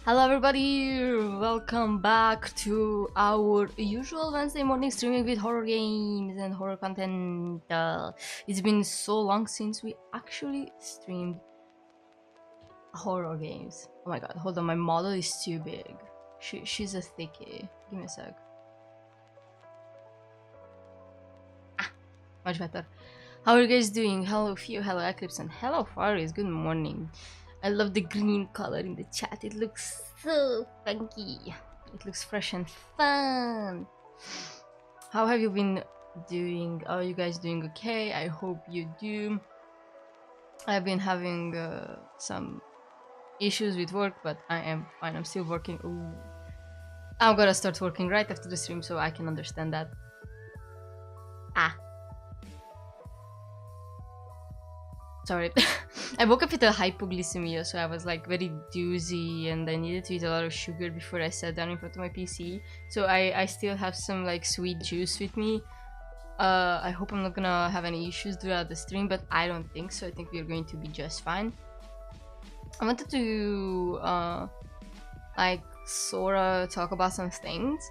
Hello everybody, welcome back to our usual Wednesday morning streaming with horror games and horror content. It's been so long since we actually streamed horror games. Oh my god, hold on, my model is too big. She's a thickie. Give me a sec. Much better. How are you guys doing? Hello Few, hello Eclipse, and hello Faris. Good morning. I love the green color in the chat. It looks so funky. It looks fresh and fun. How have you been doing? Are you guys doing okay? I hope you do. I've been having some issues with work, but I am fine. I'm still working. Ooh. I'm gonna start working right after the stream so I can understand that. Sorry. I woke up with a hypoglycemia, so I was like very doozy and I needed to eat a lot of sugar before I sat down in front of my PC. So I still have some like sweet juice with me. I hope I'm not gonna have any issues throughout the stream, but I don't think so. I think we're going to be just fine. I wanted to like sorta talk about some things,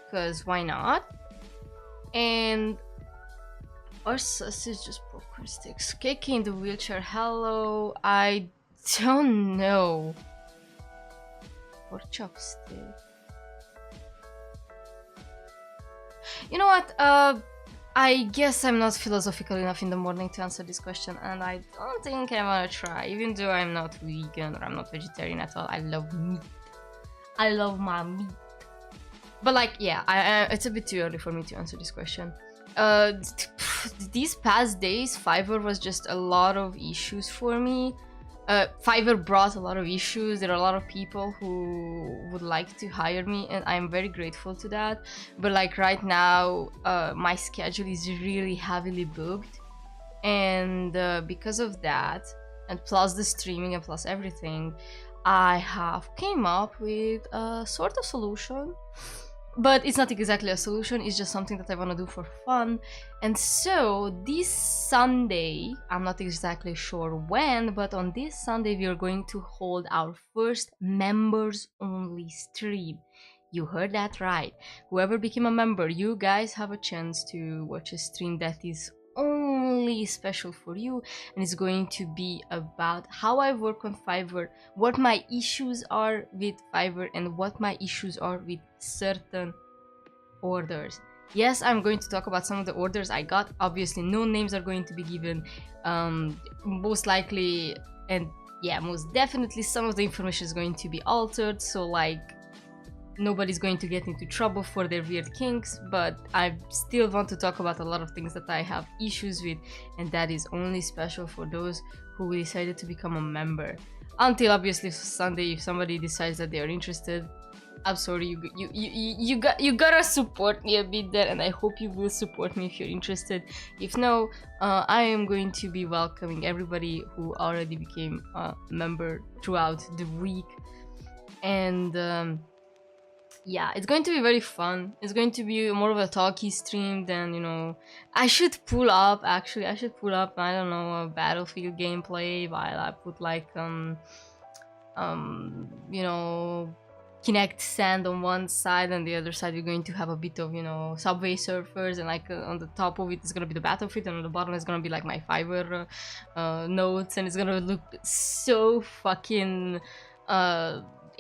because why not? And our sausage just broken sticks. Kiki in the wheelchair. Hello. I don't know. Or chopstick. You know what? I guess I'm not philosophical enough in the morning to answer this question, and I don't think I wanna try. Even though I'm not vegan or I'm not vegetarian at all, I love meat. I love my meat. But like, yeah, it's a bit too early for me to answer this question. These past days, Fiverr was just a lot of issues for me. Fiverr brought a lot of issues. There are a lot of people who would like to hire me, and I'm very grateful to that. But like right now, my schedule is really heavily booked, and because of that, and plus the streaming and plus everything, I have came up with a sort of solution. But it's not exactly a solution, it's just something that I want to do for fun. And so this Sunday, I'm not exactly sure when, but on this Sunday we are going to hold our first members only stream. You heard that right. Whoever became a member, you guys have a chance to watch a stream that is only special for you, and it's going to be about how I work on Fiverr, what my issues are with Fiverr, and what my issues are with certain orders. Yes, I'm going to talk about some of the orders I got. Obviously no names are going to be given, most likely, and yeah, most definitely some of the information is going to be altered, so like nobody's going to get into trouble for their weird kinks, but I still want to talk about a lot of things that I have issues with, and that is only special for those who decided to become a member. Until obviously Sunday, if somebody decides that they are interested, I'm sorry, you gotta support me a bit there, and I hope you will support me if you're interested. If no, I am going to be welcoming everybody who already became a member throughout the week, and yeah, it's going to be very fun. It's going to be more of a talky stream than, you know, I should pull up, actually, I don't know, a Battlefield gameplay while I put like, you know, Kinect sand on one side, and the other side we're going to have a bit of, you know, Subway Surfers, and like on the top of it is gonna be the Battlefield, and on the bottom is gonna be like my Fiverr notes, and it's gonna look so fucking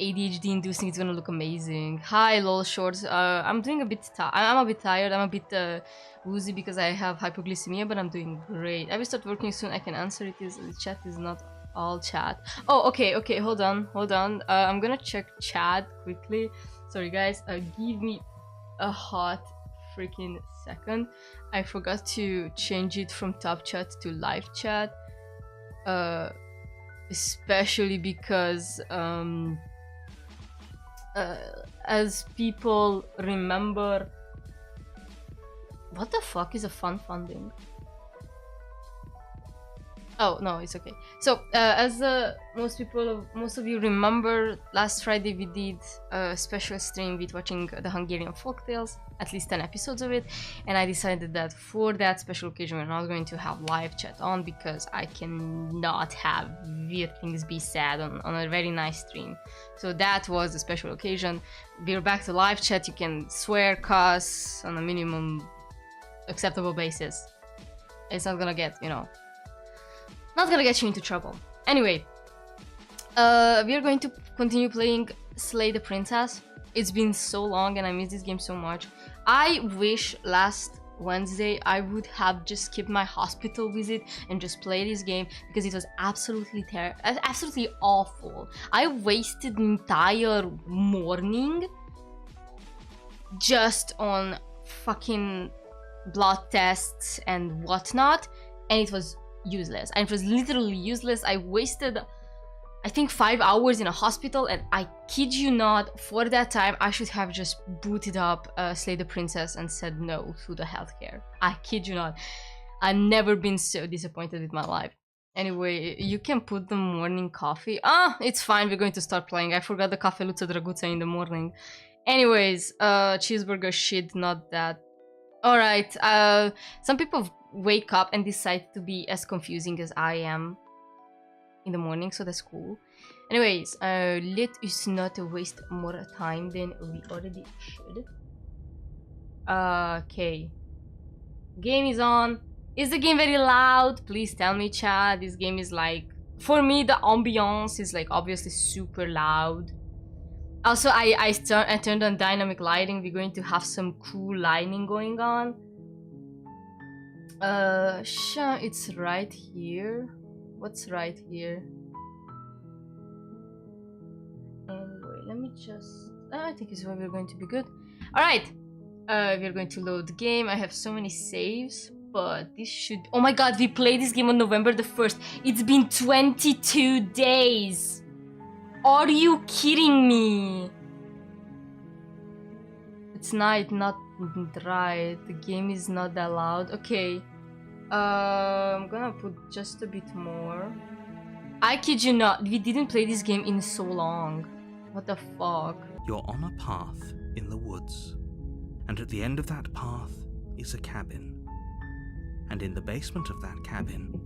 ADHD inducing. It's gonna look amazing. Hi lol shorts. I'm doing a bit I'm a bit tired. I'm a bit woozy because I have hypoglycemia, but I'm doing great. I will start working soon. I can answer it. The chat is not all chat. Oh, okay, hold on. I'm gonna check chat quickly. Sorry guys, give me a hot freaking second. I forgot to change it from top chat to live chat, especially because as people remember, what the fuck is a fun funding? Oh no, it's okay. So as most of you remember, last Friday we did a special stream with watching the Hungarian folktales. at least 10 episodes of it, and I decided that for that special occasion we're not going to have live chat on because I cannot have weird things be said on a very nice stream. So that was the special occasion. We're back to live chat. You can swear, cuss on a minimum acceptable basis. It's not gonna get, not gonna get you into trouble. Anyway, we are going to continue playing Slay the Princess. It's been so long and I miss this game so much. I wish last Wednesday I would have just skipped my hospital visit and just played this game because it was absolutely awful. I wasted the entire morning just on fucking blood tests and whatnot, and it was useless. And it was literally useless. I wasted, I think, 5 hours in a hospital, and I kid you not, for that time I should have just booted up Slay the Princess and said no to the healthcare. I kid you not. I've never been so disappointed with my life. Anyway, you can put the morning coffee. It's fine, we're going to start playing. I forgot the Cafe Luță Drăguță in the morning. Anyways, cheeseburger shit, not that. Alright, some people wake up and decide to be as confusing as I am in the morning, so that's cool. Anyways, let us not waste more time than we already should. Okay. Game is on. Is the game very loud? Please tell me, chat. This game is like... For me, the ambiance is like obviously super loud. Also, I turned on dynamic lighting. We're going to have some cool lighting going on. It's right here. What's right here? Anyway, let me just... I think it's where we're going to be good. Alright! We're going to load the game. I have so many saves, but this should... Oh my god, we played this game on November the 1st. It's been 22 days! Are you kidding me? It's not right. The game is not that loud. Okay. I'm gonna put just a bit more. I kid you not, we didn't play this game in so long. What the fuck? You're on a path in the woods, and at the end of that path is a cabin. And in the basement of that cabin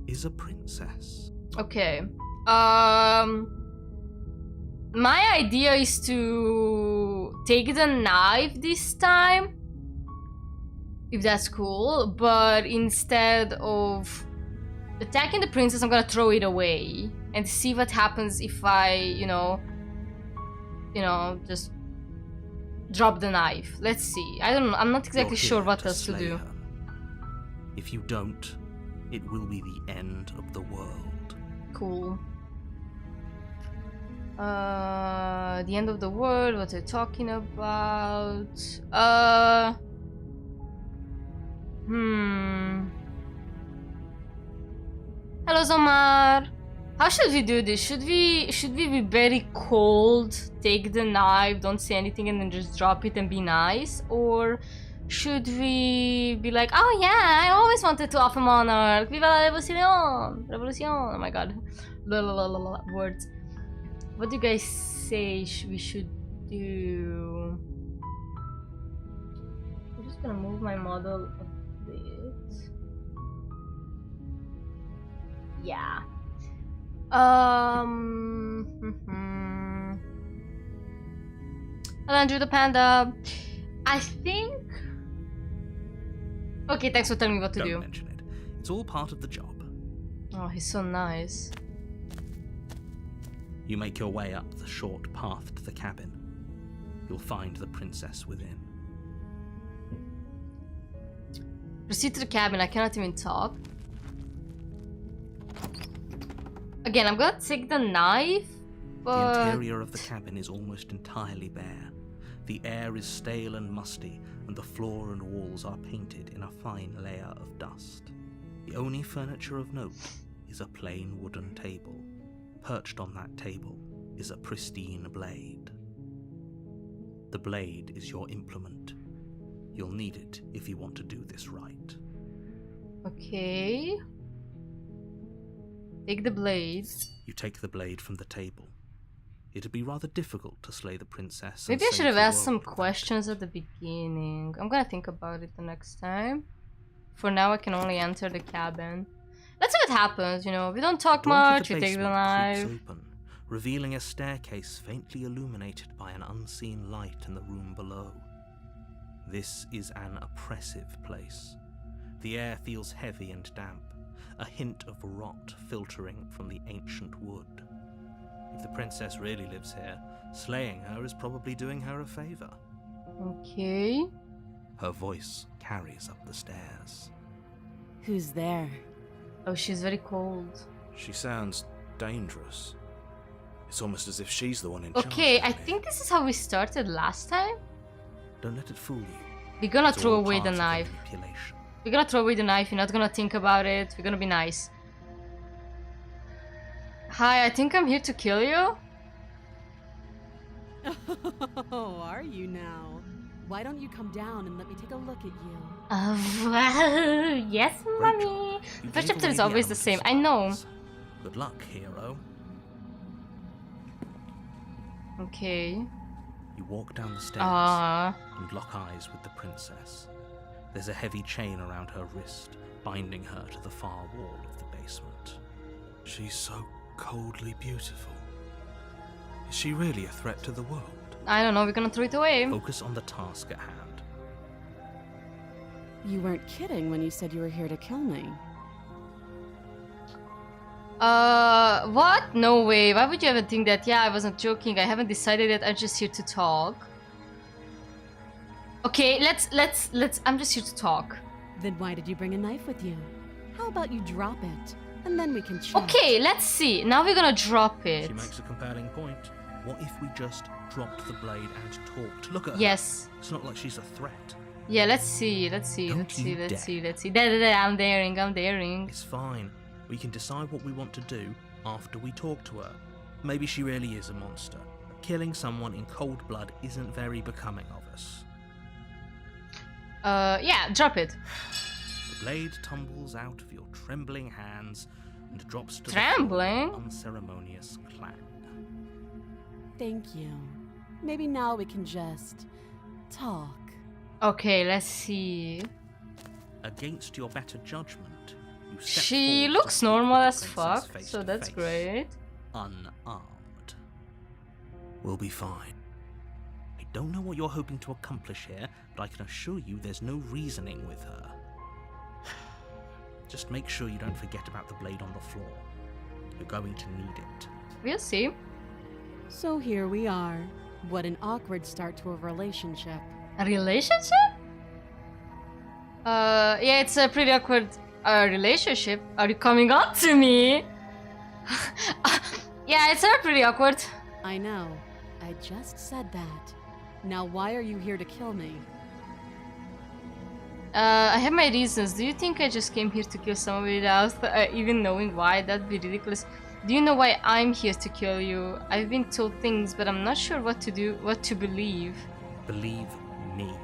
is a princess. Okay. My idea is to take the knife this time, if that's cool, but instead of attacking the princess, I'm gonna throw it away and see what happens if I, just drop the knife. Let's see. I don't know. I'm not exactly sure what else to do. Her. If you don't, it will be the end of the world. Cool. The end of the world, what they're talking about. Hello, Zomar. How should we do this? Should we be very cold, take the knife, don't say anything, and then just drop it and be nice? Or should we be like, oh yeah, I always wanted to offer monarch. Viva la revolución! Revolución! Oh my god. Words. What do you guys say we should do? I'm just gonna move my model a bit. Yeah. Hello, Andrew the Panda. I think... Okay, thanks for telling me what to do. Don't mention it. It's all part of the job. Oh, he's so nice. You make your way up the short path to the cabin. You'll find the princess within. Proceed to the cabin. I cannot even talk. Again, I'm gonna take the knife, but... The interior of the cabin is almost entirely bare. The air is stale and musty, and the floor and walls are painted in a fine layer of dust. The only furniture of note is a plain wooden table. Perched on that table is a pristine blade. The blade is your implement. You'll need it if you want to do this right. Okay. Take the blade. You take the blade from the table. It'd be rather difficult to slay the princess. Maybe and I should save have the asked some world without questions it. at the beginning. I'm gonna think about it the next time. For now, I can only enter the cabin. Let's see what happens, you know. We don't talk The door to much, the we take the basement knife. creaks open, revealing a staircase faintly illuminated by an unseen light in the room below. This is an oppressive place. The air feels heavy and damp, a hint of rot filtering from the ancient wood. If the princess really lives here, slaying her is probably doing her a favor. Okay. Her voice carries up the stairs. Who's there? Oh, she's very cold. She sounds dangerous. It's almost as if she's the one in charge. Okay, I down think this is how we started last time. Don't let it fool you. We're gonna It's throw all away part the of knife. manipulation. We're gonna throw away the knife, you're not gonna think about it. We're gonna be nice. Hi, I think I'm here to kill you. Oh, are you now? Why don't you come down and let me take a look at you? Yes, mommy. You The first gave chapter away is the always the element same. of I know. surprise. Good luck, hero. Okay. You walk down the stairs and lock eyes with the princess. There's a heavy chain around her wrist, binding her to the far wall of the basement. She's so coldly beautiful. Is she really a threat to the world? I don't know, we're gonna throw it away. Focus on the task at hand. You weren't kidding when you said you were here to kill me. What? No way. Why would you ever think that? Yeah, I wasn't joking. I haven't decided yet. I'm just here to talk. Okay, let's. I'm just here to talk. Then why did you bring a knife with you? How about you drop it, and then we can chat. Okay, let's see. Now we're gonna drop it. She makes a compelling point. What if we just dropped the blade and talked? Look at her. Yes. It's not like she's a threat. Yeah, let's see. Let's see. Don't Let's see. you Let's see. dare. Let's see. There. I'm daring. I'm daring. It's fine. We can decide what we want to do after we talk to her. Maybe she really is a monster. Killing someone in cold blood isn't very becoming of us. Yeah, drop it. The blade tumbles out of your trembling hands and drops to Trembling? the floor with unceremonious clang. Thank you. Maybe now we can just talk. Okay, let's see. Against your better judgment, you step She forward to looks speak with normal the as princess fuck, face so to that's face, great. unarmed. We'll be fine. I don't know what you're hoping to accomplish here, but I can assure you there's no reasoning with her. Just make sure you don't forget about the blade on the floor. You're going to need it. We'll see. So here we are. What an awkward start to a relationship. A relationship? Yeah, it's a pretty awkward relationship. Are you coming on to me? Yeah, it's pretty awkward. I know. I just said that. Now why are you here to kill me? I have my reasons. Do you think I just came here to kill someone without even knowing why? That'd be ridiculous. Do you know why I'm here to kill you? I've been told things, but I'm not sure what to do, what to believe. Believe me.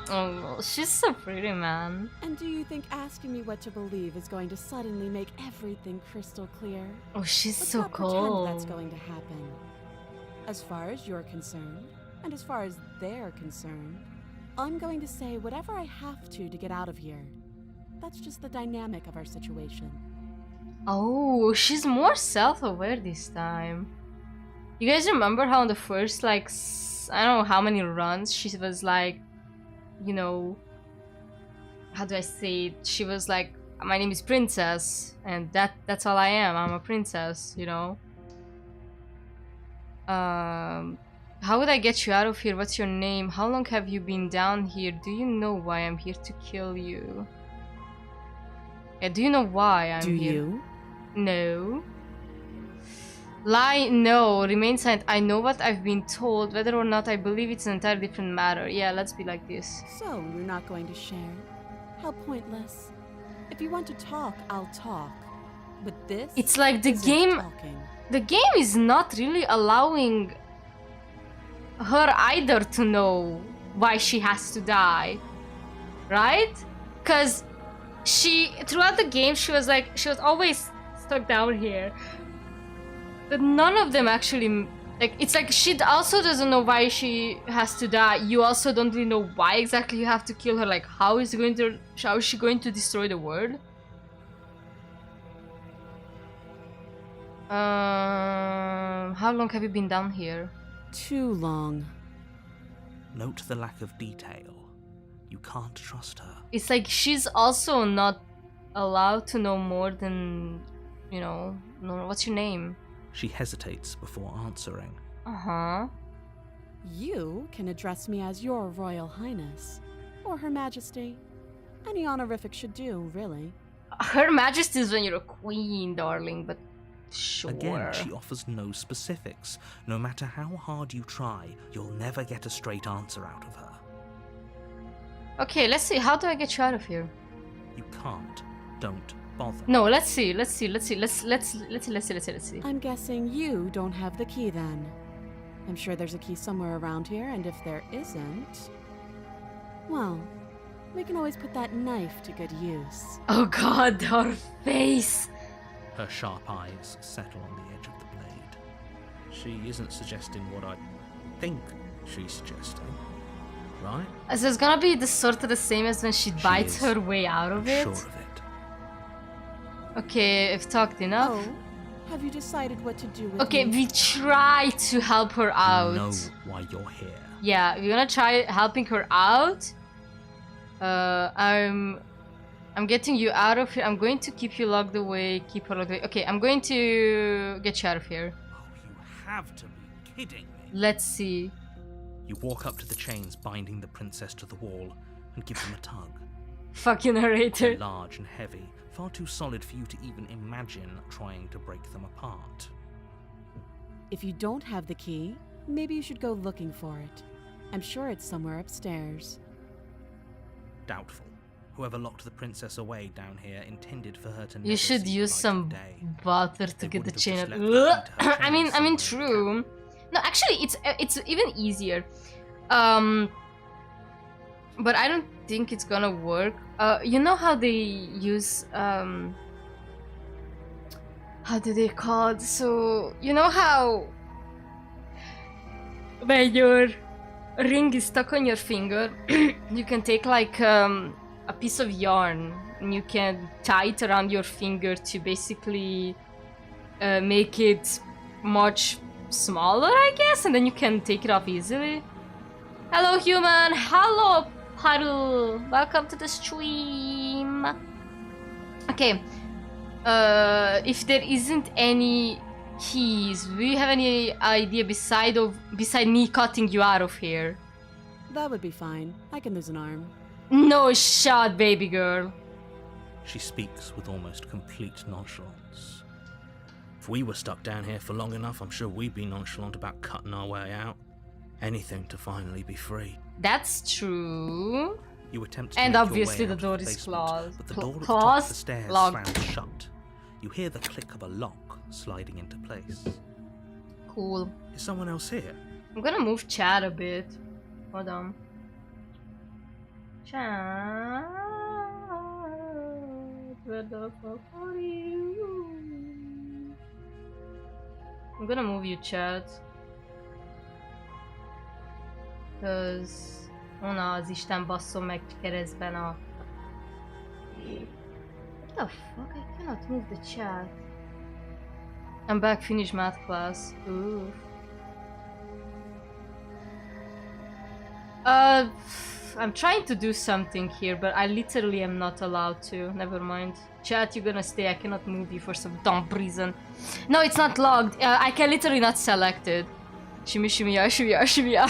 Oh, she's so pretty, man. And do you think asking me what to believe is going to suddenly make everything crystal clear? Oh, she's Let's so not pretend that's cold. going to happen. As far as you're concerned, and as far as they're concerned, I'm going to say whatever I have to get out of here. That's just the dynamic of our situation. Oh, she's more self-aware this time. You guys remember how in the first, like, I don't know how many runs, she was like, you know, how do I say it? She was like, my name is Princess, and that's all I am. I'm a princess, you know. How would I get you out of here? What's your name? How long have you been down here? Do you know why I'm here to kill you? Yeah, do you know why I'm Do here? you? No. Lie, no. Remain silent. I know what I've been told. Whether or not I believe it's an entirely different matter. Yeah, let's be like this. So, you're not going to share? How pointless. If you want to talk, I'll talk. But this It's like the isn't game... talking. The game is not really allowing her either to know why she has to die. Right? Because throughout the game, she was always stuck down here. But none of them actually Like, it's like she also doesn't know why she has to die. You also don't really know why exactly you have to kill her. Like, how is she going to destroy the world? How long have you been down here? Too long. Note the lack of detail. You can't trust her. It's like she's also not allowed to know more than, you know, no, what's your name? She hesitates before answering. Uh-huh. You can address me as Your Royal Highness, or Her Majesty. Any honorific should do, really. Her Majesty is when you're a queen, darling, but sure. Again, she offers no specifics. No matter how hard you try, you'll never get a straight answer out of her. Okay, let's see. How do I get you out of here? You can't. Don't bother. No, let's see. Let's see. I'm guessing you don't have the key then. I'm sure there's a key somewhere around here, and if there isn't, well, we can always put that knife to good use. Oh god, her face! Her sharp eyes settle on the edge of the blade. She isn't suggesting what I think she's suggesting, right? So it's gonna be sort of the same as when she bites is. her way out of I'm it? sure of it. Okay, I've talked enough. Oh, have you decided what to do with Okay, me? we try to help her out. You know why you're here. Yeah, we're gonna try helping her out. I'm getting you out of here. I'm going to keep you locked away. Keep her locked away. Okay, I'm going to get you out of here. Oh, you have to be kidding me. Let's see. You walk up to the chains binding the princess to the wall and give them a tug. Fucking They're narrator. large and heavy, far too solid for you to even imagine trying to break them apart. If you don't have the key, maybe you should go looking for it. I'm sure it's somewhere upstairs. Doubtful. Whoever locked the princess away down here intended for her to never You should see the use light some of day. butter to They get the wouldn't have chain just out. left her into her I mean, chains true. No, actually, it's even easier. But I don't think it's gonna work. You know how they use how do they call it? So you know how when your ring is stuck on your finger, you can take like a piece of yarn and you can tie it around your finger to basically make it much smaller, I guess, and then you can take it off easily. Hello, human. Hello, Puddle. Welcome to the stream. Okay. If there isn't any keys, do you have any idea beside me cutting you out of here? That would be fine. I can lose an arm. No shot, baby girl. She speaks with almost complete nonchalance. If we were stuck down here for long enough, I'm sure we'd be nonchalant about cutting our way out. Anything to finally be free. That's true. You attempt to And make your obviously way the out of door is basement, closed. but the door at the top of Closed? the stairs Locked. slams shut. You hear the click of a lock sliding into place. Cool. Is someone else here? I'm gonna move Chad a bit. Hold on. Chad, where the fuck are you? I'm gonna move you, Chad. Cause... Oh na, az Isten basszom meg keresztben a... What the fuck? I cannot move the chat. I'm back, finish math class. Ooh. I'm trying to do something here, but I literally am not allowed to. Never mind. Chat, you're gonna stay. I cannot move you for some dumb reason. No, it's not logged. I can literally not select it. Shimmy, shimmy, ya, shimmy, ya, shimmy, ya.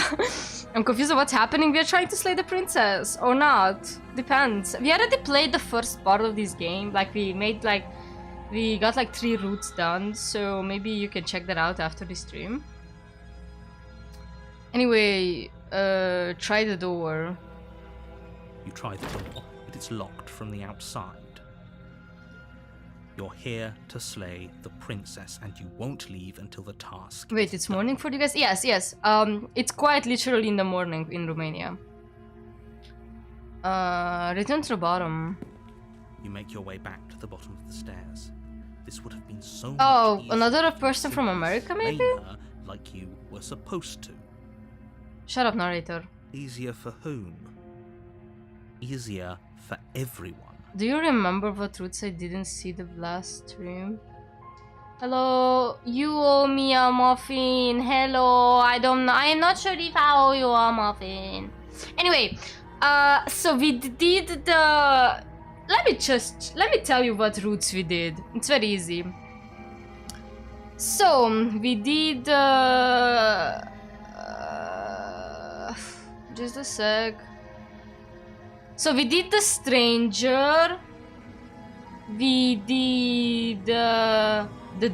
I'm confused on what's happening. We are trying to slay the princess. Or not. Depends. We already played the first part of this game. Like, we got like 3 routes done. So maybe you can check that out after the stream. Anyway, try the door. You try the door, but it's locked from the outside. You're here to slay the princess, and you won't leave until the task Wait, is it's done. morning for you guys? Yes, yes. It's quite literally in the morning in Romania. Return to the bottom. You make your way back to the bottom of the stairs. This would have been so much Oh, easier another if you person from simply America, slain maybe? her, like you were supposed to. Shut up, narrator. Easier for whom? Easier for everyone. Do you remember what routes I didn't see the last stream? Hello, you owe me a muffin. Hello, I don't know. I am not sure if I owe you a muffin. Anyway, so we did the... Let me tell you what routes we did. It's very easy. So, we did... just a sec. So we did the stranger, we did the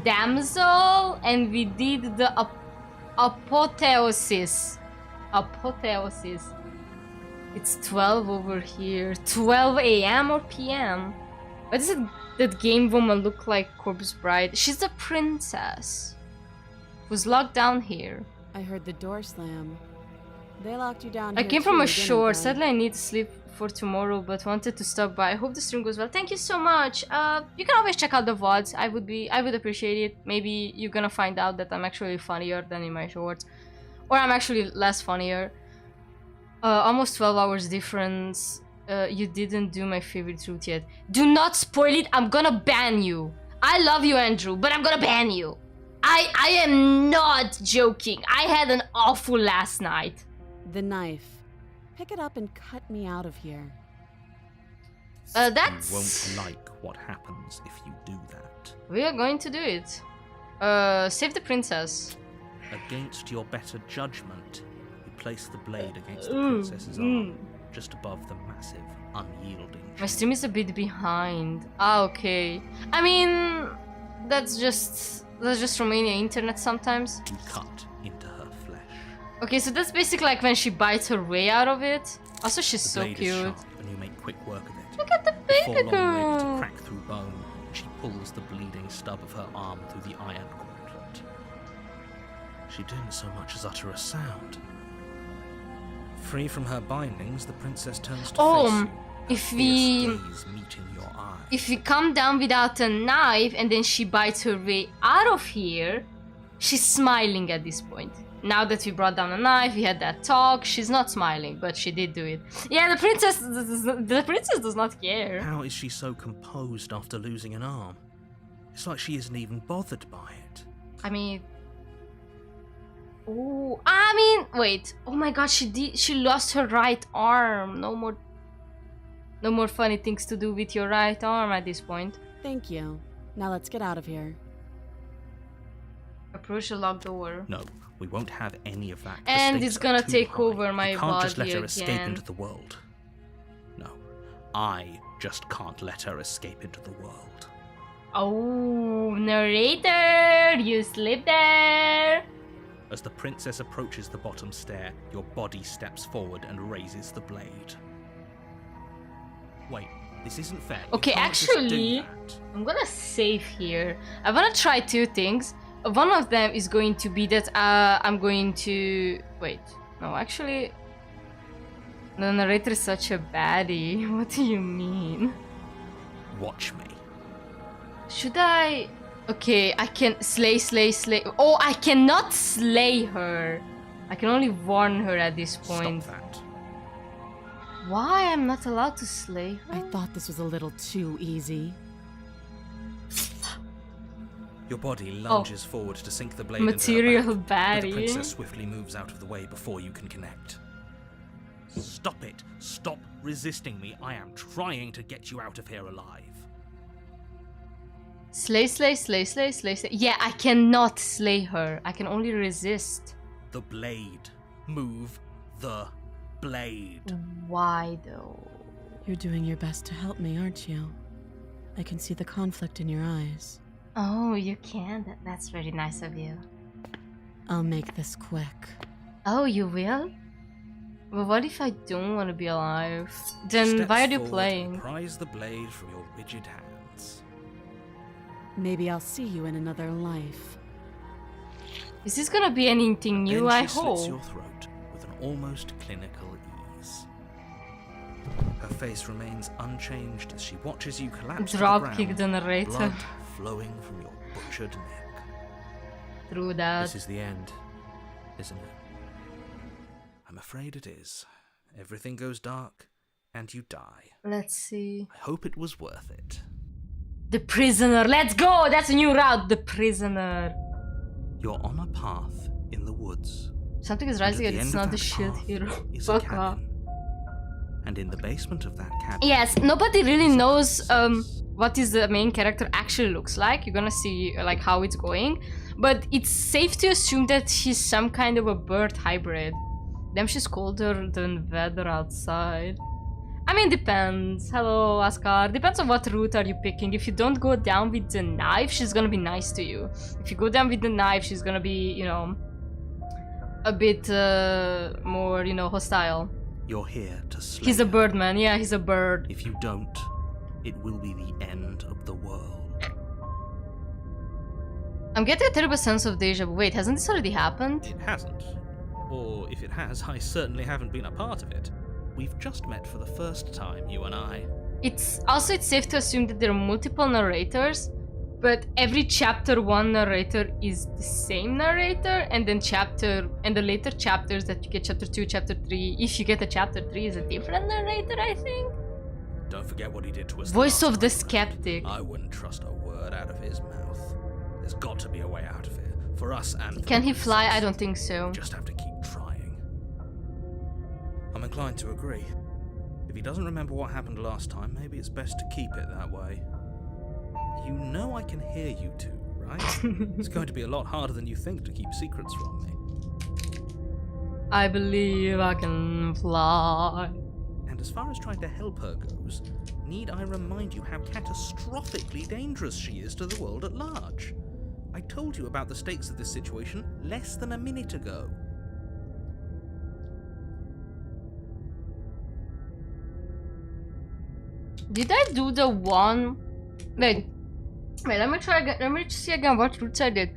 damsel, and we did the apotheosis. Apotheosis. It's 12 over here. 12 a.m. or p.m. Why does that game woman look like Corpse Bride? She's a princess who's locked down here. I heard the door slam. They locked you down I here came from too, a didn't shore. they? Sadly, I need to sleep for tomorrow, but wanted to stop by. I hope the stream goes well. Thank you so much. You can always check out the VODs. I would appreciate it. Maybe you're gonna find out that I'm actually funnier than in my shorts, or I'm actually less funnier. Almost 12 hours difference. You didn't do my favorite route yet. Do not spoil it. I'm gonna ban you. I love you, Andrew, but I'm gonna ban you. I am not joking. I had an awful last night. The knife. Pick it up and cut me out of here. That's... You won't like what happens if you do that. We are going to do it. Save the princess. Against your better judgment, you place the blade against the princess's arm, just above the massive, unyielding My chain. stream is a bit behind. Ah, okay. I mean, that's just Romania internet sometimes. You cut into her flesh. Okay, so that's basically like when she bites her way out of it. Also, she's The so blade is cute. sharp, and you make quick work of it. Look at the Before baby long ready to girl. crack through bone, she pulls the bleeding stub of her arm through the iron gauntlet. She didn't so much as utter a sound. Free from her bindings, the princess turns to face you. If her we... fierce gaze meeting your eye. If we come down without a knife and then she bites her way out of here, she's smiling at this point. Now that we brought down a knife, we had that talk, she's not smiling, but she did do it. Yeah, the princess does not care. How is she so composed after losing an arm? It's like she isn't even bothered by it. I mean... wait. Oh my god, she lost her right arm. No more funny things to do with your right arm at this point. Thank you. Now let's get out of here. Approach the locked door. No, we won't have any of that. The And stakes it's are gonna too take high. over my You can't just let body her escape again. into the world. No, I just can't let her escape into the world. Oh, narrator, you sleep there. As the princess approaches the bottom stair, your body steps forward and raises the blade. Wait, this isn't fair. You Okay, can't just do actually, that. I'm gonna save here. I wanna try two things. One of them is going to be that I'm going to... Wait, no, actually... The narrator is such a baddie. What do you mean? Watch me. Should I... Okay, I can slay. Oh, I cannot slay her. I can only warn her at this point. Stop that. Why I'm not allowed to slay her? I thought this was a little too easy. Your body lunges forward to sink the blade Material into her back, but the baddie. princess swiftly moves out of the way before you can connect. Stop it! Stop resisting me! I am trying to get you out of here alive. Slay. Yeah, I cannot slay her. I can only resist. The blade. Move the blade. Why though? You're doing your best to help me, aren't you? I can see the conflict in your eyes. Oh, you can? That's very nice of you. I'll make this quick. Oh, you will? But what if I don't want to be alive? Then Steps why are you forward playing? and prise the blade from your rigid hands. Maybe I'll see you in another life. Is this gonna be anything new? Then I she slits hope. your throat with an almost clinical ease. Her face remains unchanged as she watches you collapse to the Drop ground, kick the narrator. blood flowing from your butchered neck. through that. This is the end, isn't it? I'm afraid it is. Everything goes dark, and you die. Let's see. I hope it was worth it. The prisoner. Let's go. That's a new route. The prisoner. You're on a path in the woods. Something is And rising at and the it's end of not the that shield path hero. is a Fuck off. cabin. And in the basement of that cabin... Yes, nobody really knows what is the main character actually looks like. You're gonna see like how it's going. But it's safe to assume that she's some kind of a bird hybrid. Damn, she's colder than weather outside. I mean, depends. Hello, Askar. Depends on what route are you picking. If you don't go down with the knife, she's gonna be nice to you. If you go down with the knife, she's gonna be, you know, a bit more, you know, hostile. You're here to slay He's a her. bird, man. Yeah, he's a bird. If you don't, it will be the end of the world. I'm getting a terrible sense of deja vu. Wait, hasn't this already happened? It hasn't. Or if it has, I certainly haven't been a part of it. We've just met for the first time, you and I. It's safe to assume that there are multiple narrators, but every chapter 1 narrator is the same narrator, and then the later chapters that you get, chapter 2, chapter 3, if you get a chapter 3, is a different narrator, I think. Don't forget what he did to us. Voice last of the time, skeptic. I wouldn't trust a word out of his mouth. There's got to be a way out of here, for us and for Can the he fly? princess. I don't think so. We just have to keep trying. I'm inclined to agree. If he doesn't remember what happened last time, maybe it's best to keep it that way. You know I can hear you two, right? It's going to be a lot harder than you think to keep secrets from me. I believe I can fly. And as far as trying to help her goes, need I remind you how catastrophically dangerous she is to the world at large? I told you about the stakes of this situation less than a minute ago. Did I do the one? Wait, let me try again. Let me see again what routes I did.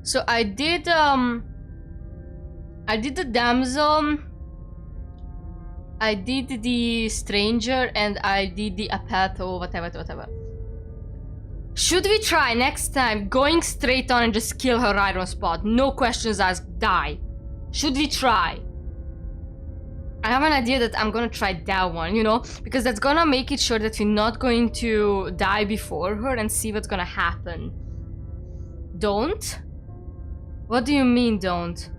So I did the damsel, I did the stranger, and I did the apatho, whatever. Should we try next time going straight on and just kill her right on spot? No questions asked, die. Should we try? I have an idea that I'm gonna try that one, you know? Because that's gonna make it sure that we're not going to die before her and see what's gonna happen. Don't? What do you mean, don't?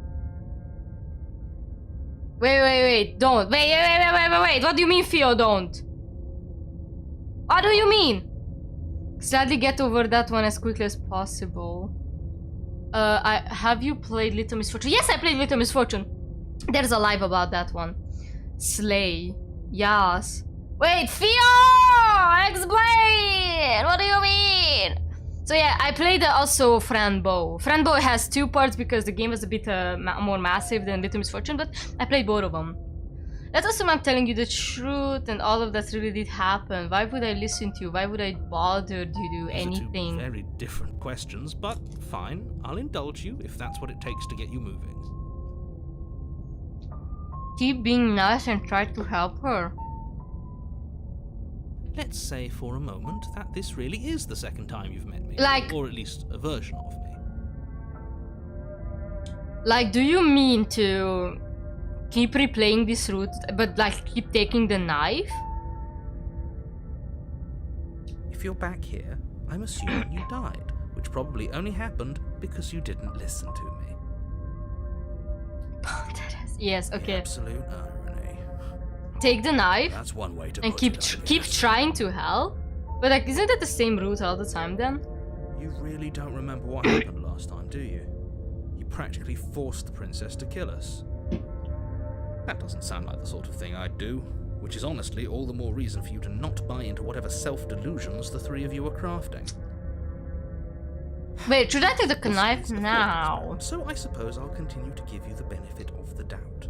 Wait, don't. Wait. What do you mean, Theo, don't? What do you mean? Sadly, get over that one as quickly as possible. Have you played Little Misfortune? Yes, I played Little Misfortune. There's a live about that one. Slay. Yes. Wait, Theo! Explain! What do you mean? So yeah, I played also Franbo. Franbo has 2 parts because the game was a bit more massive than Little Misfortune, but I played both of them. Let's assume I'm telling you the truth and all of that really did happen. Why would I listen to you? Why would I bother to do These are anything? two very different questions, but fine. I'll indulge you if that's what it takes to get you moving. Keep being nice and try to help her. Let's say for a moment that this really is the second time you've met me. Like- Or at least a version of me. Like, do you mean to keep replaying this route, but like keep taking the knife? If you're back here, I'm assuming you died, which probably only happened because you didn't listen to me. Yes, The okay. absolute irony. Take the knife That's one way to and put keep it, I keep guess. trying to help. But like, isn't it the same route all the time then? You really don't remember what happened last time, do you? You practically forced the princess to kill us. That doesn't sound like the sort of thing I'd do, which is honestly all the more reason for you to not buy into whatever self-delusions the three of you are crafting. Wait, should I take the This knife is the now? focus, so I suppose I'll continue to give you the benefit of the doubt.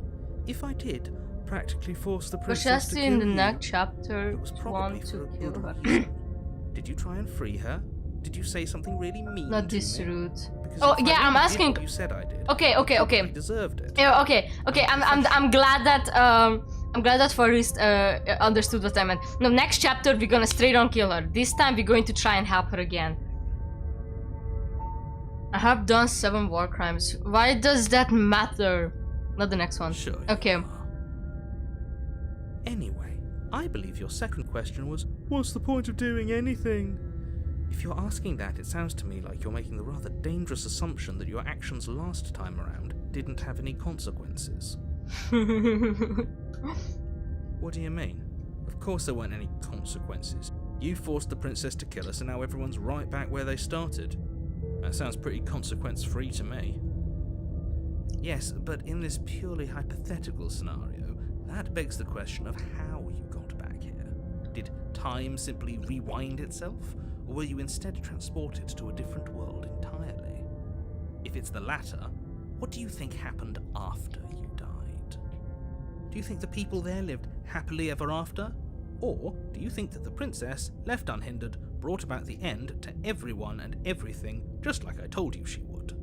If I did practically force the But princess she has to to kill in the you, next chapter it was probably want for to a kill good her. reason. Did you try and free her? Did you say something really mean Not to this me? route. Because Oh, if I yeah, I'm really did asking- what you said I did. Okay. I probably deserved it. Yeah, okay. I'm glad that Forrest understood what I meant. No, next chapter we're gonna straight on kill her. This time we're going to try and help her again. have done 7 war crimes. Why does that matter? Not the next one. Sure. Okay. You are. Anyway, I believe your second question was, what's the point of doing anything? If you're asking that, it sounds to me like you're making the rather dangerous assumption that your actions last time around didn't have any consequences. What do you mean? Of course there weren't any consequences. You forced the princess to kill us and now everyone's right back where they started. That sounds pretty consequence-free to me. Yes, but in this purely hypothetical scenario, that begs the question of how you got back here. Did time simply rewind itself, or were you instead transported to a different world entirely? If it's the latter, what do you think happened after you died? Do you think the people there lived happily ever after? Or do you think that the princess, left unhindered, brought about the end to everyone and everything, just like I told you she would?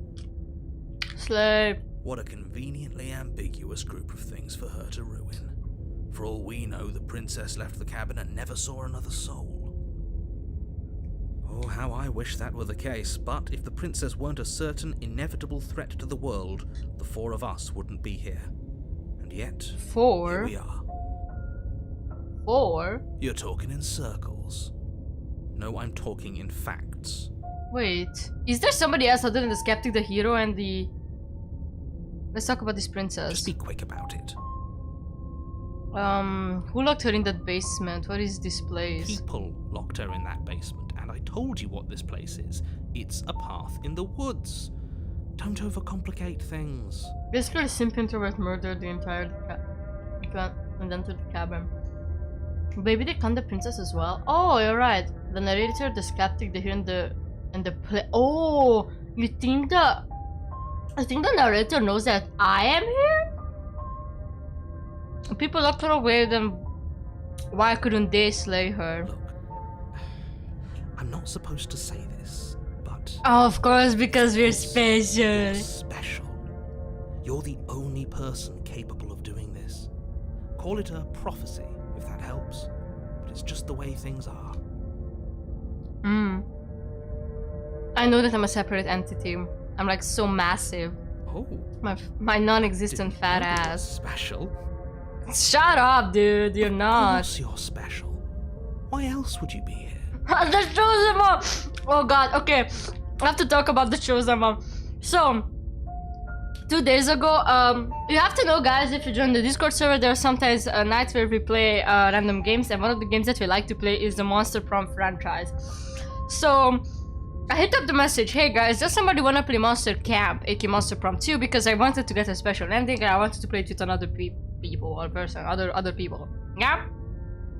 Slay. What a conveniently ambiguous group of things for her to ruin. For all we know, the princess left the cabin and never saw another soul. Oh, how I wish that were the case, but if the princess weren't a certain, inevitable threat to the world, the 4 of us wouldn't be here. And yet, 4? here we are. 4? You're talking in circles. No, I'm talking in facts. Wait, is there somebody else other than the skeptic, the hero, and the... Let's talk about this princess. Just be quick about it. Who locked her in that basement? What is this place? People locked her in that basement, and I told you what this place is. It's a path in the woods. Don't overcomplicate things. Basically, a simp introvert murdered the entire and entered the cabin. Maybe they conned the princess as well. Oh, you're right. The narrator, the skeptic, the hero, and the play. Oh, you think the narrator knows that I am here? People locked her away, then why couldn't they slay her? Look, I'm not supposed to say this, but... Oh, of course, because we're special. You're special. You're the only person capable of doing this. Call it a prophecy, if that helps. But it's just the way things are. I know that I'm a separate entity. I'm like so massive. Oh. My non-existent Didn't fat know you were ass. special. Shut up, dude. You're Of not. course you're special. Why else would you be here? The chosen one. Oh god. Okay, I have to talk about the chosen one. So, 2 days ago, you have to know, guys, if you join the Discord server, there are sometimes nights where we play random games, and one of the games that we like to play is the Monster Prom franchise. So, I hit up the message, hey guys, does somebody wanna play Monster Camp, aka Monster Prom 2, because I wanted to get a special ending and I wanted to play it with another people or person, other people, yeah?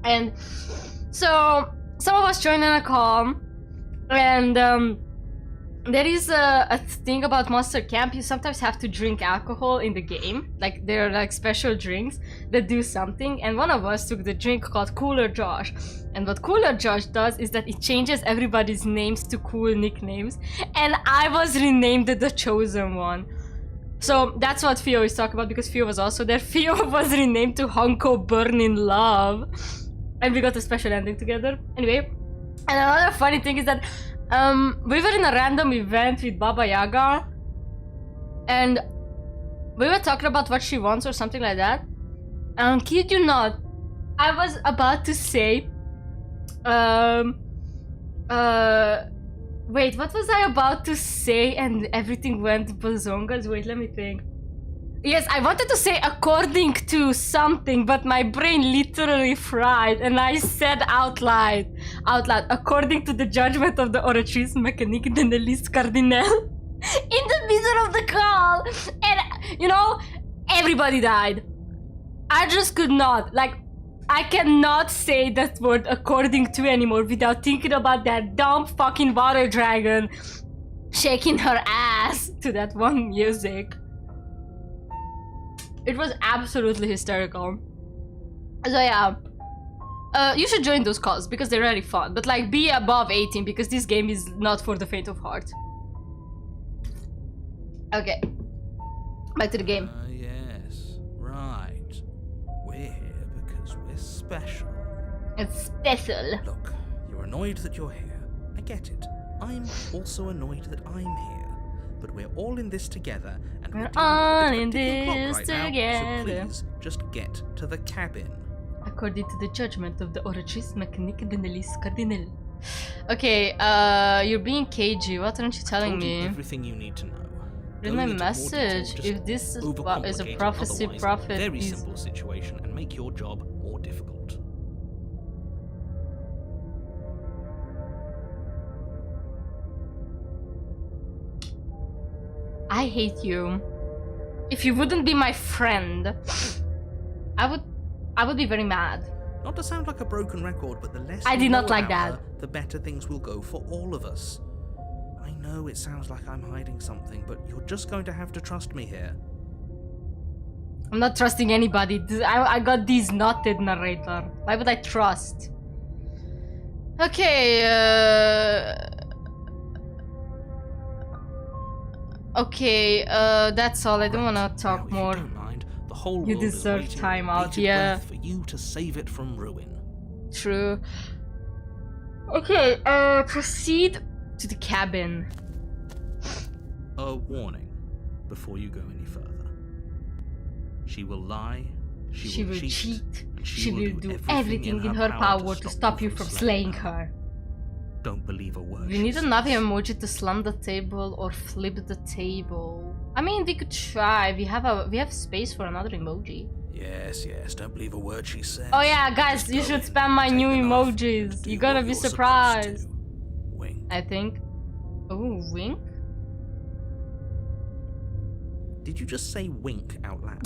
And so, some of us joined in a call, and there is a thing about Monster Camp. You sometimes have to drink alcohol in the game. Like, there are like special drinks that do something, and one of us took the drink called Cooler Josh. And what Cooler Josh does is that it changes everybody's names to cool nicknames, and I was renamed the Chosen One. So that's what Theo is talking about, because Theo was also there. Theo was renamed to Honko Burn in Love, and we got a special ending together. Anyway, and another funny thing is that we were in a random event with Baba Yaga, and we were talking about what she wants or something like that. And kid you not, I was about to say, wait, what was I about to say? And everything went bazongas. Wait, let me think. Yes, I wanted to say according to something, but my brain literally fried, and I said out loud, according to the judgment of the oratrice mécanique de l'Église cardinale, in the middle of the call, and you know, everybody died. I just could not, like, I cannot say that word according to anymore without thinking about that dumb fucking water dragon shaking her ass to that one music. It was absolutely hysterical. So yeah, you should join those calls because they're really fun. But like, be above 18 because this game is not for the faint of heart. Okay, back to the game. Yes, right. We're here because we're special. It's special. Look, you're annoyed that you're here. I get it. I'm also annoyed that I'm here. but we're all in this together, and We're dealing with a all bit of in a ticking clock this right now, together. so please just get to the cabin. According to the judgment of the oratrice Mécanique de Nellis Cardinal. Okay, you're being cagey. What aren't you telling Told you me? everything you need to know. Read Going my into more message. detail If this is overcomplicate a an prophecy, otherwise prophet very is. simple situation and make your job more difficult. I hate you. If you wouldn't be my friend, I would be very mad. Not to sound like a broken record, but the less I you did know not like about that. her, the better things will go for all of us. I know it sounds like I'm hiding something, but you're just going to have to trust me here. I'm not trusting anybody. I got these knotted, narrator. Why would I trust? Okay, okay, that's all. I don't Right, want to now, talk if more. You don't mind, the whole You world is deserve waiting time with out, bated yeah. breath for you to save it from ruin. True. Okay, proceed to the cabin. A warning before you go any further. She will lie, she will cheat, and she will do everything in her power to stop you from slaying her. Don't believe a word. We she need another says. emoji to slam the table or flip the table. I mean, we could try. We have space for another emoji. Yes, don't believe a word she says. Oh yeah, guys, Just you go should in, spam my take new the knife, and emojis. do You're gonna what be you're supposed surprised. to. Wink. I think. Ooh, wink? Did you just say wink out loud?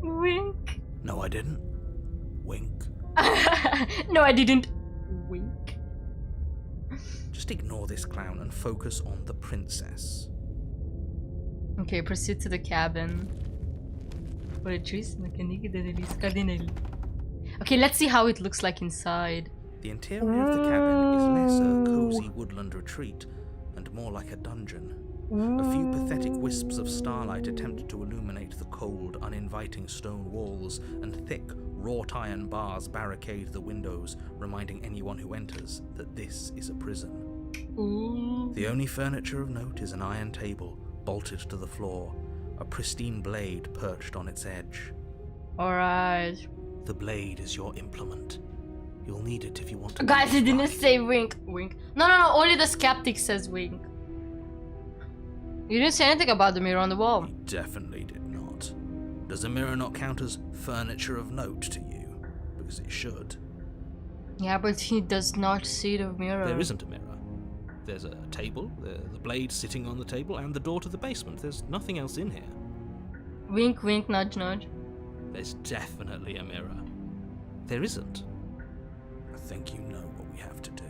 Wink. No, I didn't. Wink. No, I didn't. Wink. Just ignore this clown and focus on the princess. Okay, proceed to the cabin. Oratrice Mécanique de Nellis Cardinal. Okay, let's see how it looks like inside. The interior of the cabin is less a cozy woodland retreat and more like a dungeon. A few pathetic wisps of starlight attempt to illuminate the cold, uninviting stone walls, and thick, wrought iron bars barricade the windows, reminding anyone who enters that this is a prison. Ooh. The only furniture of note is an iron table, bolted to the floor, a pristine blade perched on its edge. Alright. The blade is your implement. You'll need it if you want to. Guys, do it didn't right. say wink. Wink. No, only the skeptic says wink. You didn't say anything about the mirror on the wall. He definitely did not. Does a mirror not count as furniture of note to you? Because it should. Yeah, but he does not see the mirror. There isn't a mirror. There's a table, the blade sitting on the table, and the door to the basement. There's nothing else in here. Wink, wink, nudge, nudge. There's definitely a mirror. There isn't. I think you know what we have to do.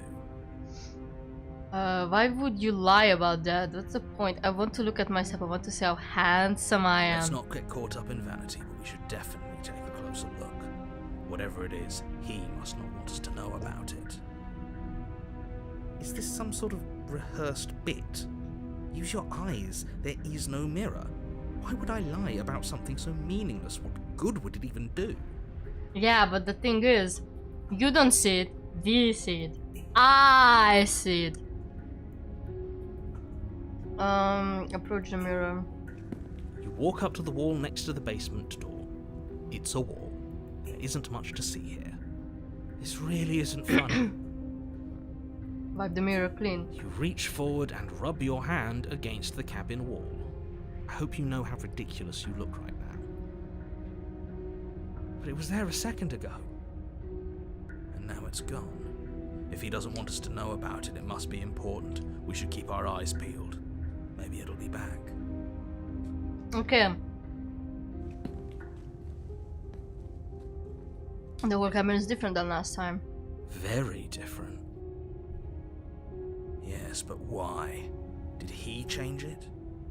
Why would you lie about that? What's the point? I want to look at myself. I want to see how handsome I am. Let's not get caught up in vanity, but we should definitely take a closer look. Whatever it is, he must not want us to know about it. Is this some sort of rehearsed bit? Use your eyes. There is no mirror. Why would I lie about something so meaningless? What good would it even do? Yeah, but the thing is, you don't see it. We see it. I see it. Approach the mirror. You walk up to the wall next to the basement door. It's a wall. There isn't much to see here. This really isn't funny. Wipe the mirror clean. You reach forward and rub your hand against the cabin wall. I hope you know how ridiculous you look right now. But it was there a second ago. And now it's gone. If he doesn't want us to know about it, it must be important. We should keep our eyes peeled. Maybe it'll be back. Okay. The whole cabin is different than last time. Very different. Yes, but why? Did he change it?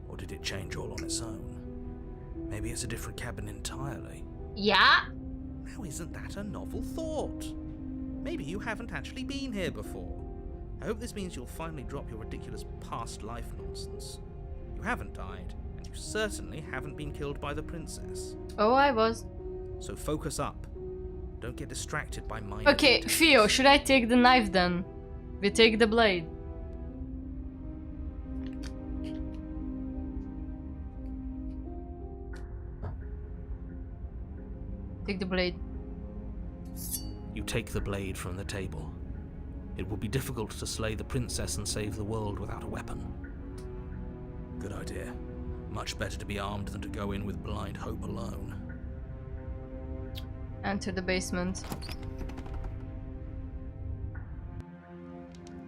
Or did it change all on its own? Maybe it's a different cabin entirely. Yeah? Now isn't that a novel thought? Maybe you haven't actually been here before. I hope this means you'll finally drop your ridiculous past life nonsense. You haven't died, and you certainly haven't been killed by the princess. Oh, I was. So focus up. Don't get distracted by mind. Okay, Theo, should I take the knife then? We take the blade. Take the blade. You take the blade from the table. It will be difficult to slay the princess and save the world without a weapon. Good idea. Much better to be armed than to go in with blind hope alone. Enter the basement.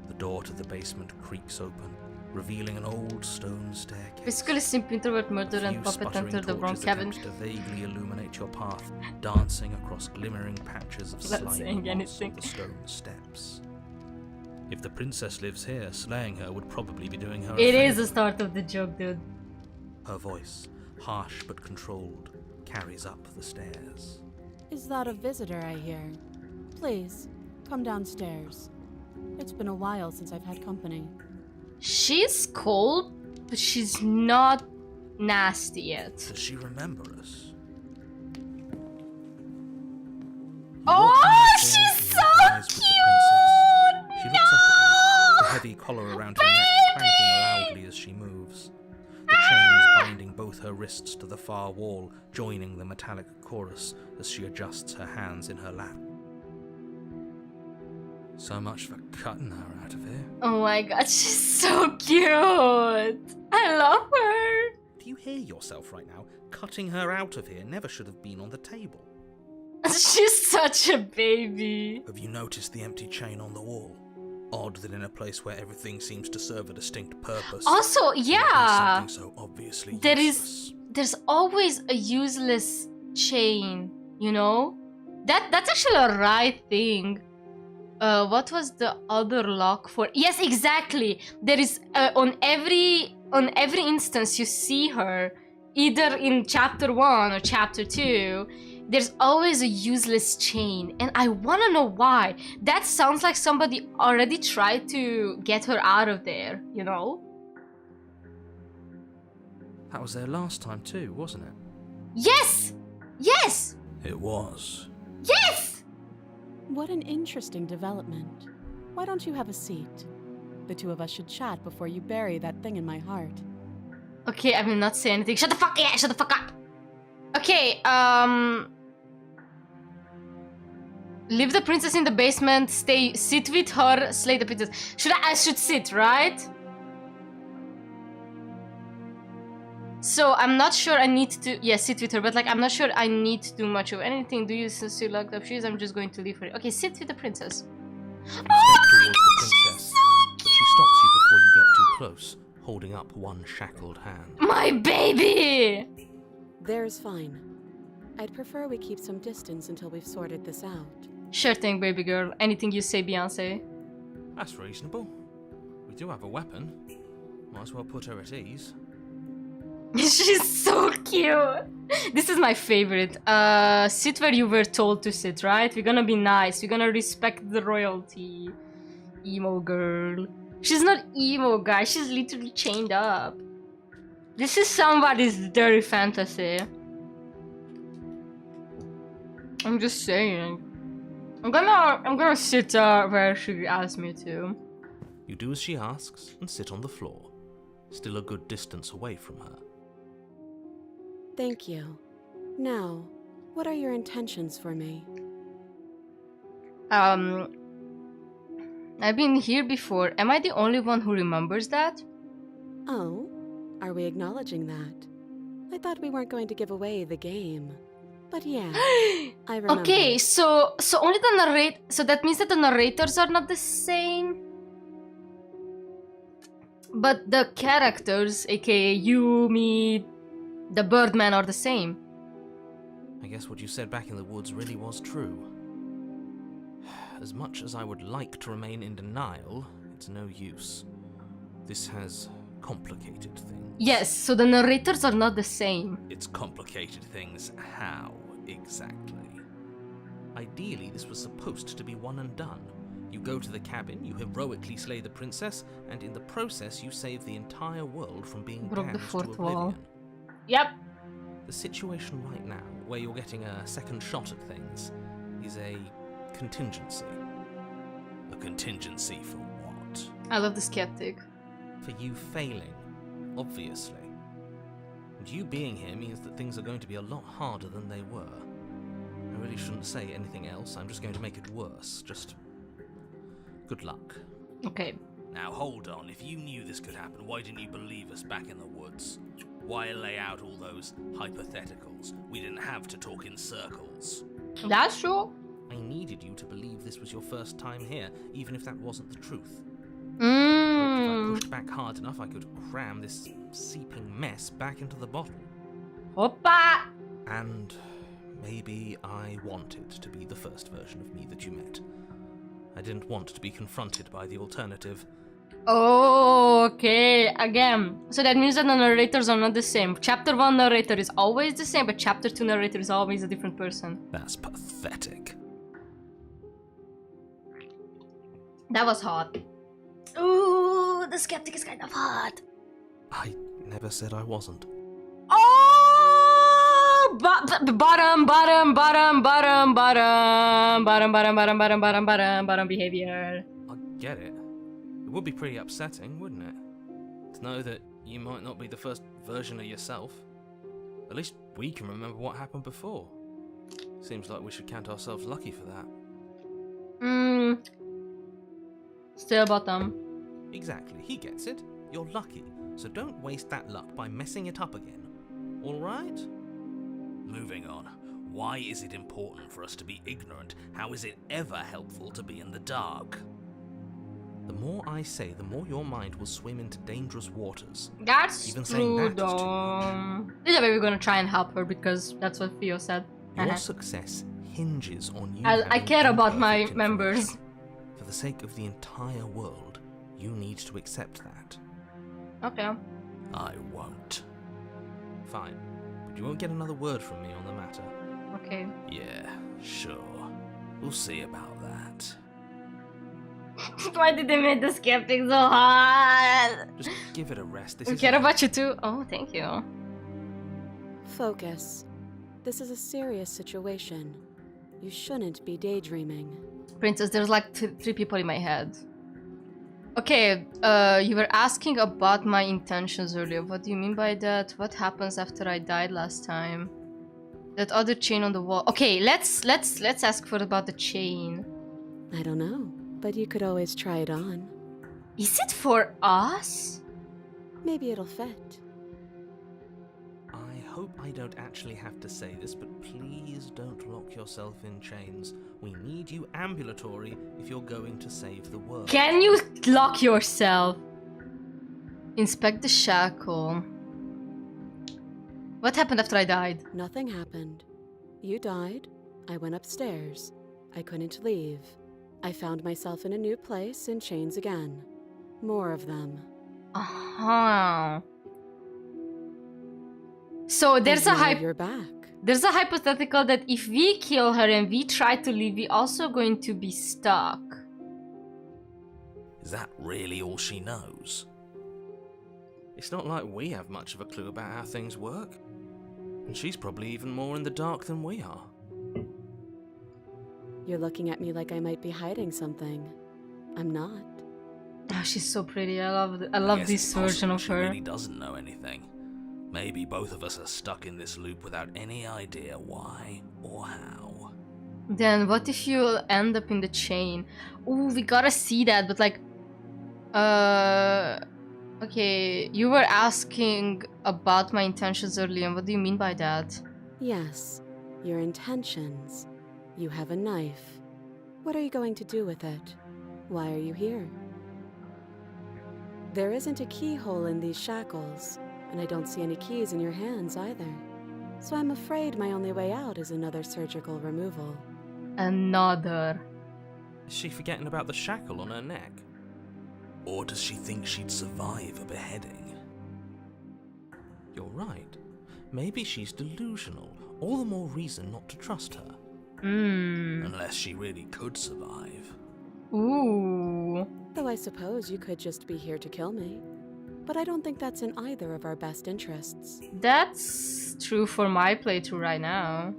The door to the basement creaks open, revealing an old stone staircase. Basically, simp introvert murder A and few puppet sputtering enter the wrong torches cabin. attempt to vaguely illuminate your path, dancing across glimmering patches of Not slimy saying moss anything. on the stone steps. If the princess lives here, slaying her would probably be doing her a It is favor. the start of the joke, dude. Her voice, harsh but controlled, carries up the stairs. Is that a visitor I hear? Please, come downstairs. It's been a while since I've had company. She's cold, but she's not nasty yet. Does she remember us? Oh, she's so cute! She looks up at you, the heavy collar around her neck clanking loudly as she moves. The chains binding both her wrists to the far wall, joining the metallic chorus as she adjusts her hands in her lap. So much for cutting her out of here. Oh my god, she's so cute! I love her! Do you hear yourself right now? Cutting her out of here never should have been on the table. She's such a baby. Have you noticed the empty chain on the wall? Odd that in a place where everything seems to serve a distinct purpose. Also, yeah, Something so obviously there useless. there's always a useless chain, you know? That's actually a right thing. What was the other lock for? Yes, exactly. There is on every instance you see her, either in chapter 1 or chapter 2, there's always a useless chain, and I want to know why. That sounds like somebody already tried to get her out of there, you know? That was there last time too, wasn't it? Yes! Yes! It was. Yes! What an interesting development. Why don't you have a seat? The two of us should chat before you bury that thing in my heart. Okay, I will not say anything. Shut the fuck up! Okay, leave the princess in the basement, sit with her, slay the princess. I should sit, right? So, I'm not sure I need to, yeah, sit with her, but like, I'm not sure I need to do much of anything. Do you sincerely like the shoes? I'm just going to leave her. Okay, sit with the princess. You step towards the princess, but she stops you before you get too close, holding up one shackled hand. My baby! There's fine. I'd prefer we keep some distance until we've sorted this out. Sure thing, baby girl. Anything you say, Beyonce. That's reasonable. We do have a weapon. Might as well put her at ease. She's so cute. This is my favorite. Sit where you were told to sit, right? We're gonna be nice. We're gonna respect the royalty. Emo girl. She's not emo, guys. She's literally chained up. This is somebody's dirty fantasy. I'm just saying. I'm gonna sit where she asked me to. You do as she asks and sit on the floor, still a good distance away from her. Thank you. Now, what are your intentions for me? I've been here before. Am I the only one who remembers that? Oh, are we acknowledging that? I thought we weren't going to give away the game. But yeah, I remember. Okay, so only the so that means that the narrators are not the same. But the characters, aka you, me, the Birdman, are the same. I guess what you said back in the woods really was true. As much as I would like to remain in denial, it's no use. This has complicated things. Yes, so the narrators are not the same. It's complicated things how, exactly? Ideally, this was supposed to be one and done. You go to the cabin, you heroically slay the princess, and in the process you save the entire world from being Broke the damned to fourth oblivion. wall. Yep. The situation right now, where you're getting a second shot at things, is a contingency. A contingency for what? I love the skeptic. For you failing, obviously. And you being here means that things are going to be a lot harder than they were. really shouldn't say anything else. I'm just going to make it worse. Just good luck. Okay. Now hold on, if you knew this could happen, why didn't you believe us back in the woods? Why lay out all those hypotheticals? We didn't have to talk in circles. That's true. I needed you to believe this was your first time here, even if that wasn't the truth. If I pushed back hard enough, I could cram this seeping mess back into the bottle. Hoppa! And maybe I wanted to be the first version of me that you met. I didn't want to be confronted by the alternative. Oh, okay. Again. So that means that the narrators are not the same. Chapter 1 narrator is always the same, but Chapter 2 narrator is always a different person. That's pathetic. That was hot. Ooh, the skeptic is kind of hot. I never said I wasn't. Oh! Bottom behavior. I get it. It would be pretty upsetting, wouldn't it? To know that you might not be the first version of yourself. At least we can remember what happened before. Seems like we should count ourselves lucky for that. Still bottom. Exactly, he gets it. You're lucky, so don't waste that luck by messing it up again. Alright? Moving on. Why is it important for us to be ignorant? How is it ever helpful to be in the dark? The more I say, the more your mind will swim into dangerous waters. That's Even saying true, that is too though. Either way, we're gonna try and help her because that's what Theo said. Your success hinges on you. I having care about my imperfect members. information. For the sake of the entire world, you need to accept that. Okay. I won't. Fine, but you won't get another word from me on the matter. Okay. Yeah, sure. We'll see about that. Why did they make the skeptic so hard? Just give it a rest. This We is care about you too. Oh, thank you. Focus. This is a serious situation. You shouldn't be daydreaming. Princess, there's like three people in my head. Okay, you were asking about my intentions earlier. What do you mean by that? What happens after I died last time? That other chain on the wall. Okay, let's ask for about the chain. I don't know, but you could always try it on. Is it for us? Maybe it'll fit. I hope I don't actually have to say this, but please don't lock yourself in chains. We need you ambulatory if you're going to save the world. Can you lock yourself? Inspect the shackle. What happened after I died? Nothing happened. You died. I went upstairs. I couldn't leave. I found myself in a new place in chains again. More of them. Uh-huh. So there's And now you're back. There's a hypothetical that if we kill her and we try to leave, we're also going to be stuck. Is that really all she knows? It's not like we have much of a clue about how things work. And she's probably even more in the dark than we are. You're looking at me like I might be hiding something. I'm not. Oh, she's so pretty. I love Guess this it's version possible of she her. really doesn't know anything. Maybe both of us are stuck in this loop without any idea why or how. Then what if you end up in the chain? Ooh, we gotta see that, but like... Okay, you were asking about my intentions earlier, and what do you mean by that? Yes, your intentions. You have a knife. What are you going to do with it? Why are you here? There isn't a keyhole in these shackles, and I don't see any keys in your hands either. So I'm afraid my only way out is another surgical removal. Another. Is she forgetting about the shackle on her neck? Or does she think she'd survive a beheading? You're right. Maybe she's delusional. All the more reason not to trust her. Unless she really could survive. Ooh. Though I suppose you could just be here to kill me. But I don't think that's in either of our best interests. That's true for my playthrough right now.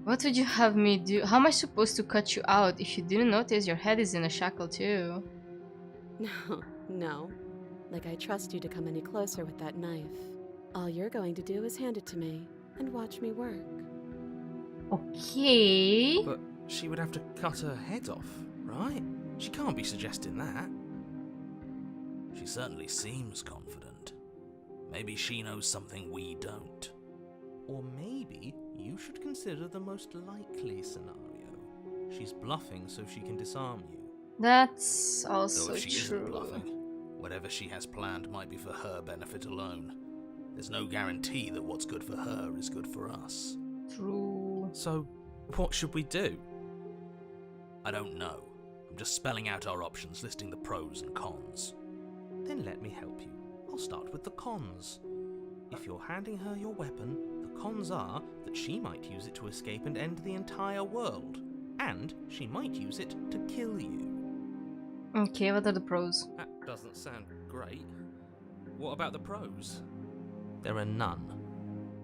What would you have me do? How am I supposed to cut you out if you didn't notice your head is in a shackle too? No. Like I trust you to come any closer with that knife. All you're going to do is hand it to me and watch me work. Okay. But she would have to cut her head off, right? She can't be suggesting that. She certainly seems confident. Maybe she knows something we don't. Or maybe you should consider the most likely scenario. She's bluffing so she can disarm you. That's Though also if she isn't true. bluffing, whatever she has planned might be for her benefit alone. There's no guarantee that what's good for her is good for us. True. So, what should we do? I don't know. I'm just spelling out our options, listing the pros and cons. Then let me help you. I'll start with the cons. If you're handing her your weapon, the cons are that she might use it to escape and end the entire world. And she might use it to kill you. Okay, what are the pros? That doesn't sound great. What about the pros? There are none.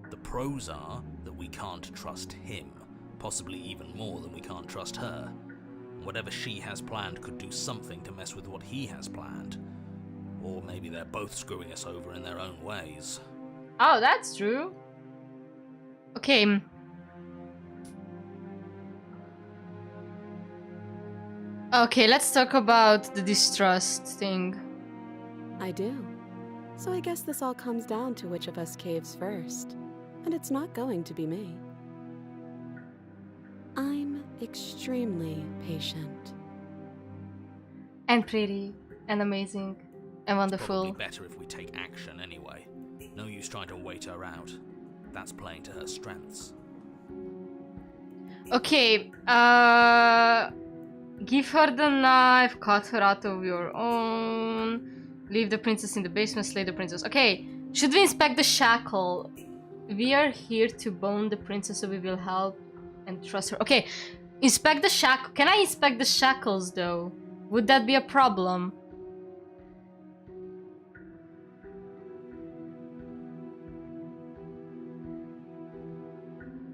The pros are that we can't trust him, possibly even more than we can't trust her. Whatever she has planned could do something to mess with what he has planned. Or maybe they're both screwing us over in their own ways. Oh, that's true. Okay. Okay, let's talk about the distrust thing. I do. So I guess this all comes down to which of us caves first. And it's not going to be me. I'm extremely patient. And pretty. And amazing. And wonderful. Probably better if we take action anyway. No use trying to wait her out. That's playing to her strengths. Okay, give her the knife, cut her out of your own, leave the princess in the basement, slay the princess. Okay, should we inspect the shackle? We are here to bone the princess so we will help and trust her. Okay, inspect the shackle. Can I inspect the shackles though? Would that be a problem?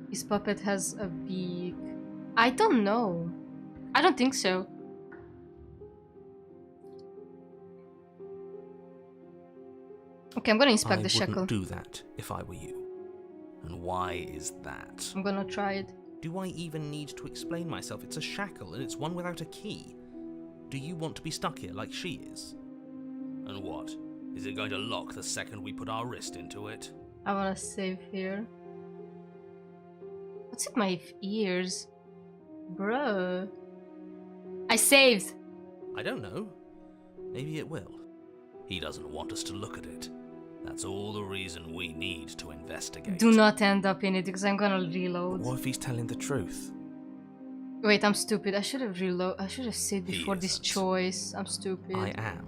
His puppet has a beak. I don't know. I don't think so. Okay, I'm gonna inspect the shackle. I wouldn't do that if I were you. And why is that? I'm gonna try it. Do I even need to explain myself? It's a shackle and it's one without a key. Do you want to be stuck here like she is? And what? Is it going to lock the second we put our wrist into it? I wanna save here. What's in my ears? Bruh. I saved! I don't know. Maybe it will. He doesn't want us to look at it. That's all the reason we need to investigate. Do not end up in it because I'm gonna reload. What if he's telling the truth? Wait, I'm stupid. I should have I should have saved He before this isn't. choice. I'm stupid. I am.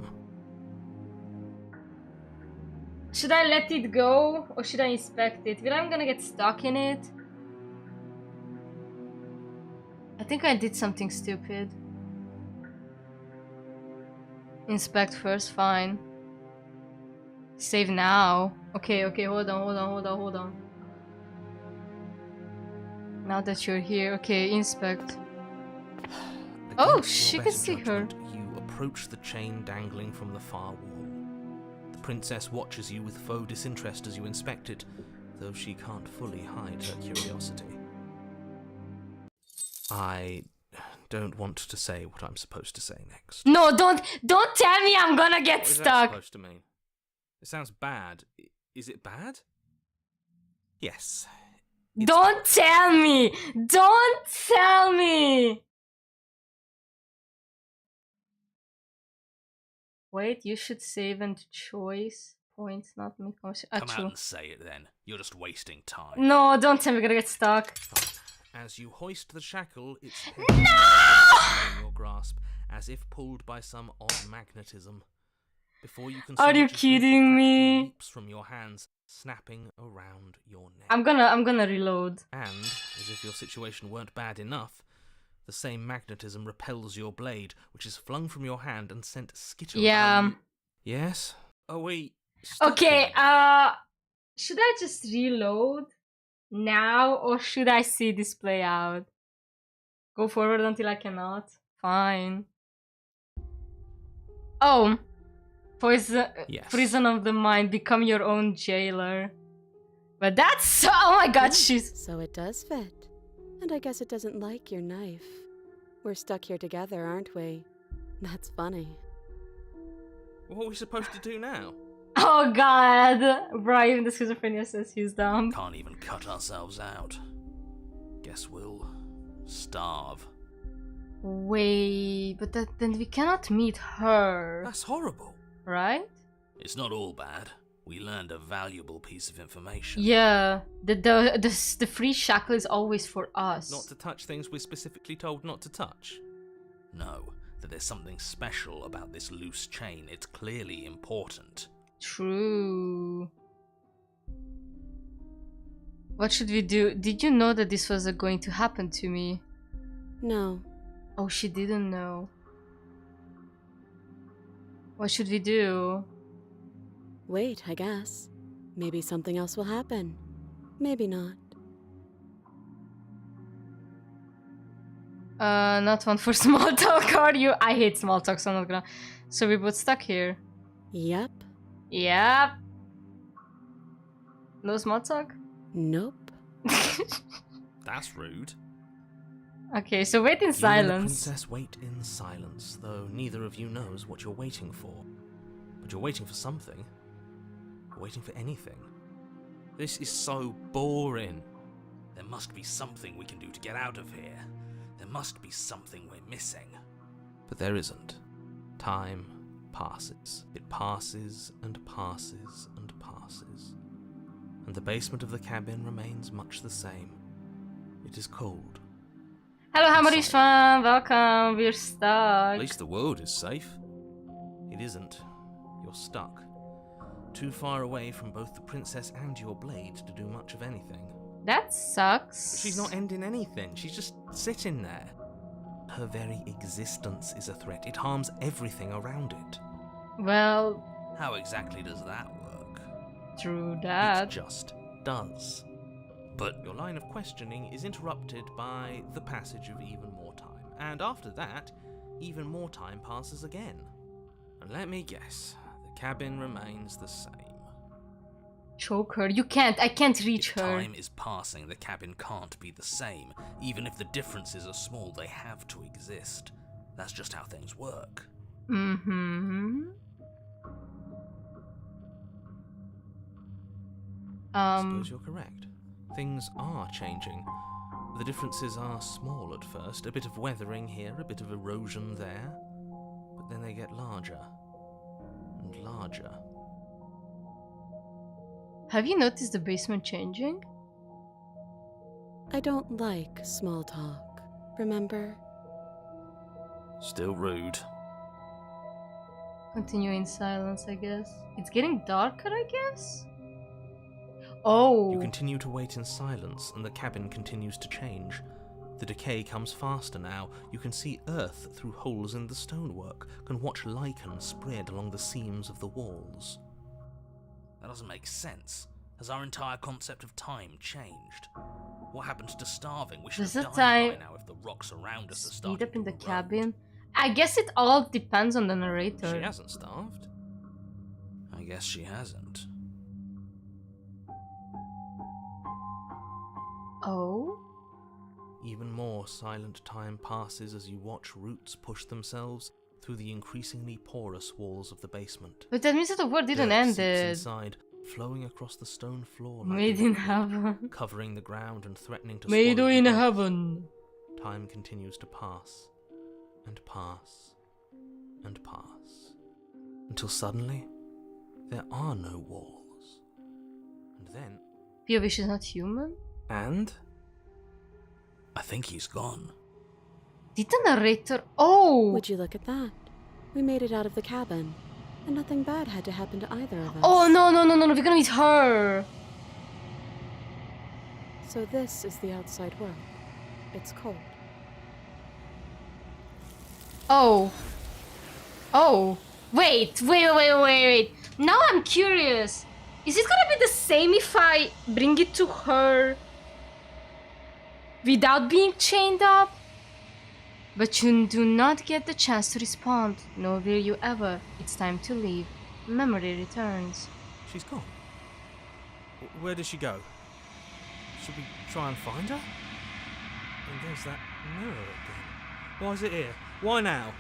Should I let it go or should I inspect it? Will I'm gonna get stuck in it? I think I did something stupid. Inspect first, fine. Save now. Okay, hold on. Now that you're here, okay, inspect. Oh, Against she your can better see her. judgment, you approach the chain dangling from the far wall. The princess watches you with faux disinterest as you inspect it, though she can't fully hide her curiosity. I don't want to say what I'm supposed to say next. No, don't tell me I'm gonna get What is that stuck. supposed to mean? It sounds bad. Is it bad? Yes. Don't tell me! Don't tell me! Wait, you should save and choice points, not make Come out true. and say it then. You're just wasting time. No, don't tell me we're gonna get stuck. As you hoist the shackle, its head No! in your grasp, as if pulled by some odd magnetism. Before you can Are so you much as breathe, the kidding practical me? leaps from your hands, snapping around your neck. I'm gonna reload. And, as if your situation weren't bad enough, the same magnetism repels your blade, which is flung from your hand and sent skittering. Yeah. Yes? Are we stuck Okay, here? should I just reload now or should I see this play out? Go forward until I cannot? Fine. Oh. Yes. Prison of the mind, become your own jailer. But that's oh my god, she's So it does fit. And I guess it doesn't like your knife. We're stuck here together, aren't we? That's funny. What are we supposed to do now? Oh god! Brian, the schizophrenia says he's dumb. Can't even cut ourselves out. Guess we'll starve. Wait, but then we cannot meet her, That's horrible. right? It's not all bad. We learned a valuable piece of information. Yeah, the free shackle is always for us. Not to touch things we're specifically told not to touch. No, that there's something special about this loose chain. It's clearly important. True. What should we do? Did you know that this was going to happen to me? No. Oh, she didn't know. What should we do? Wait, I guess. Maybe something else will happen. Maybe not. Not one for small talk, are you? I hate small talk, so I'm not gonna. So we're both stuck here. Yep. Yep. No small talk? Nope. That's rude. Okay, so wait in You and the silence. princess wait in silence, though neither of you knows what you're waiting for. But you're waiting for something. You're waiting for anything. This is so boring. There must be something we can do to get out of here. There must be something we're missing. But there isn't. Time passes. It passes and passes and passes. And the basement of the cabin remains much the same. It is cold. Hello, Hammer's fan. Welcome. We're At stuck. least the world is safe. It isn't. You're stuck. Too far away from both the princess and your blade to do much of anything. That sucks. But she's not ending anything. She's just sitting there. Her very existence is a threat. It harms everything around it. Well, How exactly does that work? true It that. just does. But your line of questioning is interrupted by the passage of even more time. And after that, even more time passes again. And let me guess, the cabin remains the same. Choke her. You can't. I can't reach If her. time is passing, the cabin can't be the same. Even if the differences are small, they have to exist. That's just how things work. Mm-hmm. I suppose you're correct. Things are changing. The differences are small at first, a bit of weathering here, a bit of erosion there, but then they get larger and larger. Have you noticed the basement changing? I don't like small talk, remember? Still rude. Continue in silence, I guess. It's getting darker, I guess? Oh. You continue to wait in silence, and the cabin continues to change. The decay comes faster now. You can see earth through holes in the stonework, can watch lichen spread along the seams of the walls. That doesn't make sense. Has our entire concept of time changed? What happened to starving? We should Does have the died time by now if the rocks around us are speed starting up in to the erode. cabin? I guess it all depends on the narrator. She hasn't starved. I guess she hasn't. Oh? Even more silent time passes as you watch roots push themselves through the increasingly porous walls of the basement. But that means that the world didn't Dirt end seeps it. inside, flowing across the stone floor like Made a in liquid, heaven. covering the ground and threatening to Made swallow you in both. heaven. Time continues to pass, and pass, and pass, until suddenly there are no walls. And then... Piovish is not human? And? I think he's gone. Did the narrator... Oh! Would you look at that? We made it out of the cabin, and nothing bad had to happen to either of us. Oh, no, we're gonna meet her! So this is the outside world. It's cold. Oh. Oh. Wait. Now I'm curious. Is it gonna be the same if I bring it to her without being chained up? But you do not get the chance to respond, nor will you ever. It's time to leave. Memory returns. she's gone. Where did she go? Should we try and find her? And there's that mirror again. Why is it here? Why now?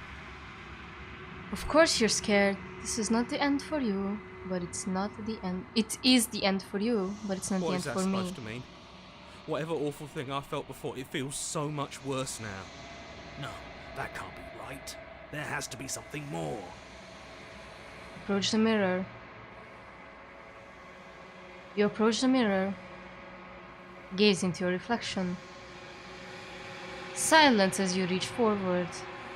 Of course you're scared. This is not the end for you, but it's not the end. It is the end for you, but it's not What the is end that for me. supposed to mean? Whatever awful thing I felt before, it feels so much worse now. No, that can't be right. There has to be something more. Approach the mirror. You approach the mirror. Gaze into your reflection. Silence as you reach forward.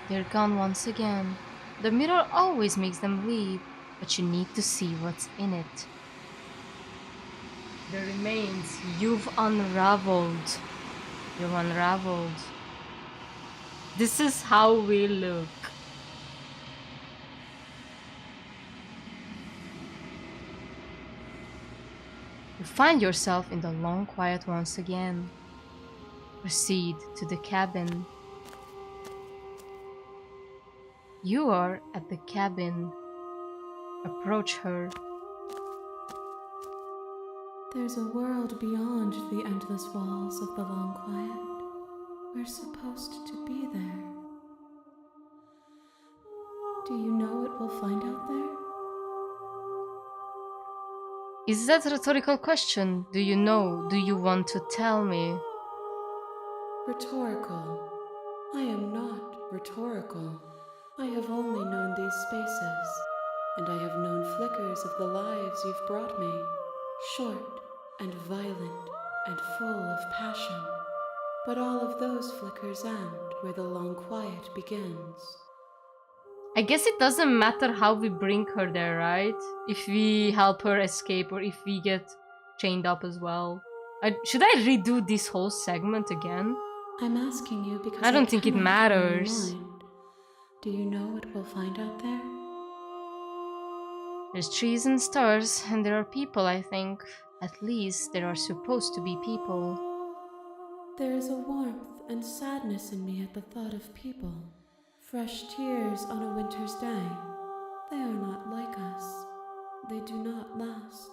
They're gone once again. The mirror always makes them leave, but you need to see what's in it. The remains you've unraveled. You've unraveled. This is how we look. You find yourself in the long quiet once again. Proceed to the cabin. You are at the cabin. Approach her. There's a world beyond the endless walls of the long quiet. We're supposed to be there. Do you know what we'll find out there? Is that a rhetorical question? Do you know? Do you want to tell me? Rhetorical. I am not rhetorical. I have only known these spaces, and I have known flickers of the lives you've brought me, short and violent and full of passion. But all of those flickers end where the long quiet begins. I guess it doesn't matter how we bring her there, right? If we help her escape or if we get chained up as well. Should I redo this whole segment again? I'm asking you because I don't think it cannot read your matters. mind. Do you know what we'll find out there? There's trees and stars, and there are people, I think. At least there are supposed to be people. There is a warmth and sadness in me at the thought of people. Fresh tears on a winter's day. They are not like us. They do not last.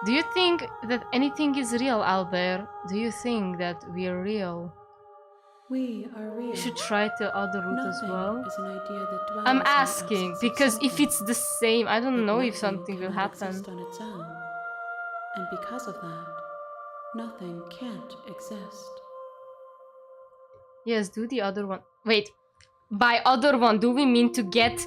Do you think that anything is real out there? Do you think that we are real? We are real. You should try the other route as Nothing well. is an idea that dwells I'm in the asking, absence of because if something. it's the same, I don't But know if nothing something will cannot happen. exist on its own. And because of that, nothing can't exist. Yes, do the other one. Wait, by other one, do we mean to get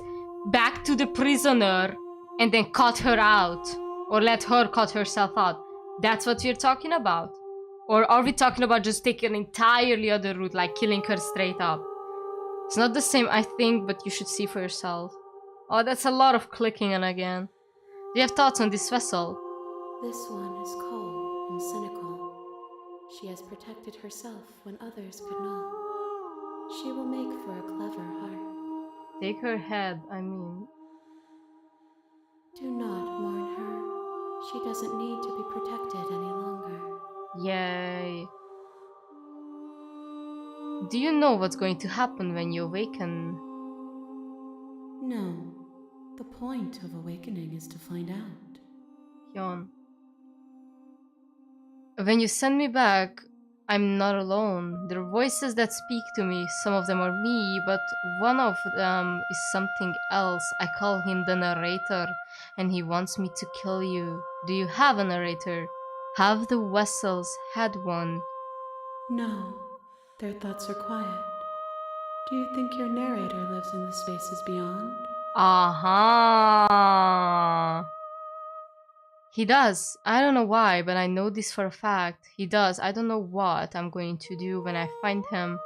back to the prisoner and then cut her out? Or let her cut herself out? That's what we're talking about? Or are we talking about just taking an entirely other route, like killing her straight up? It's not the same, I think, but you should see for yourself. Oh, that's a lot of clicking on again. Do you have thoughts on this vessel? This one is cold and cynical. She has protected herself when others could not. She will make for a clever heart. Take her head, I mean. Do not mourn her. She doesn't need to be protected any longer. Yay. Do you know what's going to happen when you awaken? No. The point of awakening is to find out. Yon. When you send me back, I'm not alone. There are voices that speak to me. Some of them are me, but one of them is something else. I call him the narrator, and he wants me to kill you. Do you have a narrator? Have the vessels had one? No. Their thoughts are quiet. Do you think your narrator lives in the spaces beyond? Aha! He does. I don't know why, but I know this for a fact. He does. I don't know what I'm going to do when I find him.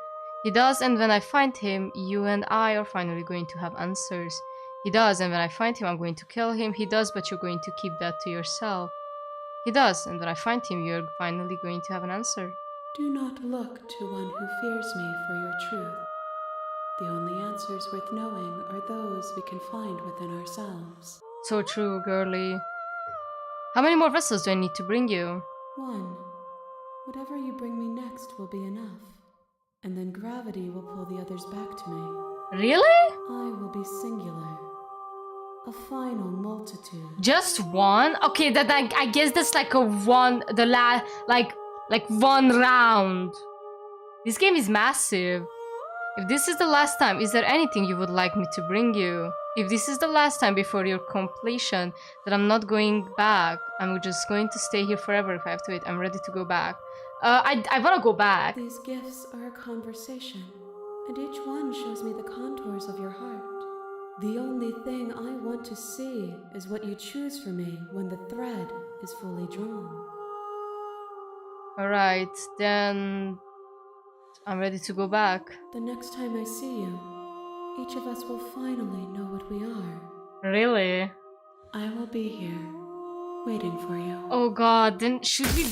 He does, and when I find him, you and I are finally going to have answers. He does, and when I find him, I'm going to kill him. He does, but you're going to keep that to yourself. He does, and when I find him, you're finally going to have an answer. Do not look to one who fears me for your truth. The only answers worth knowing are those we can find within ourselves. So true, girly. How many more vessels do I need to bring you? One. Whatever you bring me next will be enough. And then gravity will pull the others back to me. Really? I will be singular. A final multitude. Just one? Okay, that I guess that's like a one, like Like 1 round. This game is massive. If this is the last time, is there anything you would like me to bring you? If this is the last time before your completion, then I'm not going back. I'm just going to stay here forever if I have to wait. I'm ready to go back. I want to go back. These gifts are a conversation, and each one shows me the contours of your heart. The only thing I want to see is what you choose for me when the thread is fully drawn. Alright, then I'm ready to go back. The next time I see you, each of us will finally know what we are. Really? I will be here, waiting for you. Oh god, then should we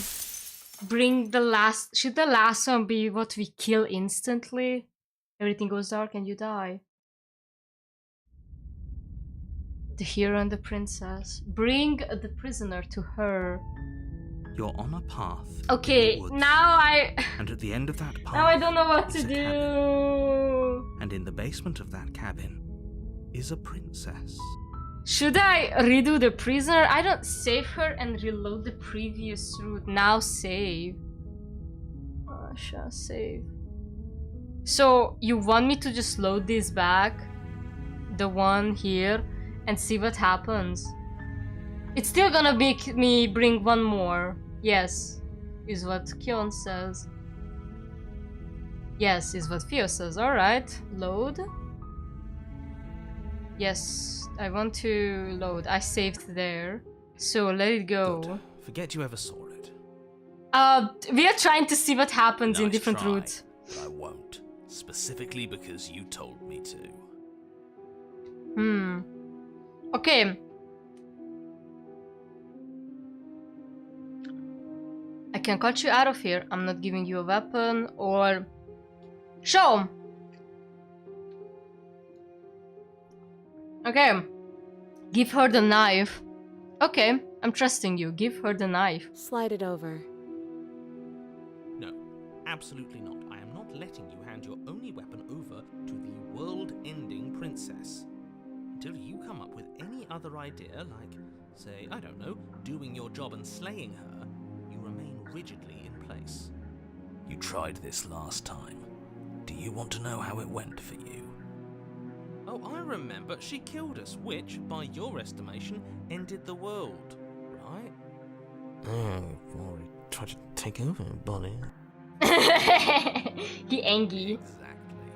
bring the last... Should the last one be what we kill instantly? Everything goes dark and you die. The hero and the princess. Bring the prisoner to her. You're on a path. Okay, in the woods, now and at the end of that path, now I don't know what to is a cabin. do. And in the basement of that cabin is a princess. Should I redo the prisoner? I don't save her and reload the previous route. Now save. Shall save. So you want me to just load this back? The one here and see what happens? It's still gonna make me bring one more. Yes, is what Kion says. Yes, is what Theo says. Alright, load. Yes, I want to load. I saved there. So let it go. Good. Forget you ever saw it. We are trying to see what happens in Nice different try, routes. But I won't. Specifically because you told me to. Okay. I can cut you out of here. I'm not giving you a weapon or... Show! Okay. Give her the knife. Okay, I'm trusting you. Give her the knife. Slide it over. No, absolutely not. I am not letting you hand your only weapon over to the world-ending princess. Until you come up with any other idea, like, say, I don't know, doing your job and slaying her, you remain rigidly in place. You tried this last time. Do you want to know how it went for you? Oh, I remember. She killed us, which, by your estimation, ended the world, right? Oh, well, he tried to take over your body. He angry. Exactly.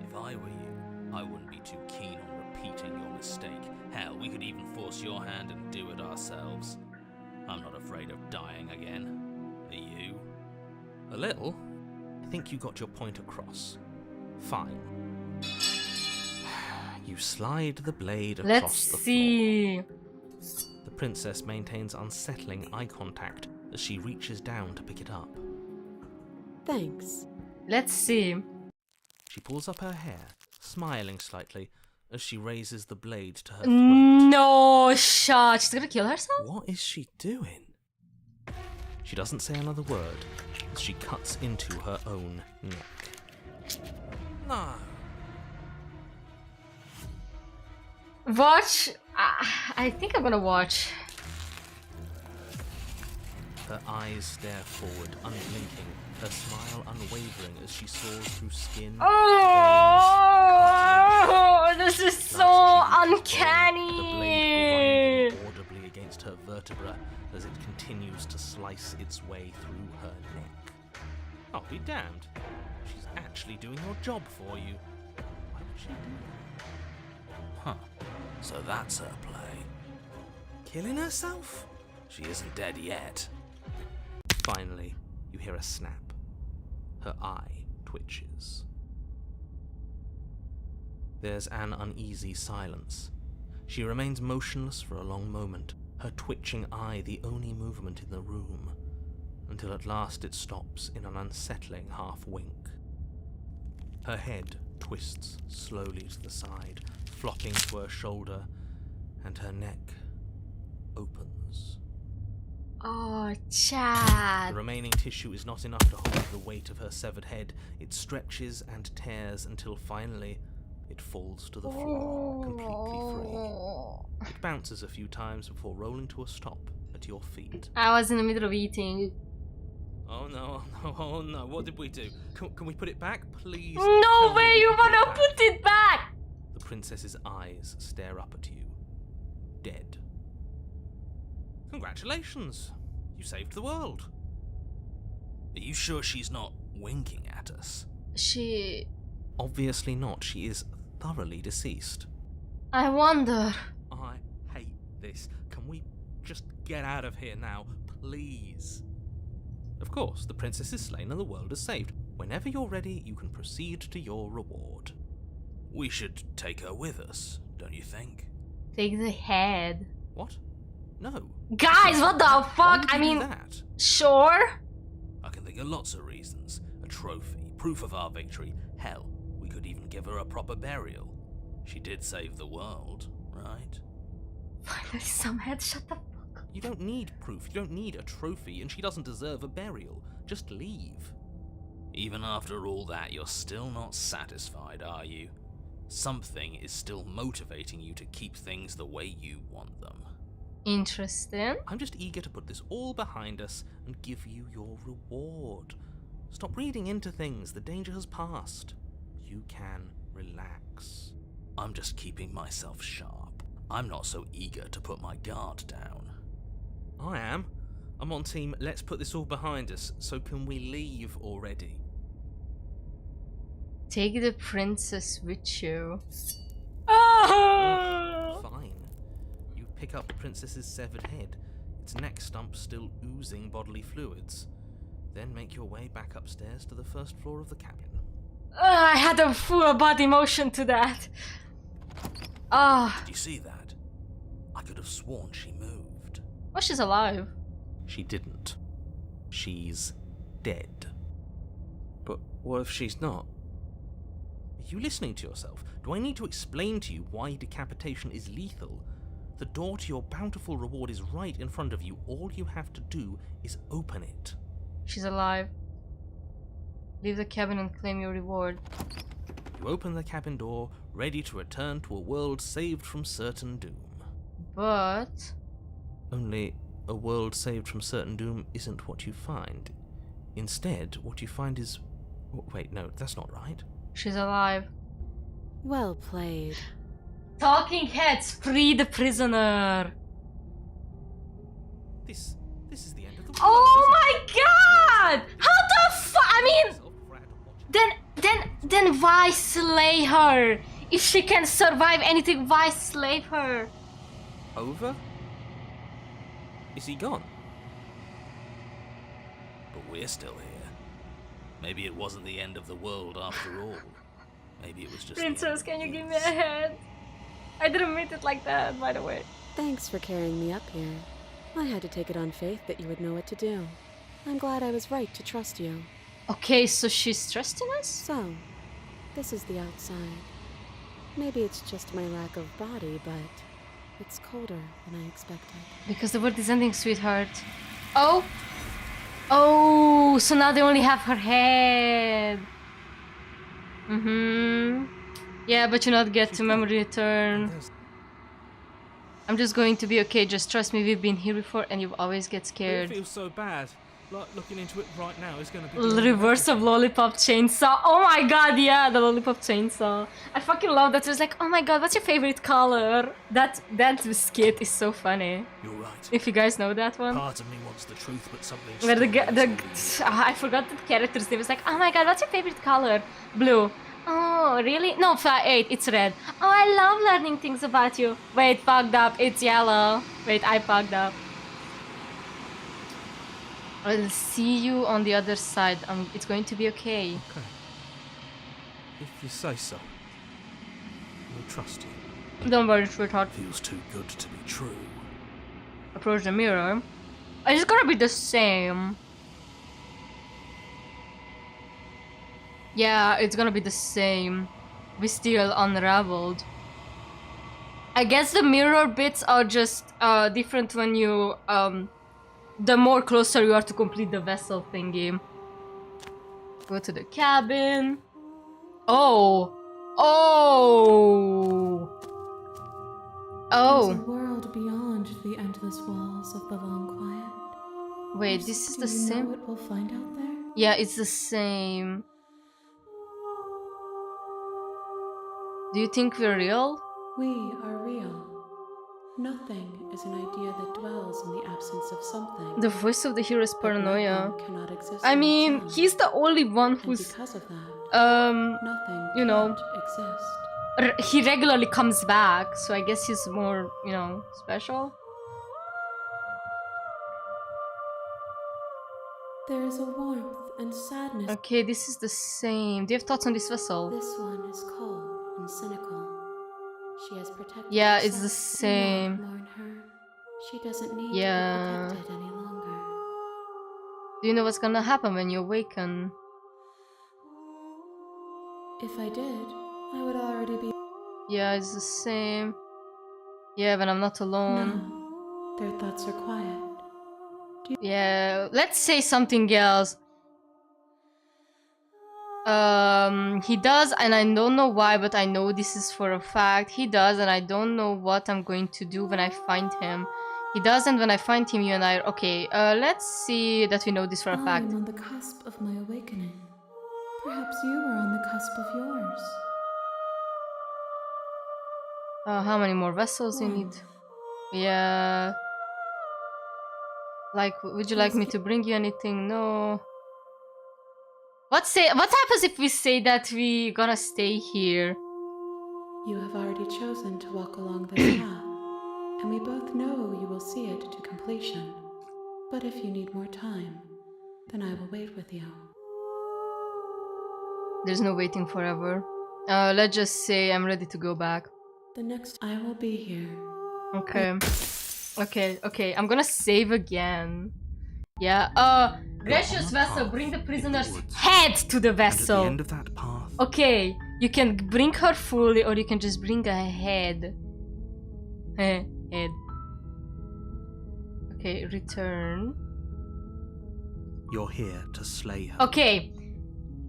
If I were you, I wouldn't be too keen on repeating your mistake. Hell, we could even force your hand and do it ourselves. I'm not afraid of dying again. Are you? A little. I think you got your point across. Fine. You slide the blade across Let's the see. floor. The princess maintains unsettling eye contact as she reaches down to pick it up. Thanks. Let's see. She pulls up her hair, smiling slightly as she raises the blade to her throat. No shot. She's gonna kill herself? What is she doing? She doesn't say another word as she cuts into her own neck. No. Watch. I think I'm gonna watch. Her eyes stare forward, unblinking, her smile unwavering as she soars through skin. Oh, this is so The uncanny. blade grinding audibly against her vertebra as it continues to slice its way through her neck. I'll be damned. She's actually doing your job for you. Why would she do that? Huh. So that's her play. Killing herself? She isn't dead yet. Finally, you hear a snap. Her eye twitches. There's an uneasy silence. She remains motionless for a long moment, her twitching eye the only movement in the room, until at last it stops in an unsettling half-wink. Her head twists slowly to the side, flopping to her shoulder, and her neck opens. Oh, The Chad. remaining tissue is not enough to hold the weight of her severed head. It stretches and tears until finally it falls to the floor, completely free. It bounces a few times before rolling to a stop at your feet. I was in the middle of eating. Oh no, oh no, what did we do? Can we put it back, please? No Tell me way we you can wanna back. put it back! The princess's eyes stare up at you. Dead. Congratulations! You saved the world. Are you sure she's not winking at us? She... Obviously not. She is thoroughly deceased. I wonder. I hate this. Can we just get out of here now, please? Of course, the princess is slain and the world is saved. Whenever you're ready, you can proceed to your reward. We should take her with us, don't you think? Take the head. What? No. Guys, what the Why fuck? would I you do mean, that? sure? I can think of lots of reasons. A trophy, proof of our victory. Hell, we could even give her a proper burial. She did save the world, right? Finally, some head. Shut the fuck up. You don't need proof, you don't need a trophy, and she doesn't deserve a burial. Just leave. Even after all that, you're still not satisfied, are you? Something is still motivating you to keep things the way you want them. Interesting. I'm just eager to put this all behind us and give you your reward. Stop reading into things, the danger has passed. You can relax. I'm just keeping myself sharp. I'm not so eager to put my guard down. I am. I'm on team, let's put this all behind us, so can we leave already? Take the princess with you. Ah! Fine. You pick up the princess's severed head, its neck stump still oozing bodily fluids. Then make your way back upstairs to the first floor of the cabin. I had a full body motion to that. Ah. Did you see that? I could have sworn she moved. Well, she's alive. She didn't. She's dead. But what if she's not? Are you listening to yourself? Do I need to explain to you why decapitation is lethal? The door to your bountiful reward is right in front of you. All you have to do is open it. She's alive. Leave the cabin and claim your reward. You open the cabin door, ready to return to a world saved from certain doom. But... Only a world saved from certain doom isn't what you find. Instead, what you find is... Wait, no, that's not right. she's alive. Well played. Talking heads, free the prisoner. This is the end of the world. Oh my god! How the fuck? I mean, then why slay her? If she can survive anything, why slay her? Over? Is he gone? But we're still here. Maybe it wasn't the end of the world after all. Maybe it was just... Princess, can you give me a hand? I didn't mean it like that, by the way. Thanks for carrying me up here. I had to take it on faith that you would know what to do. I'm glad I was right to trust you. Okay, so she's trusting us? So, this is the outside. Maybe it's just my lack of body, but it's colder than I expected. Because the world is ending, sweetheart. Oh! Oh, so now they only have her head. Yeah, but you not get to memory return. I'm just going to be okay, just trust me, we've been here before and you always get scared. It feels so bad. Like, looking into it right now is gonna be... Reverse of Lollipop Chainsaw. Oh my god, yeah, the Lollipop Chainsaw. I fucking love that. It was like, oh my god, what's your favorite color? That skit is so funny. You're right. If you guys know that one. Part of me wants the truth, but something... Where I forgot the character's name. It was like, oh my god, what's your favorite color? Blue. Oh, really? No, 8, it's red. Oh, I love learning things about you. Wait, fucked up, it's yellow. Wait, I fucked up. I'll see you on the other side. It's going to be okay. Okay. If you say so. We'll trust you. Don't worry, sweetheart. Feels too good to be true. Approach the mirror. It's gonna be the same. Yeah, it's gonna be the same. We still unraveled. I guess the mirror bits are just different when you the more closer you are to complete the vessel thingy. Go to the cabin. Oh! Oh! There's a Oh! world beyond the endless walls of the long quiet, Wait, this is the Do you know same? what we'll find out there? Yeah, it's the same. Do you think we're real? We are real. Nothing is an idea that dwells in the absence of something. The voice of the hero is But paranoia. nothing cannot exist I on mean, its own. he's the only one And who's, because of that, nothing you know, can't exist. he regularly comes back, so I guess he's more, you know, special. There is a warmth and sadness. Okay, this is the same. Do you have thoughts on this vessel? This one is cold and cynical. She has protected Yeah, herself. it's the same. Do not mourn her. She doesn't need Yeah. to be protected any longer. Do you know what's gonna happen when you awaken? If I did, I would already be. Yeah, it's the same. Yeah, when I'm not alone. No, their thoughts are quiet. Yeah, let's say something else. He does, and I don't know why, but I know this is for a fact. He does, and I don't know what I'm going to do when I find him. He does, and when I find him, you and I are okay. Let's see that we know this for a fact. I'm on the cusp of my awakening. Perhaps you are on the cusp of yours. How many more vessels you need? Yeah. Like, would you like me to bring you anything? No. What happens if we say that we gonna stay here? You have already chosen to walk along this path, and we both know you will see it to completion. But if you need more time, then I will wait with you. There's no waiting forever. Let's just say I'm ready to go back. The next I will be here. Okay. Okay, I'm gonna save again. Yeah, gracious vessel, bring the prisoner's head to the And at the vessel. end of that path, Okay, you can bring her fully, or you can just bring a head. Head. Okay, return. you're here to slay her. Okay,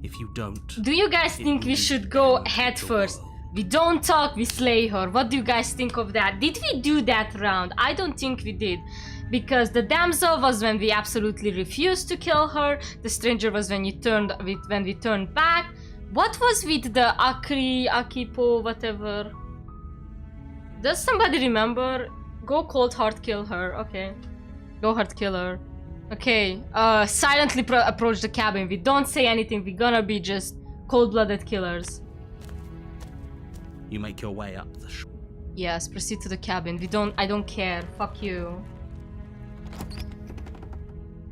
If you don't, do you guys it think will we be should the go end of head the first? world. We don't talk, we slay her. What do you guys think of that? Did we do that round? I don't think we did. Because the damsel was when we absolutely refused to kill her. The stranger was when we turned back. What was with the Akipo, whatever? Does somebody remember? Go cold hard kill her. Okay. Go hard kill her. Okay. Silently approach the cabin. We don't say anything. We're gonna be just cold-blooded killers. You make your way up the shore. Yes, proceed to the cabin. I don't care. Fuck you.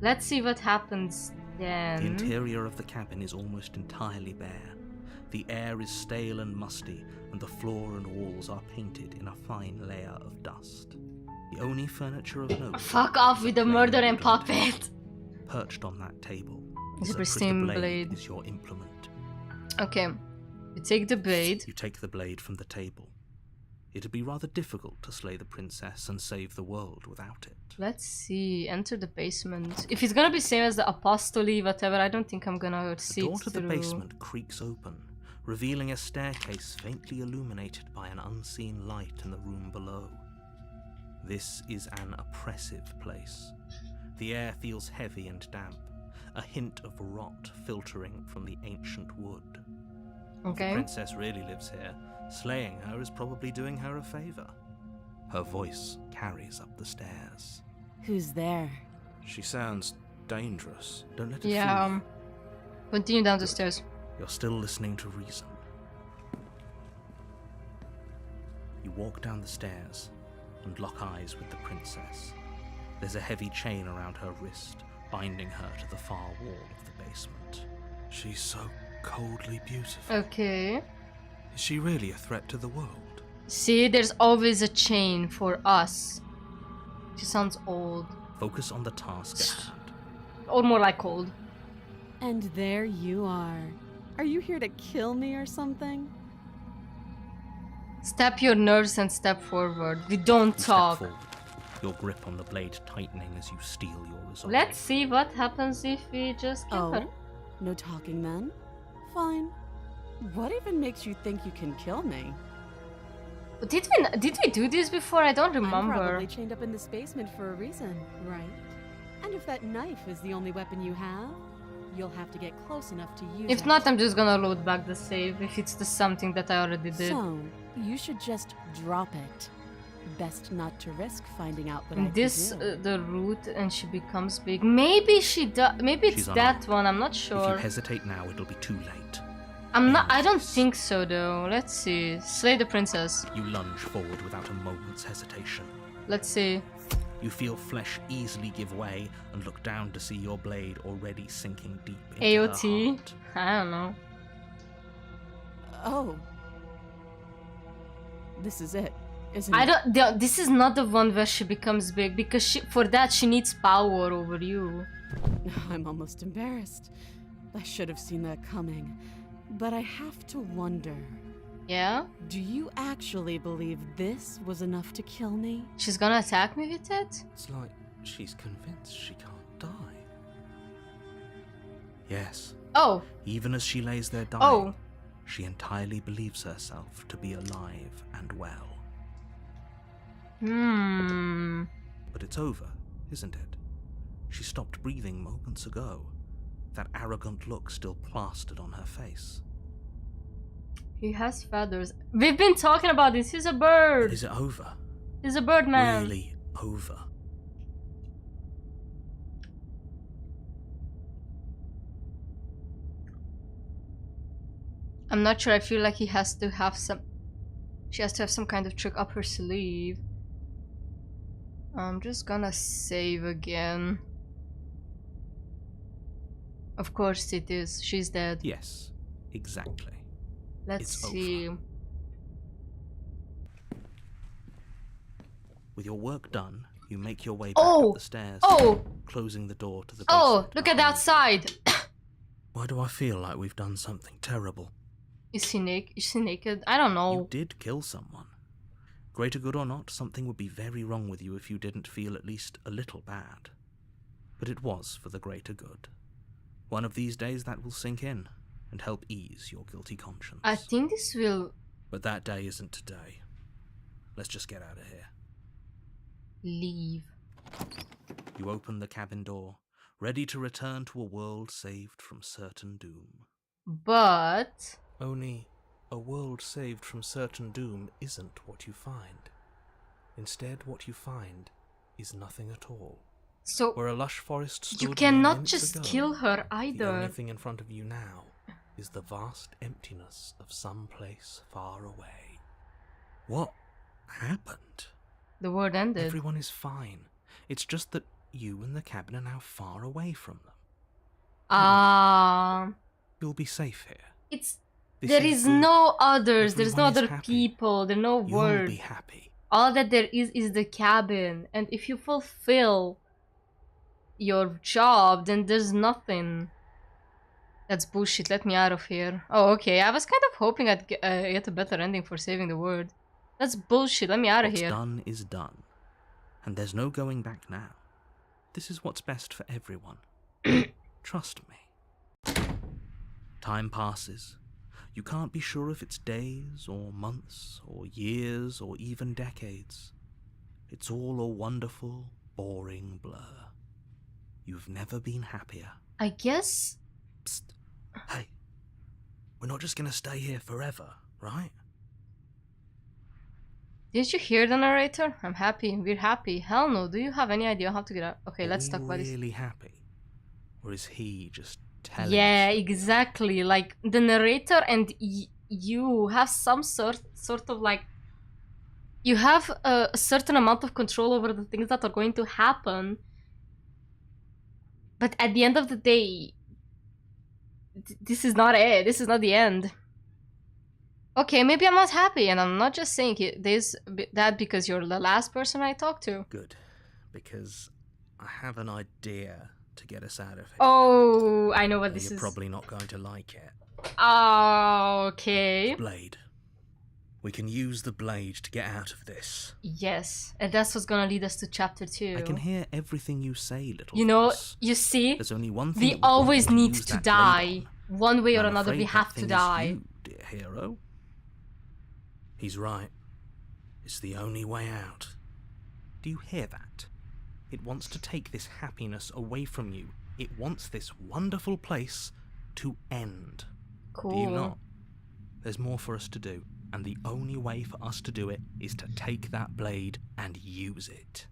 Let's see what happens then. The interior of the cabin is almost entirely bare. The air is stale and musty, and the floor and walls are painted in a fine layer of dust. The only furniture of note. Fuck off with the is a murdering plain wooden puppet. table. Perched on that table, It's a is pristine crystal blade. is your implement. Okay. You take the blade. You take the blade from the table. It'd be rather difficult to slay the princess and save the world without it. Let's see. Enter the basement. If it's gonna be same as the apostoli, whatever, I don't think I'm gonna see The it door to the through. basement creaks open, revealing a staircase faintly illuminated by an unseen light in the room below. This is an oppressive place. The air feels heavy and damp, a hint of rot filtering from the ancient wood. If the Okay. princess really lives here, slaying her is probably doing her a favor. Her voice carries up the stairs. Who's there? She sounds dangerous. Don't let it Yeah. fool you. Continue down the stairs. You're still listening to reason. You walk down the stairs and lock eyes with the princess. There's a heavy chain around her wrist, binding her to the far wall of the basement. She's so coldly beautiful. Okay. Is she really a threat to the world? See, there's always a chain for us. She sounds old. Focus on the task at hand. Or more like old. And there you are. Are you here to kill me or something? Step your nerves and step forward. We don't You step talk. forward, your grip on the blade tightening as you steel your resolve. Let's see what happens if we just kill her. Oh? No talking then? Fine. What even makes you think you can kill me? Did we do this before? I don't I'm remember. probably chained up in this basement for a reason, right? And if that knife is the only weapon you have, you'll have to get close enough to use it. If not, I'm just gonna load back the save if it's the something that I already did. So, you should just drop it. Best not to risk finding out what I This could do. the route and she becomes big. Maybe she does. Maybe it's She's that unarmed. one. I'm not If sure. you hesitate now, it'll be too late. I'm not. I don't Yes. think so though. Let's see. Slay the princess. You lunge forward without a moment's hesitation. Let's see. You feel flesh easily give way and look down to see your blade already sinking deep into AOT. her heart. I don't know. Oh. This is it, isn't I it? don't. This is not the one where she becomes big because for that she needs power over you. I'm almost embarrassed. I should have seen that coming. But I have to wonder, Yeah. do you actually believe this was enough to kill me? She's gonna attack me with it. It's like she's convinced she can't die. Yes, Oh. even as she lays there dying, Oh. she entirely believes herself to be alive and well. Hmm. But it's over, isn't it? She stopped breathing moments ago, that arrogant look still plastered on her face. He has feathers. We've been talking about this. He's a bird. Is it over? He's a bird man. Really over? I'm not sure. I feel like he has to have some. She has to have some kind of trick up her sleeve. I'm just gonna save again. Of course it is. She's dead. Yes, exactly. Let's It's see. over. With your work done, you make your way back Oh! up the stairs, Oh! closing the door to the Oh! basement Look at behind you. outside. Why do I feel like we've done something terrible? Is she naked? Is she naked? I don't know. You did kill someone. Greater good or not, something would be very wrong with you if you didn't feel at least a little bad. But it was for the greater good. One of these days that will sink in and help ease your guilty conscience. I think this will But that day isn't today. Let's just get out of here. leave. You open the cabin door, ready to return to a world saved from certain doom. But Only a world saved from certain doom isn't what you find. Instead, what you find is nothing at all. so Where a lush forest stood you mere cannot minutes just ago, kill her the only either. thing in front of you now is the vast emptiness of some place far away. What happened? The word ended. Everyone is fine. It's just that you and the cabin are now far away from them. You'll be safe here. It's This there is good. no others. There's no Everyone is other happy. people. There are no You'll words. be happy. All that there is the cabin, and if you fulfill your job, then there's nothing. That's bullshit. Let me out of here. Oh, okay. I was kind of hoping I'd get a better ending for saving the world. That's bullshit. Let me out of What's here. done is done. And there's no going back now. This is what's best for everyone. Trust me. Time passes. You can't be sure if it's days, or months, or years, or even decades. It's all a wonderful, boring blur. You've never been happier. I guess. Psst. Hey. We're not just gonna stay here forever, right? Did you hear the narrator? I'm happy. We're happy. Hell no. Do you have any idea how to get out? Okay, Are let's we talk about this. really happy? Or is he just telling Yeah, us? exactly. Like the narrator and you have some sort of like you have a certain amount of control over the things that are going to happen. But at the end of the day, this is not it. This is not the end. Okay, maybe I'm not happy, and I'm not just saying that because you're the last person I talked to. Good, because I have an idea to get us out of here. Oh, I know what Though this you're is. probably not going to like it. Oh, okay. Blade. We can use the blade to get out of this. Yes, and that's what's gonna lead us to chapter 2. I can hear everything you say, little You know, voice. you see, There's only one thing we that would want always you need use to that die. blade on. One way or And I'm another, we afraid have that to thing die. is you, dear hero. He's right. It's the only way out. Do you hear that? It wants to take this happiness away from you. It wants this wonderful place to end. Cool. Do you not? There's more for us to do, and the only way for us to do it is to take that blade and use it.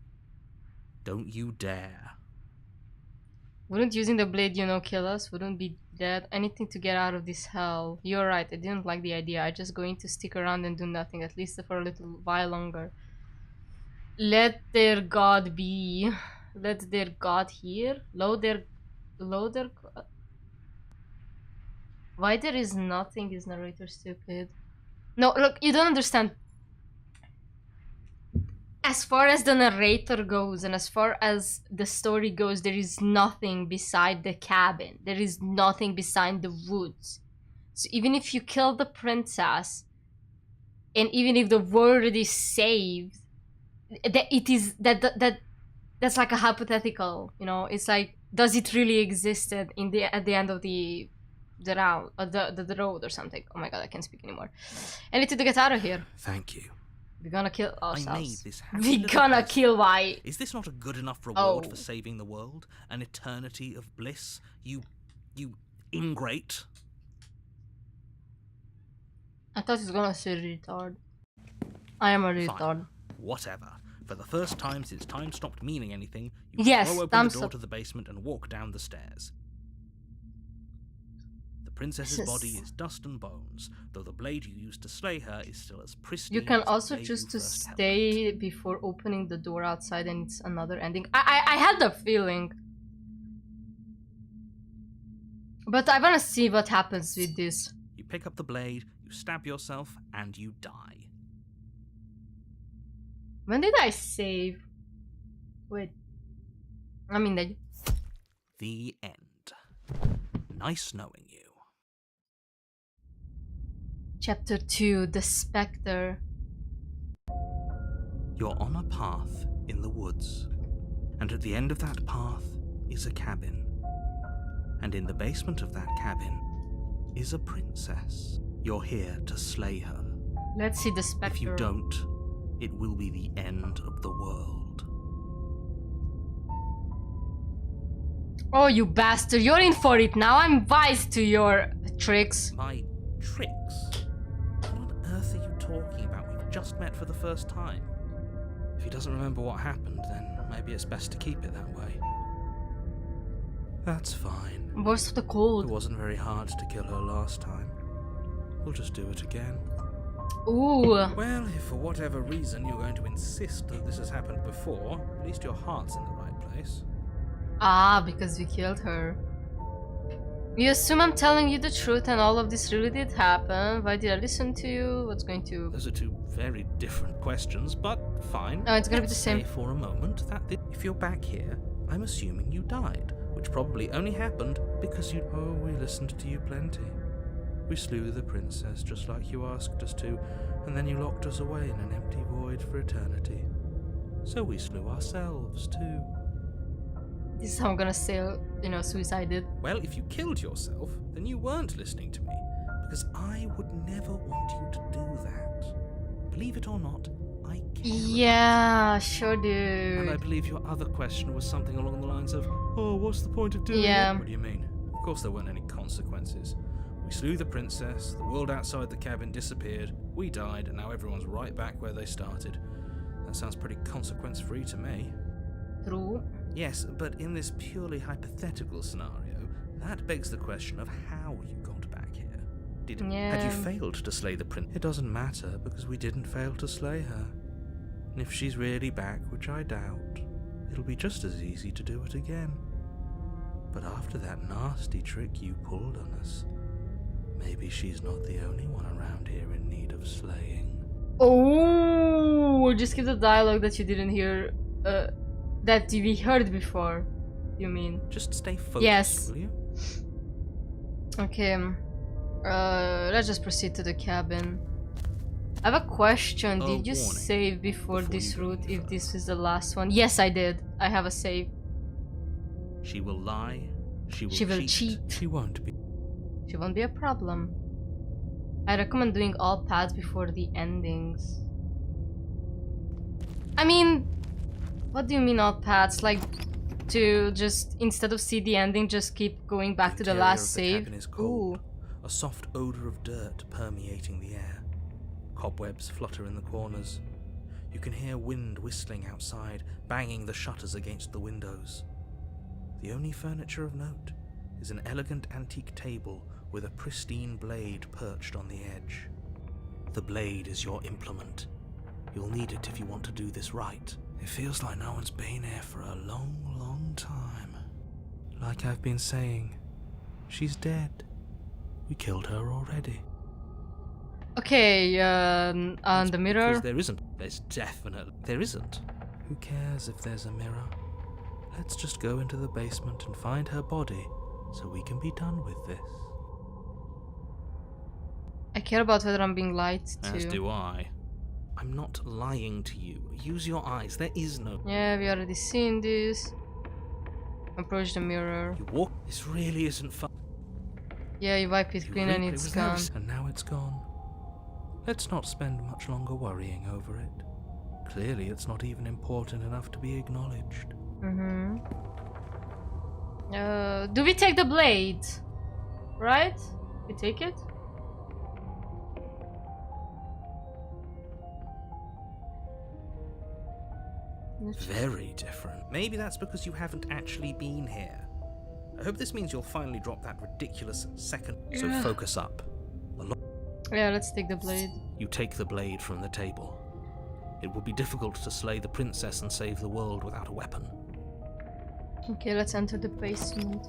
Don't you dare. Wouldn't using the blade, you know, kill us? Wouldn't be dead? Anything to get out of this hell. You're right, I didn't like the idea. I'm just going to stick around and do nothing, at least for a little while longer. Let their god be. Let their god hear. Load their god. Why there is nothing is narrator stupid. No, look, you don't understand. As far as the narrator goes and as far as the story goes, there is nothing beside the cabin. There is nothing beside the woods. So even if you kill the princess, and even if the world is saved, that's like a hypothetical, you know. It's like, does it really exist at the end of the round, the road or something? Oh my god, I can't speak anymore. I need to get out of here. Thank you. We're gonna kill ourselves. I made this happy We're little gonna place. kill why? Is this not a good enough reward Oh. for saving the world? An eternity of bliss? You ingrate. I thought he was gonna say retard. I am a Fine. retard. Whatever. For the first time since time stopped meaning anything, you Yes, throw open thumbs the door up. to the basement and walk down the stairs. The princess's This is- body is dust and bones, though the blade you used to slay her is still as pristine. You can as the also day choose you to first held stay before opening the door outside, and it's another ending. I had the feeling. But I wanna see what happens with this. it. You pick up the blade, you stab yourself, and you die. When did I save? Wait. I mean, The end. Nice knowing you. Chapter 2, The Spectre. You're on a path in the woods, and at the end of that path is a cabin. And in the basement of that cabin is a princess. You're here to slay her. Let's see the Spectre. If you don't, it will be the end of the world. Oh, you bastard, you're in for it now. I'm wise to your tricks. My tricks? What on earth are you talking about? We've just met for the first time. If he doesn't remember what happened, then maybe it's best to keep it that way. That's fine. What's the It cold? wasn't very hard to kill her last time. We'll just do it again. Ooh. Well, if for whatever reason you're going to insist that this has happened before, at least your heart's in the right place. Ah, because we killed her. You assume I'm telling you the truth and all of this really did happen. Why did I listen to you? What's going to... Those are two very different questions, but fine. No, it's gonna be the Let's same. say for a moment that if you're back here, I'm assuming you died, which probably only happened because you... Oh, we listened to you plenty. We slew the princess just like you asked us to, and then you locked us away in an empty void for eternity. So we slew ourselves too. This is how I'm gonna say, you know, suicided. Well, if you killed yourself, then you weren't listening to me, because I would never want you to do that. Believe it or not, I care. Yeah, sure, And I dude. believe your other question was something along the lines of, oh, what's the point of doing Yeah. it? What do you mean? Of course there weren't any consequences. We slew the princess, the world outside the cabin disappeared, we died, and now everyone's right back where they started. That sounds pretty consequence-free to me. True. Yes, but in this purely hypothetical scenario, that begs the question of how you got back here. Had you Yeah. failed to slay the prince? It doesn't matter, because we didn't fail to slay her. And if she's really back, which I doubt, it'll be just as easy to do it again. But after that nasty trick you pulled on us, maybe she's not the only one around here in need of slaying. Oh, just give the dialogue that you didn't hear, that we heard before, you mean? Just stay focused, Yes. will you? Okay, let's just proceed to the cabin. I have a question. A Did you warning save before before this you go route any if further. this is the last one? Yes, I did. I have a save. She will lie, she will, She will cheat. She won't be. She won't be a problem. I recommend doing all paths before the endings. I mean, What do you mean all paths? Like, to just, instead of see the ending, just keep going back to the interior last of the save? cabin is cold, Ooh. a soft odour of dirt permeating the air. Cobwebs flutter in the corners. You can hear wind whistling outside, banging the shutters against the windows. The only furniture of note is an elegant antique table with a pristine blade perched on the edge. The blade is your implement. You'll need it if you want to do this right. It feels like no one's been here for a long, long time. Like I've been saying, she's dead. We killed her already. Okay, on the mirror. Because there isn't. There's definitely... There isn't. Who cares if there's a mirror? Let's just go into the basement and find her body so we can be done with this. I care about whether I'm being lied to. As do I. I'm not lying to you. Use your eyes. There is no... Yeah, we already seen this. Approach the mirror. You walk... This really isn't fun. Yeah, you wipe it clean and it's gone. And now it's gone. Let's not spend much longer worrying over it. Clearly it's not even important enough to be acknowledged. Mm-hmm. Do we take the blade? Right? We take it? Very different. Maybe that's because you haven't actually been here. I hope this means you'll finally drop that ridiculous second... So Yeah. focus up. Yeah, let's take the blade. You take the blade from the table. It will be difficult to slay the princess and save the world without a weapon. Okay, let's enter the basement.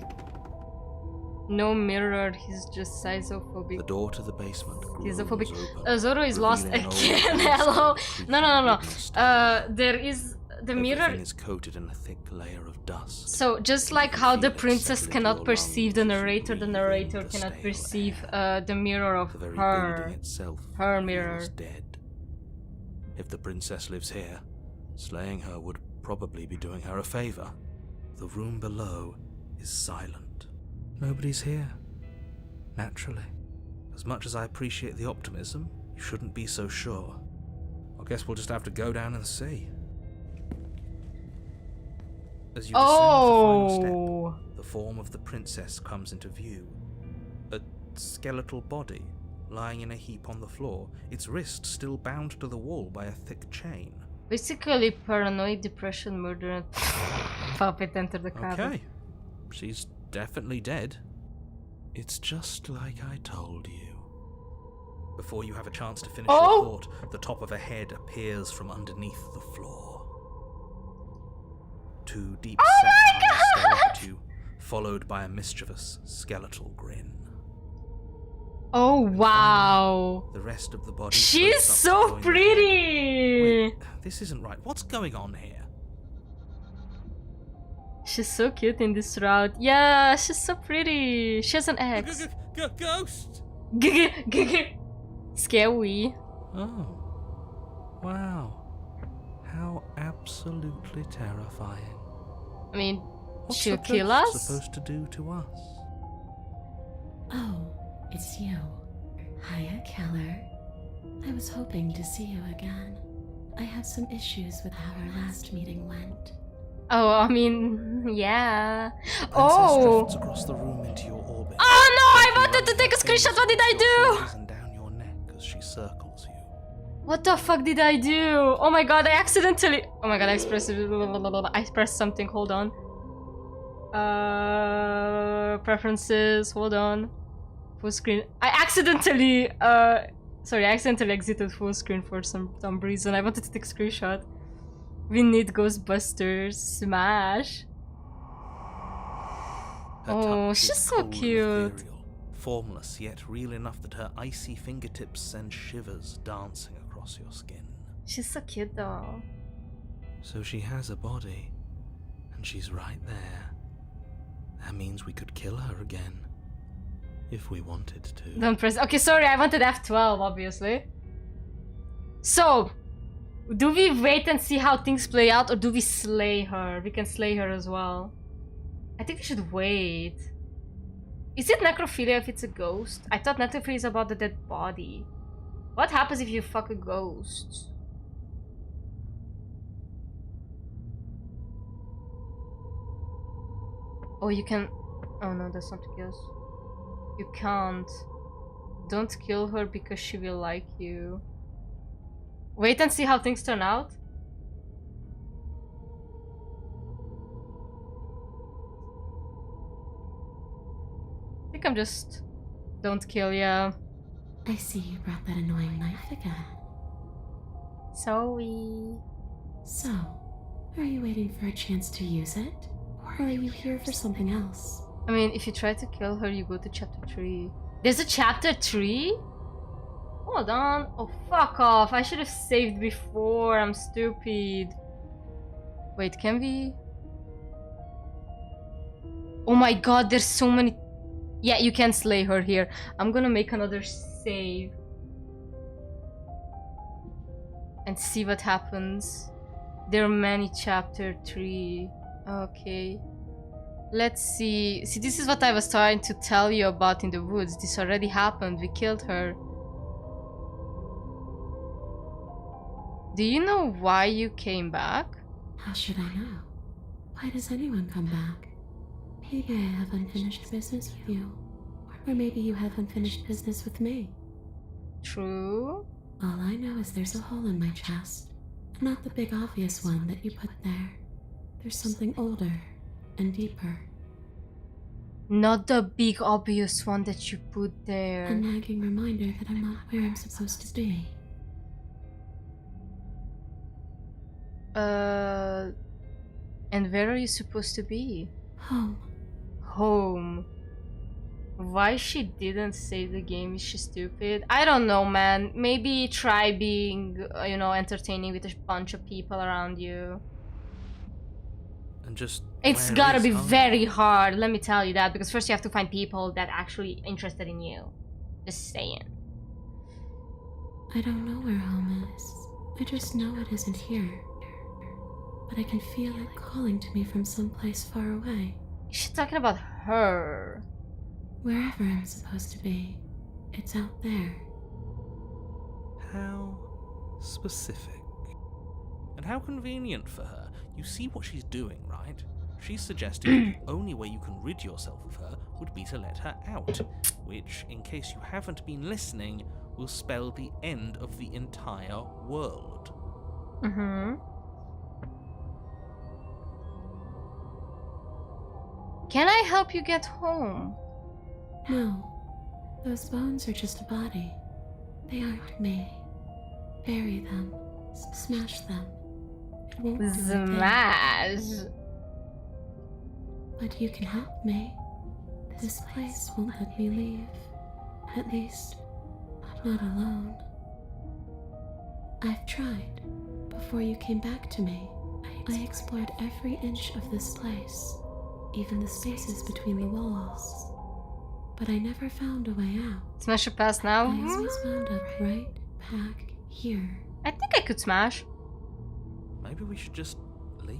No mirror, he's just schizophobic. The door to the basement grows Schizophobic. open, Zoro is lost revealing an old again. face Hello. with No. creepy style. There is the mirror. Everything is coated in a thick layer of dust. So just like You how feel the it princess settle into cannot your perceive the lungs as you narrator breathe in the cannot stale perceive air. the mirror of The very her. building itself Her mirror. feels dead. If the princess lives here, slaying her would probably be doing her a favor. The room below is silent. Nobody's here. Naturally. As much as I appreciate the optimism, you shouldn't be so sure. I guess we'll just have to go down and see. As you descend the final step, the form of the princess comes into view. A skeletal body, lying in a heap on the floor, its wrist still bound to the wall by a thick chain. Basically, paranoid, depression, murder, and puppet enter the cabin. Okay, she's definitely dead. It's just like I told you. Before you have a chance to finish your thought, the top of a head appears from underneath the floor. Two deep-set eyes stare up at you, followed by a mischievous skeletal grin. Oh wow! The rest of the body. She's floats up to so join the pretty! head. Wait, this isn't right. What's going on here? She's so cute in this route. Yeah, she's so pretty. She has an ex. Ghost! Scary. Oh. Wow. How absolutely terrifying. I mean, What's she'll a kill ghost us? supposed to do to us? Oh, it's you. Hiya, Keller. I was hoping to see you again. I have some issues with how our last meeting went. Oh, I mean, yeah. Princess Oh! drifts across the room into your orbit. Oh no! I You wanted to run take a her fingers screenshot. What did I across your do? shoulders and down your neck as she circles you. What the fuck did I do? Oh my god! I accidentally. Oh my god! I pressed something. Hold on. Preferences. Hold on. Full screen. I accidentally. Sorry, I accidentally exited full screen for some dumb reason. I wanted to take a screenshot. We need Ghostbusters. Smash. Her Oh, touch is she's so cold and cute. ethereal, formless yet real enough that her icy fingertips send shivers dancing across your skin. She's so cute though. So she has a body, and she's right there. That means we could kill her again. If we wanted to. Don't press. Okay, sorry, I wanted F12, obviously. So, do we wait and see how things play out, or do we slay her? We can slay her as well. I think we should wait. Is it necrophilia if it's a ghost? I thought necrophilia is about the dead body. What happens if you fuck a ghost? Oh, you can. Oh no, that's not kills. You can't. Don't kill her because she will like you. Wait and see how things turn out. I think I'm just. Don't kill, yeah. I see you brought that annoying knife again. Sorry. So, are you waiting for a chance to use it? Or are you here for something else? I mean, if you try to kill her, you go to chapter 3. There's a chapter 3? Hold on. Oh, fuck off. I should have saved before. I'm stupid. Wait, can we? Oh my god, there's so many. Yeah, you can slay her here. I'm gonna make another save. And see what happens. There are many chapter 3. Okay. Let's see. See, this is what I was trying to tell you about in the woods. This already happened. We killed her. Do you know why you came back? How should I know? Why does anyone come back? Maybe I have unfinished business with you. Or maybe you have unfinished business with me. True. All I know is there's a hole in my chest. Not the big obvious one that you put there. There's something older and deeper. Not the big obvious one that you put A there. nagging reminder that I'm not where I'm supposed to be. And where are you supposed to be? Home. Home. Why she didn't save the game? Is she stupid? I don't know, man. Maybe try being, you know, entertaining with a bunch of people around you. And just. It's where gotta is be home? very hard, let me tell you that, because first you have to find people that actually interested in you. Just saying. I don't know where home is. I just know it isn't here. But I can feel it calling to me from someplace far away. She's talking about her. Wherever I'm supposed to be, it's out there. How specific. And how convenient for her. You see what she's doing, right? She's suggesting the only way you can rid yourself of her would be to let her out, which, in case you haven't been listening, will spell the end of the entire world. Mm-hmm. Can I help you get home? No, those bones are just a body. They aren't me. Bury them. Smash them. It won't do a thing. Smash! But you can help me. This place won't let me leave. At least, not alone. I've tried. Before you came back to me, I explored every inch of this place, even the spaces between the walls. But I never found a way out. Smash or pass now? I always wound up right back here. I think I could smash. Maybe we should just leave.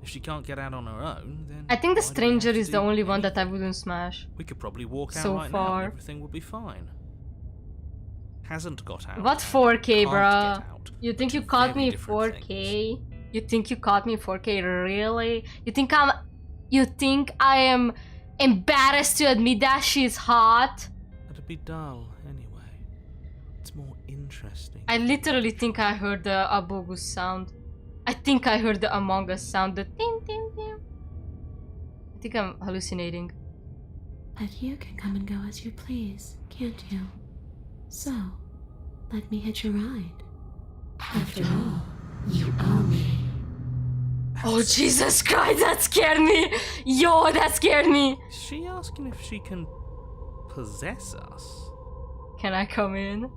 If she can't get out on her own, then I think the why do we stranger have to is do the only one that I anything? wouldn't smash. We could probably walk out So right now far. and everything would be fine. Hasn't got out. What and 4K, can't bruh? get out. You think Two you caught very me in different 4K? things. You think you caught me in 4K? Really? You think I am embarrassed to admit that she's hot? It'd be dull anyway. It's more interesting. I literally think I heard the Abogus sound. I think I heard the Among Us sound. The tim tim tim. I think I'm hallucinating. But you can come and go as you please, can't you? So, let me hitch a ride. After all, you owe me. Oh Jesus Christ, that scared me! Yo, that scared me! Is she asking if she can possess us? Can I come in?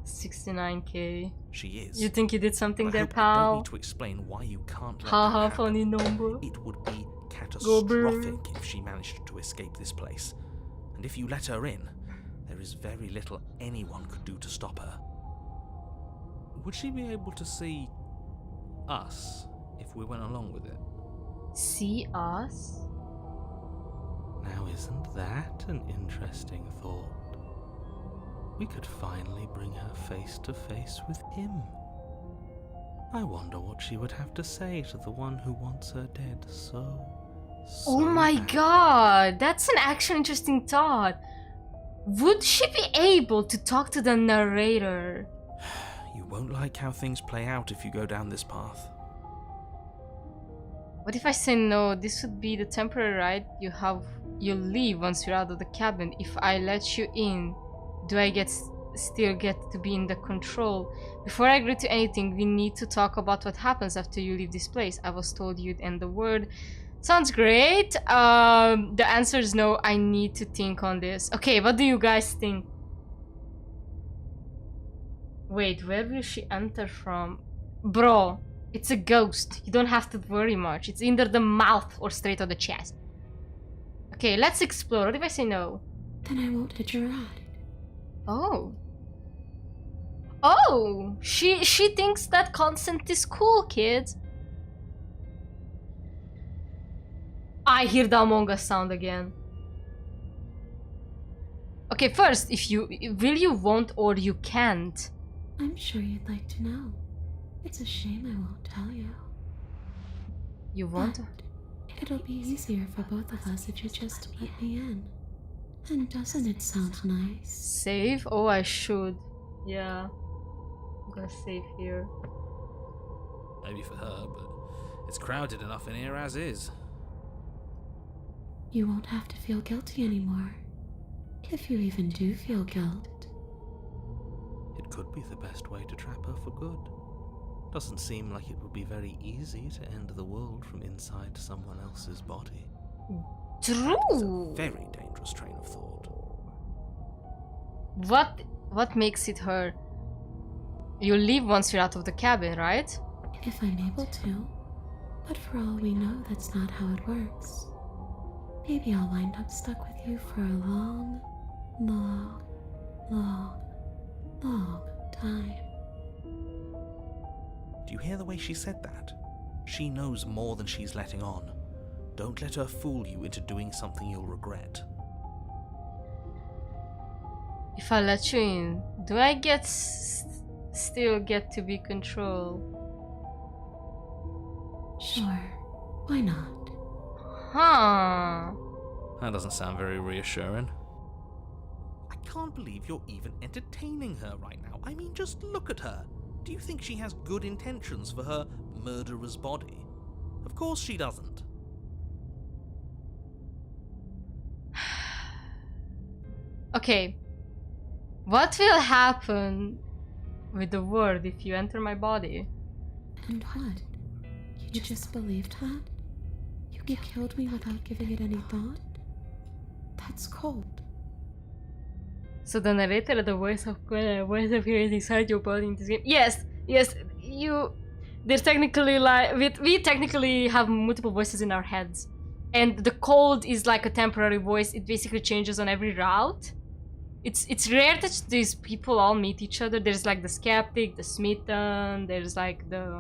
69K. She is. You think you did something But I there, hope I don't pal? need to explain why you can't let Haha, that happen. funny number. It would be Go catastrophic if she managed to escape this place. And if you let her in, there is very little anyone could do to stop her. Would she be able to see us if we went along with it? See us? Now, isn't that an interesting thought? We could finally bring her face to face with him. I wonder what she would have to say to the one who wants her dead so Oh so my bad. god, that's an actually interesting thought. Would she be able to talk to the narrator? You won't like how things play out if you go down this path. What if I say no? This would be the temporary right you leave once you're out of the cabin. If I let you in, do I still get to be in the control? Before I agree to anything, we need to talk about what happens after you leave this place. I was told you'd end the word. Sounds great. The answer is no. I need to think on this. Okay, what do you guys think? Wait, where will she enter from? Bro, it's a ghost. You don't have to worry much. It's either the mouth or straight on the chest. Okay, let's explore. What if I say no? Then I won't hit your rod. Oh. Oh! She thinks that consent is cool, kids. I hear the Among Us sound again. Okay, first, will you won't or you can't? I'm sure you'd like to know. It's a shame I won't tell you. You won't? But it'll be easier for both of us if you just let me in. And doesn't it sound nice? Save? Oh, I should. Yeah. I'm gonna save here. Maybe for her, but it's crowded enough in here as is. You won't have to feel guilty anymore. If you even do feel guilt. It could be the best way to trap her for good. Doesn't seem like it would be very easy to end the world from inside someone else's body. It's a True! very dangerous train of thought. What makes it her? You leave once you're out of the cabin, right? If I'm able to. But for all we know, that's not how it works. Maybe I'll wind up stuck with you for a long, long, long, long time. Do you hear the way she said that? She knows more than she's letting on. Don't let her fool you into doing something you'll regret. If I let you in, do I still get to be control? Sure, why not? Huh. That doesn't sound very reassuring. I can't believe you're even entertaining her right now. I mean, just look at her. Do you think she has good intentions for her murderer's body? Of course she doesn't. Okay. What will happen with the word if you enter my body? And what? You just believed that? You killed me without giving it any thought? That's cold. So the narrator, the voice of here inside your body in this game. Yes, there's technically we technically have multiple voices in our heads, and the cold is like a temporary voice. It basically changes on every route. It's rare that these people all meet each other. There's like the skeptic, the smitten. There's like there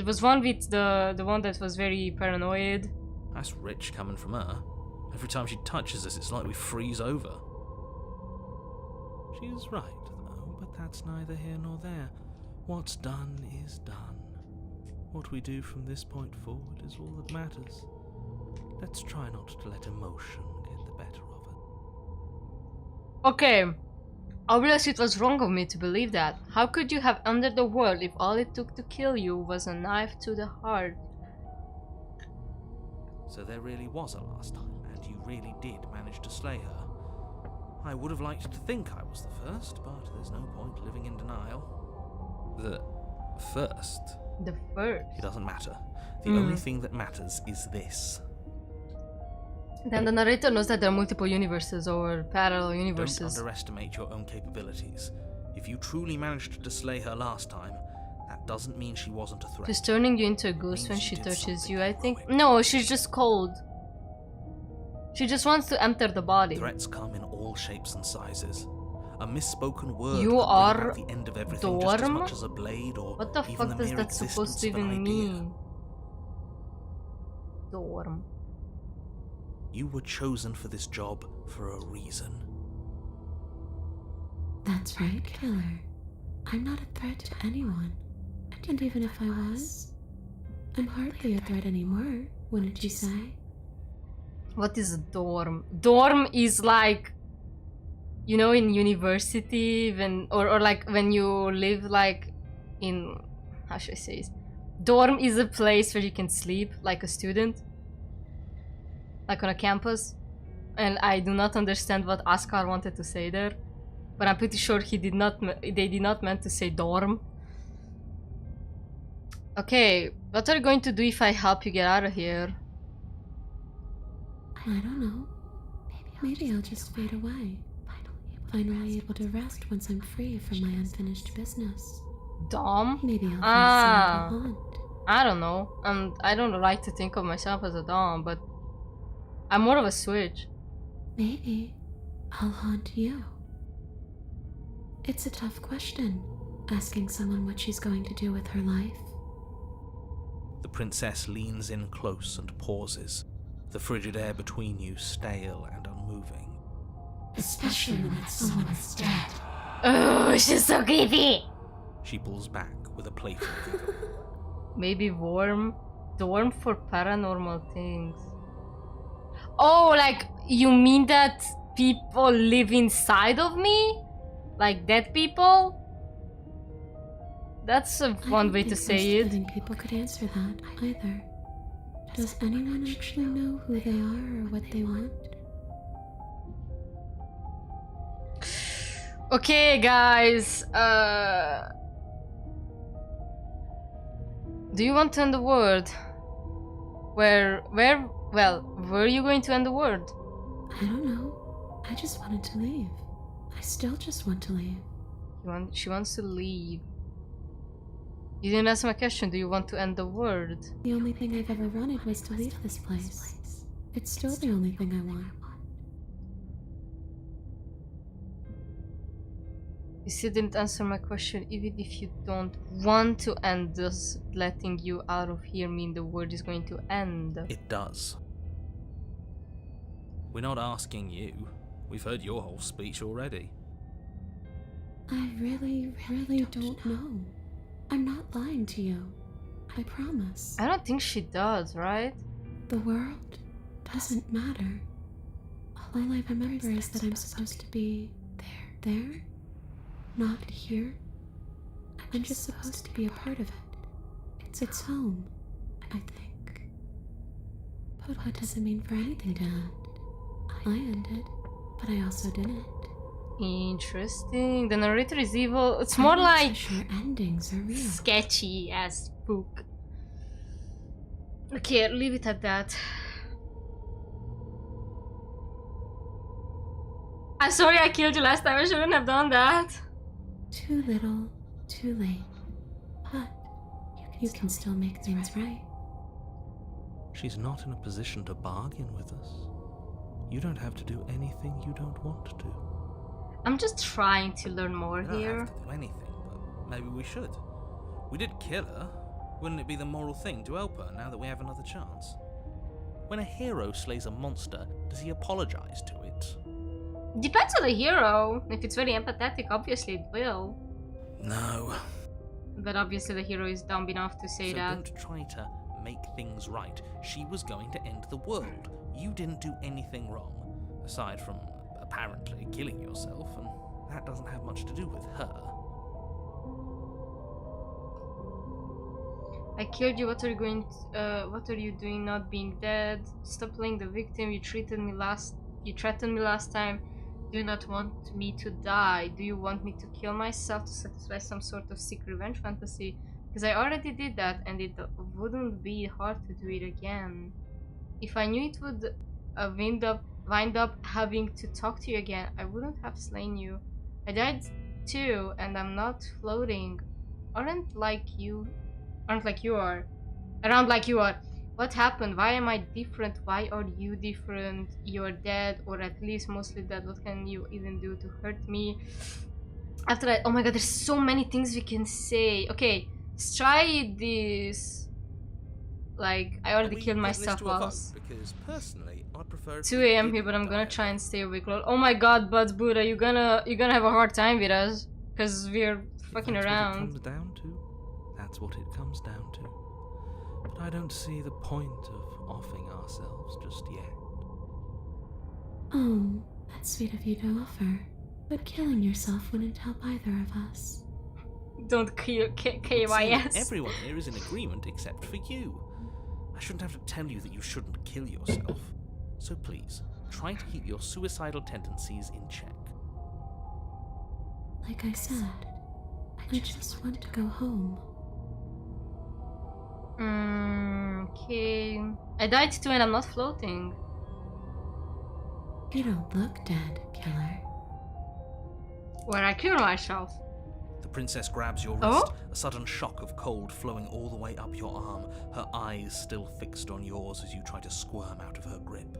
was one with the one that was very paranoid. That's rich coming from her. Every time she touches us, it's like we freeze over. She's right, though, but that's neither here nor there. What's done is done. What we do from this point forward is all that matters. Let's try not to let emotion get the better of it. Okay. Obviously it was wrong of me to believe that. How could you have entered the world if all it took to kill you was a knife to the heart? So there really was a last time, and you really did manage to slay her. I would have liked to think I was the first, but there's no point living in denial. The first? The first. It doesn't matter. The only thing that matters is this. Then the narrator knows that there are multiple universes or parallel universes. Don't underestimate your own capabilities. If you truly managed to slay her last time, that doesn't mean she wasn't a threat. She's turning you into a ghost when she touches you, I think. No, she's just cold. She just wants to enter the body. Threats come in all shapes and sizes. A misspoken word You could bring are about the end of everything just as Dorm? much as a blade or What the even fuck the does mere that supposed to existence of an even idea. mean? Dorm. You were chosen for this job for a reason. That's right, killer. I'm not a threat to anyone. And even if I was, I'm hardly a threat anymore, wouldn't you say? What is a dorm? Dorm is like, you know, in university when or like when you live like in, how should I say it? Dorm is a place where you can sleep like a student, like on a campus. And I do not understand what Askar wanted to say there, but I'm pretty sure they did not meant to say dorm. Okay, what are you going to do if I help you get out of here? I don't know. Maybe I'll just fade away. Finally able to rest once I'm free from my unfinished business. Dom? Maybe I'll find someone to haunt. I don't know. I don't like to think of myself as a Dom, but I'm more of a switch. Maybe I'll haunt you. It's a tough question, asking someone what she's going to do with her life. The princess leans in close and pauses, the frigid air between you stale and unmoving. Especially when it's someone that's dead. Oh, she's so creepy! She pulls back with a playful giggle. Maybe dorm for paranormal things. Oh, like, you mean that people live inside of me? Like dead people? That's a one way to say it. I think people could answer that either. Does anyone actually know who they are or what they want? Okay, guys. Do you want to end the world? Were you going to end the world? I don't know. I just wanted to leave. I still just want to leave. She wants to leave. You didn't answer my question. Do you want to end the world? The only thing I've ever wanted was to leave this place. It's still the only thing I want. You still didn't answer my question. Even if you don't want to end, does letting you out of here mean the world is going to end? It does. We're not asking you. We've heard your whole speech already. I really don't know. I'm not lying to you. I promise. I don't think she does, right? The world doesn't matter. All I remember is that I'm supposed to be there, not here. I'm just supposed to be a part of it. It's home, I think. But what does it mean for anything to end? I ended, but I also didn't. Interesting. The narrator is evil. It's more like sure endings are real. sketchy as book. Okay, leave it at that. I'm sorry I killed you last time. I shouldn't have done that. Too little, too late. But you can still make things right. She's not in a position to bargain with us. You don't have to do anything you don't want to. I'm just trying to learn more We don't here. have to do anything, but maybe we should. We did kill her. Wouldn't it be the moral thing to help her now that we have another chance? When a hero slays a monster, does he apologize to it? Depends on the hero. If it's very empathetic, obviously it will. No. But obviously the hero is dumb enough to say So that. don't try to make things right. She was going to end the world. You didn't do anything wrong, aside from apparently killing yourself, and that doesn't have much to do with her. I killed you. What are you doing not being dead? Stop playing the victim. You threatened me last time. Do you not want me to die? Do you want me to kill myself to satisfy some sort of sick revenge fantasy? Because I already did that and it wouldn't be hard to do it again. If I knew it would wind up having to talk to you again, I wouldn't have slain you. I died too, and I'm not floating. Around like you are. What happened? Why am I different? Why are you different? You're dead, or at least mostly dead. What can you even do to hurt me? After that, oh my god, there's so many things we can say. Okay, let's try this. Like, I already killed myself once. Because personally, I prefer 2 AM here, but I'm gonna try and stay awake. Oh my god, but Buddha, you're gonna have a hard time with us, cause we're fucking around. That's what it comes down to. But I don't see the point of offing ourselves just yet. Oh, that's sweet of you to offer. But killing yourself wouldn't help either of us. Don't kill Seems KYS. everyone here is in agreement except for you. I shouldn't have to tell you that you shouldn't kill yourself. So please, try to keep your suicidal tendencies in check. Like I said, I just want to go home. Okay. I died too and I'm not floating. You don't look dead, killer. Where I kill myself. The princess grabs your Oh? wrist, a sudden shock of cold flowing all the way up your arm, her eyes still fixed on yours as you try to squirm out of her grip.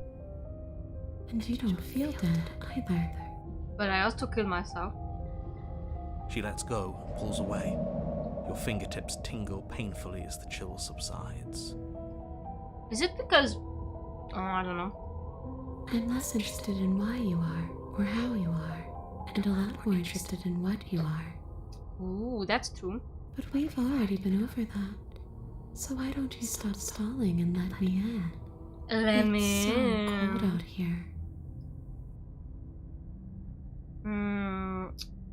And you don't feel dead either. But I also kill myself. She lets go and pulls away. Your fingertips tingle painfully as the chill subsides. Is it because... Oh, I don't know. I'm less interested in why you are, or how you are, and a lot more interested in what you are. Ooh, that's true. But we've already been over that. So why don't you stop stalling and let me in? Let me It's so in. cold out here.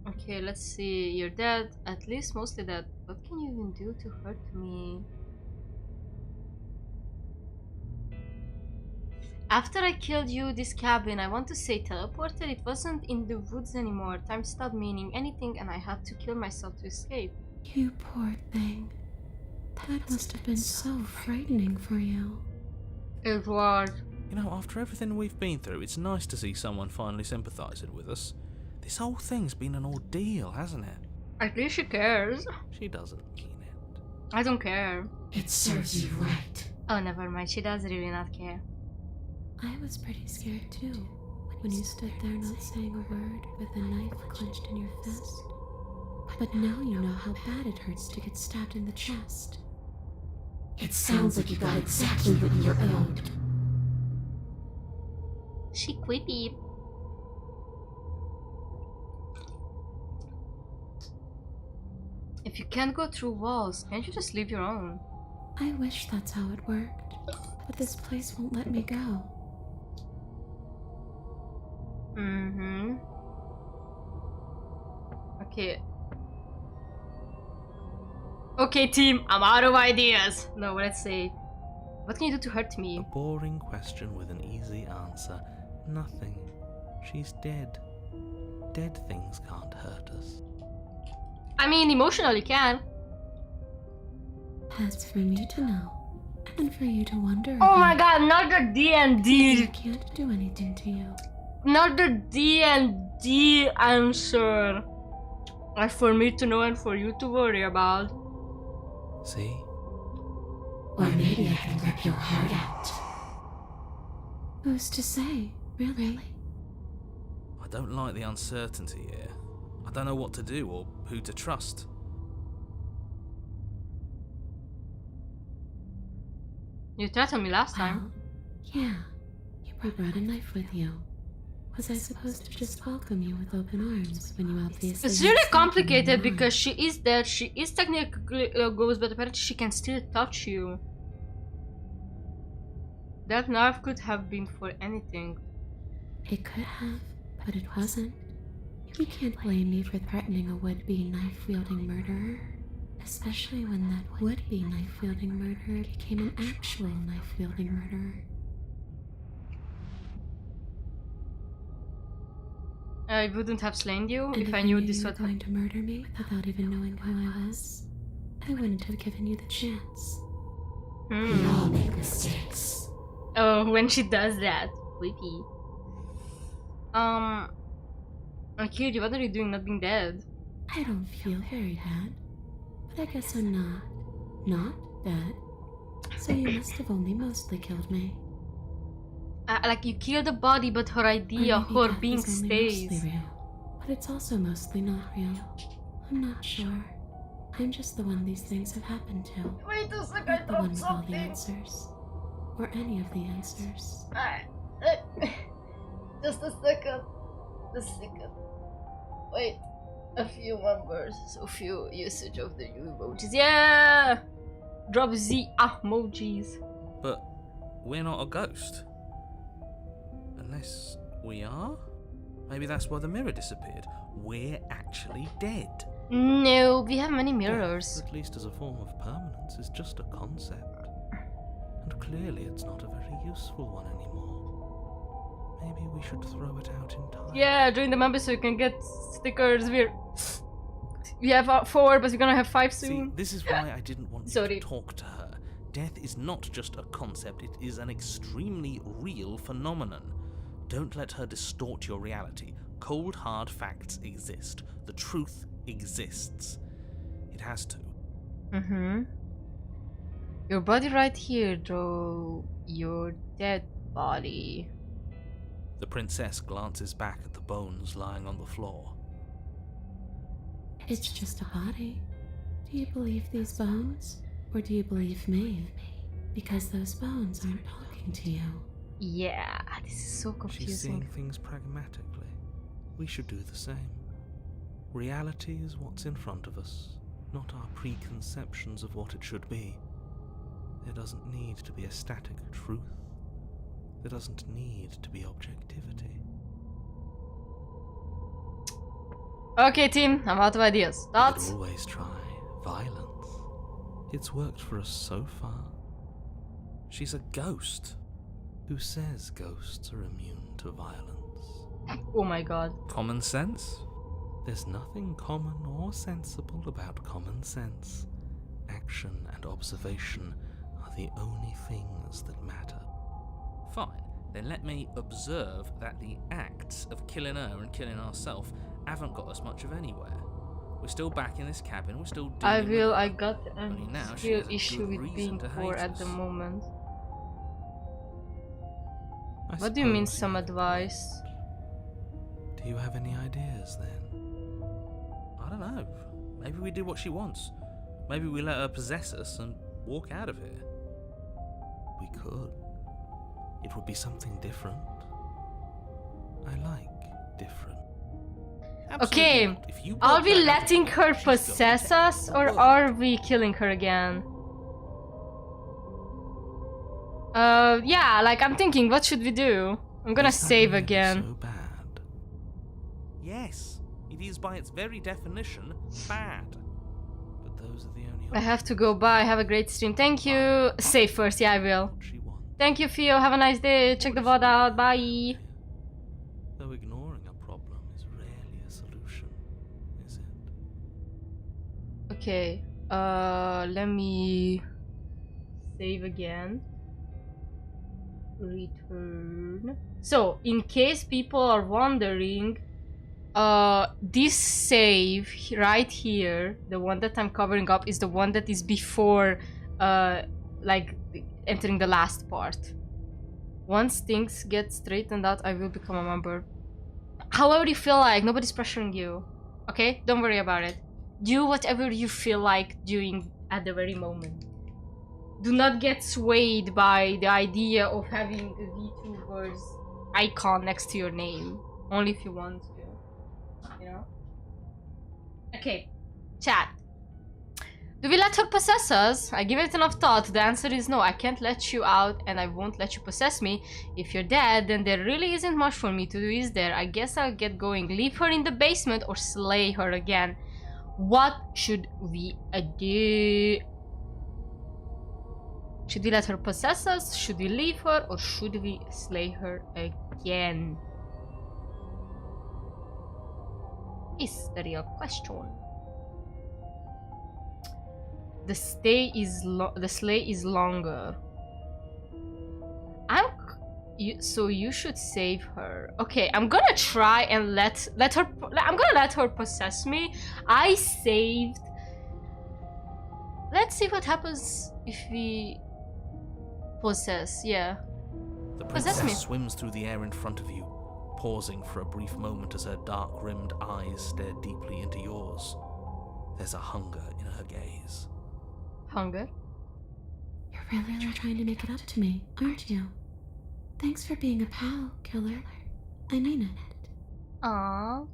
Okay, let's see. You're dead. At least mostly dead. What can you even do to hurt me? After I killed you, this cabin, I want to say teleported. It wasn't in the woods anymore. Time stopped meaning anything and I had to kill myself to escape. You poor thing. That must have been so frightening for you. It was. You know, after everything we've been through, it's nice to see someone finally sympathising with us. This whole thing's been an ordeal, hasn't it? At least she cares. She doesn't mean it. I don't care. It serves you right. Oh, never mind. She does really not care. I was pretty scared too, when you stood there not saying a word with a knife clenched in your fist. But now you know how bad it hurts to get stabbed in the chest. It sounds like you got exactly what you're owed. She creepy. If you can't go through walls, can't you just leave your own? I wish that's how it worked, but this place won't let me go. Okay. Okay, team, I'm out of ideas. No, let's see. What can you do to hurt A me? boring question with an easy answer. Nothing. She's dead. Dead things can't hurt us. I mean, emotionally can. That's for me to know, and for you to wonder. Oh my about. god, not the I D&D. can't do anything to you. Not the D&D answer. Like for me to know and for you to worry about. See? Or maybe I can rip your heart out. Who's to say, really? I don't like the uncertainty here. I don't know what to do or who to trust. You threatened me last time. Well, yeah, you brought a knife with you. Was I supposed to just welcome you with open arms when you obviously... It's had really something in complicated mind? because she is dead. She is technically a ghost, but apparently she can still touch you. That knife could have been for anything. It could have, but it wasn't. You can't blame me for threatening a would-be knife-wielding murderer. Especially when that would-be knife-wielding murderer became an actual knife-wielding murderer. I wouldn't have slain you And if I knew this you were would going to murder me without even knowing who I was, I wouldn't have given you the chance. We all make mistakes. Oh, when she does that. Creepy. I killed you. What are you doing not being dead? I don't feel very bad, but I guess I'm not dead. So you must have only mostly killed me. Like you killed the body, but her idea, Or maybe her death being is only stays. mostly real, but it's also mostly not real. I'm not sure. I'm just the one these things have happened to. Wait a second, Not the one with all the answers. Or any of the answers. Just a second. Wait. A few numbers. So few usage of the emojis. Yeah! Drop the emojis. But we're not a ghost. Unless We are? Maybe that's why the mirror disappeared. We're actually dead. No, we have many Death, mirrors. at least as a form of permanence, is just a concept. And clearly it's not a very useful one anymore. Maybe we should throw it out entirely. Yeah, join the members so you can get stickers. We have 4, but we're gonna have 5 See, soon. this is why I didn't want you Sorry. to talk to her. Death is not just a concept, it is an extremely real phenomenon. Don't let her distort your reality. Cold, hard facts exist. The truth exists. It has to. Mm-hmm. Your body right here, though. Your dead body. The princess glances back at the bones lying on the floor. It's just a body. Do you believe these bones? Or do you believe me? Because those bones aren't talking to you. Yeah, this is so She's seeing confusing. things pragmatically. We should do the same. Reality is what's in front of us, not our preconceptions of what it should be. There doesn't need to be a static truth. There doesn't need to be objectivity. Okay, team, I'm out of ideas. We Thoughts? could always try violence. It's worked for us so far. She's a ghost. Who says ghosts are immune to violence? Oh my god. Common sense? There's nothing common or sensible about common sense. Action and observation are the only things that matter. Fine. Then let me observe that the acts of killing her and killing ourselves haven't got us much of anywhere. We're still back in this cabin, we're still dealing with her. I got Only now a she real has a issue good with reason being to poor hate at the us. moment. I What do you mean, suppose some have advice? Do you have any ideas then? I don't know. Maybe we do what she wants. Maybe we let her possess us and walk out of here. We could. It would be something different. I like different. Absolutely Okay, not. If you are walk we out of letting here, her she's going possess to us, the or world. are we killing her again? Yeah, like I'm thinking, what should we do? I'm gonna Is that save really again. So bad? Yes, it is by its very definition bad. But those are the only I have to go. Bye. Have a great stream. Thank you. Save first. Yeah, I will. what she wants. Thank you, Theo. Have a nice day. Check the VOD out. Bye. Though ignoring a problem is rarely a solution, is it? Okay. Let me save again. Return. So, in case people are wondering, this save right here, the one that I'm covering up, is the one that is before, like, entering the last part. Once things get straightened out, I will become a member. However you feel like, nobody's pressuring you. Okay? Don't worry about it. Do whatever you feel like doing at the very moment. Do not get swayed by the idea of having a VTuber's icon next to your name. Only if you want to. You know? Okay. Chat. Do we let her possess us? I give it enough thought. The answer is no. I can't let you out and I won't let you possess me. If you're dead, then there really isn't much for me to do, is there? I guess I'll get going. Leave her in the basement or slay her again. What should we do? Should we let her possess us? Should we leave her? Or should we slay her again? Is the real question. The slay is longer. So you should save her. Okay, I'm gonna try and let her. I'm gonna let her possess me. I saved. Let's see what happens if we possess. Yeah. The Possess princess me. swims through the air in front of you, pausing for a brief moment as her dark-rimmed eyes stare deeply into yours. There's a hunger in her gaze. Hunger. You're really trying to make it up to me, aren't you? Thanks for being a pal, killer. I mean it. Aww.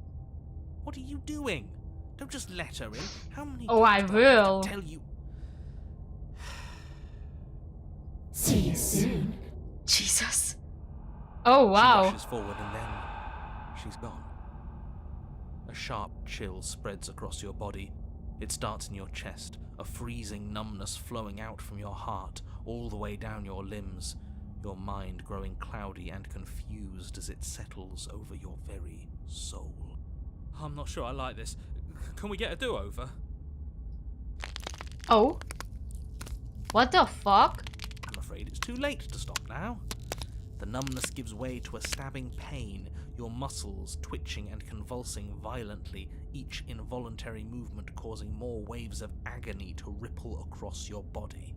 What are you doing? Don't just let her in. How many Oh, I times do have to will. tell you? See you soon. Jesus. Oh wow. She rushes forward and then she's gone. A sharp chill spreads across your body. It starts in your chest, a freezing numbness flowing out from your heart, all the way down your limbs, your mind growing cloudy and confused as it settles over your very soul. I'm not sure I like this. Can we get a do-over? Oh? What the fuck? I'm afraid it's too late to stop now. The numbness gives way to a stabbing pain, your muscles twitching and convulsing violently, each involuntary movement causing more waves of agony to ripple across your body.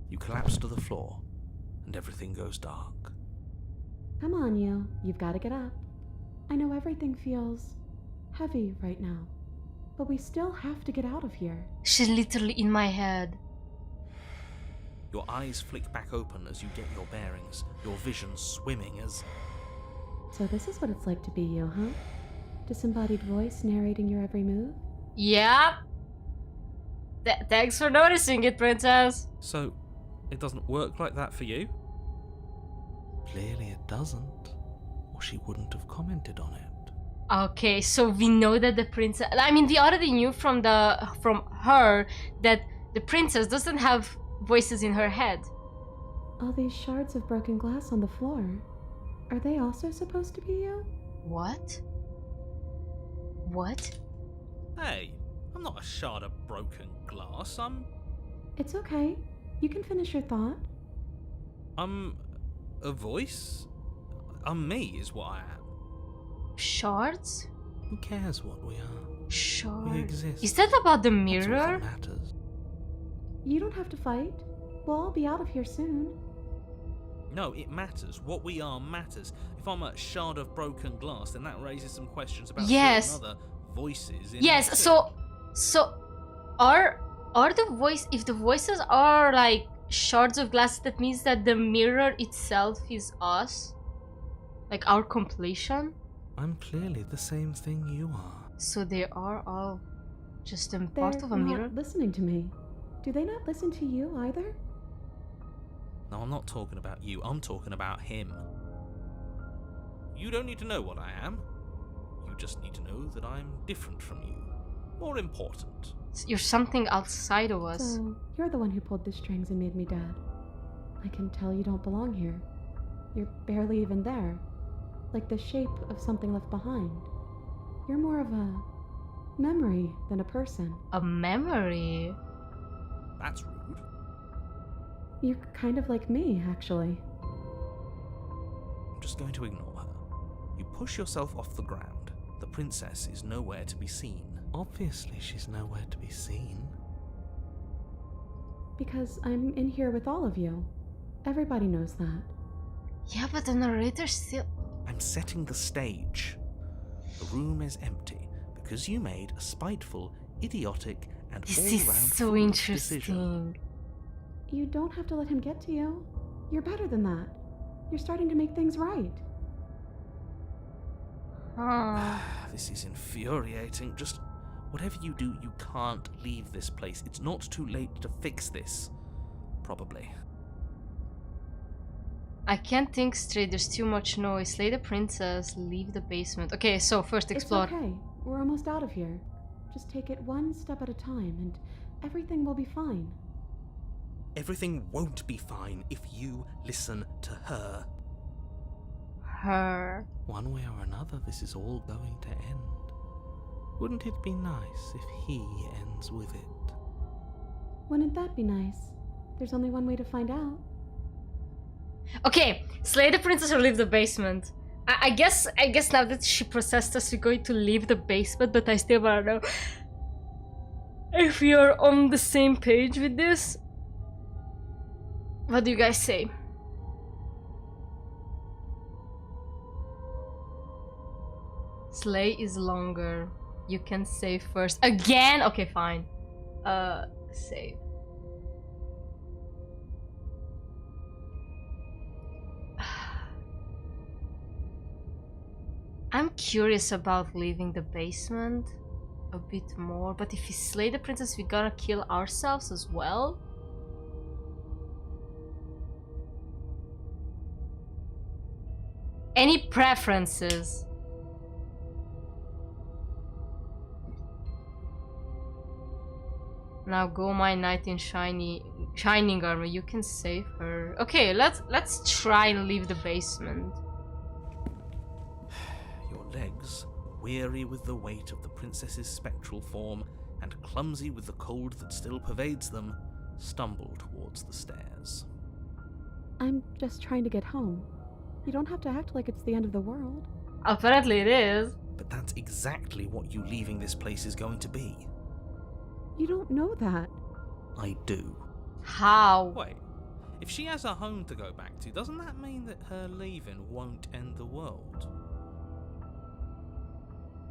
You collapse to the floor, and everything goes dark. Come on, you. You've got to get up. I know everything feels heavy right now, but we still have to get out of here. She's literally in my head. Your eyes flick back open as you get your bearings, your vision swimming as... So this is what it's like to be you, huh? Disembodied voice narrating your every move? Yeah. Thanks for noticing it, princess. So, it doesn't work like that for you? Clearly it doesn't, or she wouldn't have commented on it. Okay, so we know that the princess... I mean, we already knew from her that the princess doesn't have voices in her head. All these shards of broken glass on the floor. Are they also supposed to be you? What? What? Hey, I'm not a shard of broken glass, It's okay. You can finish your thought. I'm a voice? I'm me is what I am. Shards? Who cares what we are? Shards. We exist. Is that about the That's all mirror? that matters. You don't have to fight. We'll all be out of here soon. No, it matters. What we are matters. If I'm a shard of broken glass, then that raises some questions about Yes. certain other voices. In Yes, the so are the voice, if the voices are like shards of glass, that means that the mirror itself is us? Like our completion? I'm clearly the same thing you are. So they are all just a They're part of a not mirror? listening to me. Do they not listen to you either? No, I'm not talking about you. I'm talking about him. You don't need to know what I am. You just need to know that I'm different from you. More important. You're something outside of us. So, you're the one who pulled the strings and made me dead. I can tell you don't belong here. You're barely even there. Like the shape of something left behind. You're more of a memory than a person. A memory? That's rude. You're kind of like me, actually. I'm just going to ignore her. You push yourself off the ground. The princess is nowhere to be seen. Obviously she's nowhere to be seen. Because I'm in here with all of you. Everybody knows that. Yeah, but the narrator still... I'm setting the stage. The room is empty because you made a spiteful, idiotic, and This all-round is so foolish decision. interesting. You don't have to let him get to you. You're better than that. You're starting to make things right. Huh. This is infuriating. Just whatever you do, you can't leave this place. It's not too late to fix this. Probably. I can't think straight, there's too much noise. Slay the princess, leave the basement. Okay, so first explore. It's okay. We're almost out of here. Just take it one step at a time and everything will be fine. Everything won't be fine if you listen to her. Her. One way or another, this is all going to end. Wouldn't it be nice if he ends with it? Wouldn't that be nice? There's only one way to find out. Okay, slay the princess or leave the basement. I guess now that she processed us, we're going to leave the basement, but I still wanna know if we are on the same page with this. What do you guys say? Slay is longer. You can save first. Again? Okay, fine. Save. I'm curious about leaving the basement a bit more, but if we slay the princess, we gotta kill ourselves as well. Any preferences? Now go my knight in shining armor. You can save her. Okay, let's try and leave the basement. Your legs, weary with the weight of the princess's spectral form and clumsy with the cold that still pervades them, stumble towards the stairs. I'm just trying to get home. You don't have to act like it's the end of the world. Apparently it is. But that's exactly what you leaving this place is going to be. You don't know that. I do. How? Wait, if she has a home to go back to, doesn't that mean that her leaving won't end the world?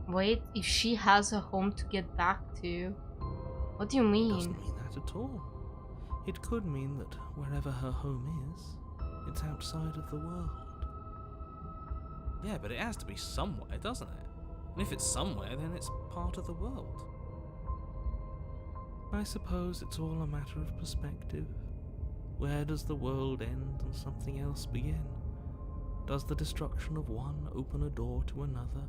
Wait, if she has a home to get back to? What do you It mean? doesn't mean that at all. It could mean that wherever her home is, it's outside of the world. Yeah, but it has to be somewhere, doesn't it? And if it's somewhere, then it's part of the world. I suppose it's all a matter of perspective. Where does the world end and something else begin? Does the destruction of one open a door to another?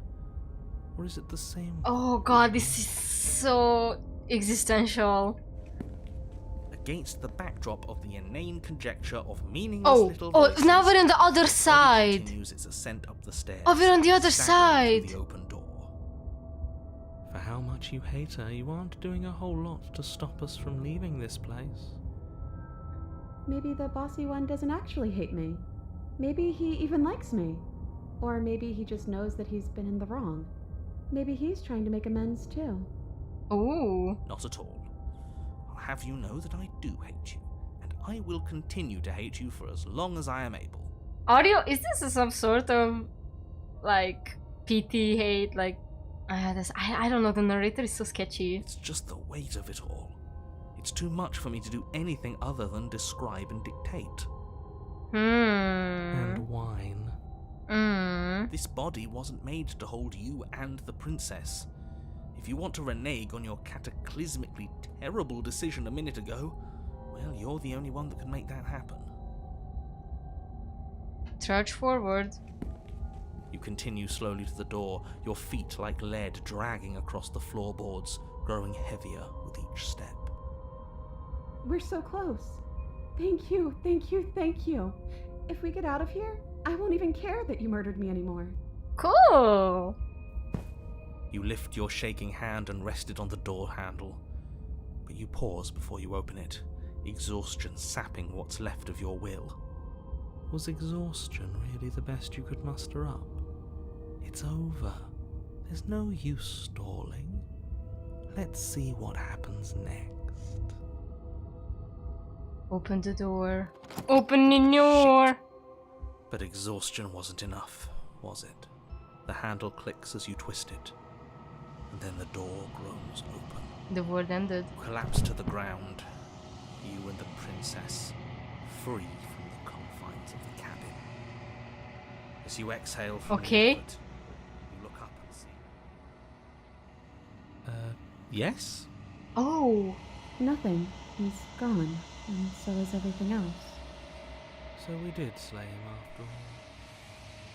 Or is it the same? Oh god, this is so existential. Against the backdrop of the inane conjecture of meaningless little Oh, voices, now we're on the other the body side. continues its ascent up the stairs. Oh, we're on the other staggering through side. the open door. For how much you hate her, you aren't doing a whole lot to stop us from leaving this place. Maybe the bossy one doesn't actually hate me. Maybe he even likes me. Or maybe he just knows that he's been in the wrong. Maybe he's trying to make amends too. Ooh. Not at all. I'll have you know that I do hate you, and I will continue to hate you for as long as I am able. Is this some sort of like PT hate? Like, I don't know. The narrator is so sketchy. It's just the weight of it all. It's too much for me to do anything other than describe and dictate. And whine. This body wasn't made to hold you and the princess. If you want to renege on your cataclysmically terrible decision a minute ago, well, you're the only one that can make that happen. Trudge forward. You continue slowly to the door, your feet like lead dragging across the floorboards, growing heavier with each step. We're so close. Thank you, thank you, thank you. If we get out of here, I won't even care that you murdered me anymore. Cool. You lift your shaking hand and rest it on the door handle, but you pause before you open it, exhaustion sapping what's left of your will. Was exhaustion really the best you could muster up? It's over. There's no use stalling. Let's see what happens next. Open the door. Open the door. But exhaustion wasn't enough, was it? The handle clicks as you twist it, and then the door groans open. The word ended. You collapse to the ground, you and the princess, free from the confines of the cabin. As you exhale from the Okay. effort, you look up and see. Yes? Oh. Nothing. He's gone, and so is everything else. So we did slay him after all.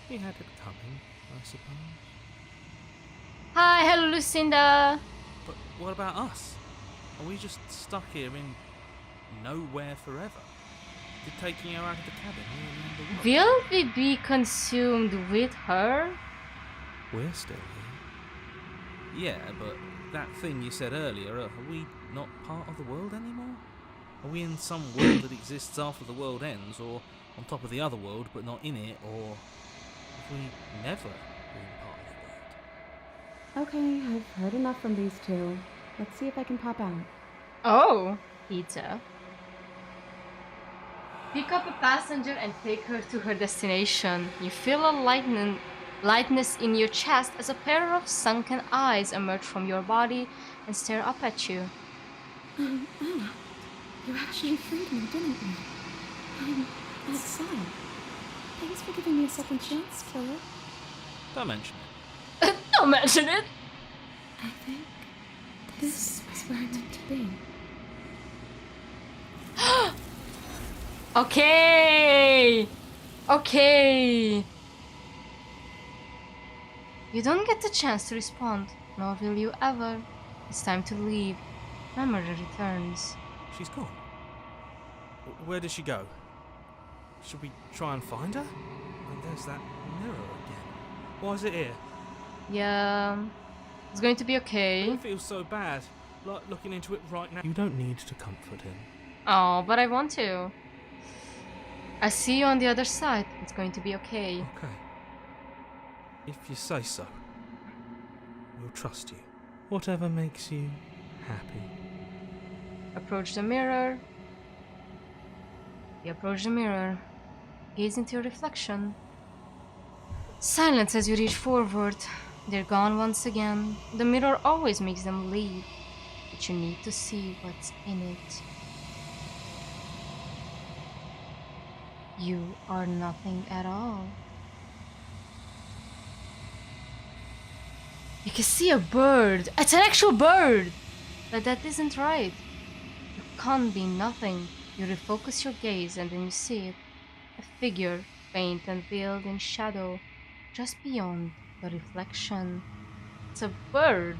We had it coming, I suppose. Hi, hello, Lucinda. But what about us? Are we just stuck here in nowhere forever? Did taking her out of the cabin really end the world? Will we be consumed with her? We're still here. Yeah, but that thing you said earlier, are we not part of the world anymore? Are we in some world that exists after the world ends, or on top of the other world but not in it, or have we never been part of the world? Okay, I've heard enough from these two. Let's see if I can pop out. Oh, Ita. Pick up a passenger and take her to her destination. You feel a lightness in your chest as a pair of sunken eyes emerge from your body and stare up at you. Anna, you actually freed me, didn't you? I'm outside. Thanks for giving me a second chance, Philip. Don't mention it. Don't mention it. I think this is where I meant to be. Okay. Okay. You don't get the chance to respond, nor will you ever. It's time to leave. memory returns. She's gone. Where did she go? Should we try and find her? And there's that mirror again. Why is it here? Yeah, it's going to be It okay. feels so bad, like looking into it right now. You don't need to comfort him. Oh, but I want to. I see you on the other side. It's going to be okay. Okay. If you say so. We'll trust you. Whatever makes you happy. Approach the mirror. You approach the mirror. Gaze into your reflection. Silence as you reach forward. They're gone once again. The mirror always makes them leave, but you need to see what's in it. You are nothing at all. You can see a bird. It's an actual bird! But that isn't right. You can't be nothing. You refocus your gaze and then you see it. A figure, faint and veiled in shadow, just beyond the reflection. It's a bird.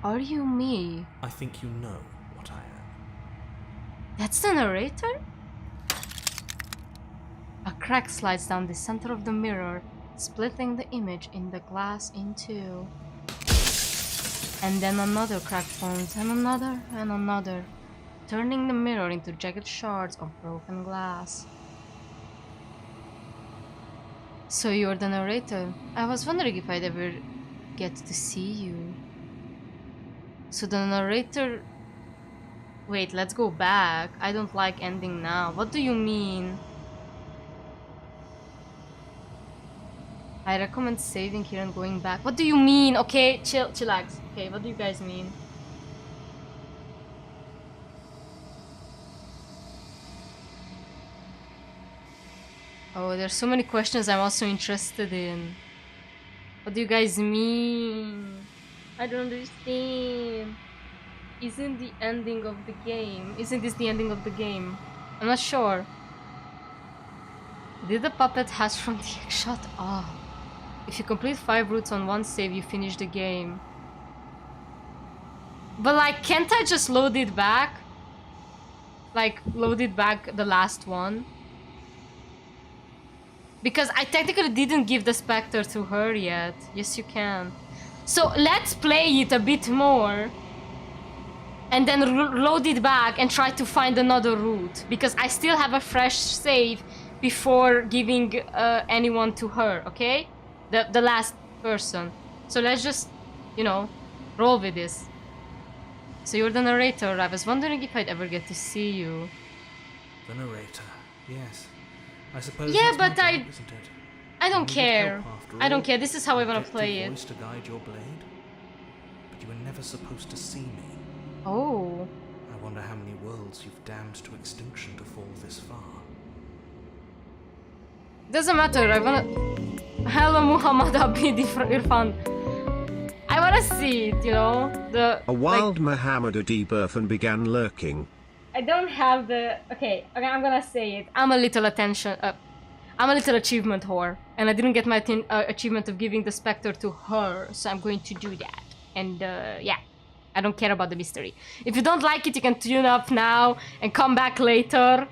Are you me? I think you know what I am. That's the narrator? A crack slides down the center of the mirror, splitting the image in the glass in two. And then another crack forms, and another, turning the mirror into jagged shards of broken glass. So you're the narrator. I was wondering if I'd ever get to see you. So the narrator... Wait, let's go back. I don't like ending now. What do you mean? I recommend saving here and going back. What do you mean? Okay, chillax. Okay, what do you guys mean? Oh, there's so many questions I'm also interested in. What do you guys mean? I don't understand. Isn't the ending of the game? Isn't this the ending of the game? I'm not sure. Did the puppet hatch from the egg shot? Ah. If you complete 5 routes on one save, you finish the game. But like, can't I just load it back? Like, load it back the last one? Because I technically didn't give the Spectre to her yet. Yes, you can. So let's play it a bit more. And then load it back and try to find another route. Because I still have a fresh save before giving anyone to her, okay? The last person. So let's just, you know, roll with this. So you're the narrator. I was wondering if I'd ever get to see you. The narrator, yes. I suppose Yeah, that's my but job, I isn't it? don't You needed care. help after I don't all. care. This is how I want to Objective play it. voice to guide your blade. But you were never supposed to see me. Oh. I wonder how many worlds you've damned to extinction to fall this far. Doesn't matter. I wanna... Hello, Muhammad Abid Irfan. I wanna see it, you know? A wild Muhammad Adi-Burfan began lurking. I don't have the... Okay, I'm gonna say it. I'm a little I'm a little achievement whore. And I didn't get my achievement of giving the Spectre to her. So I'm going to do that. And, yeah. I don't care about the mystery. If you don't like it, you can tune up now and come back later.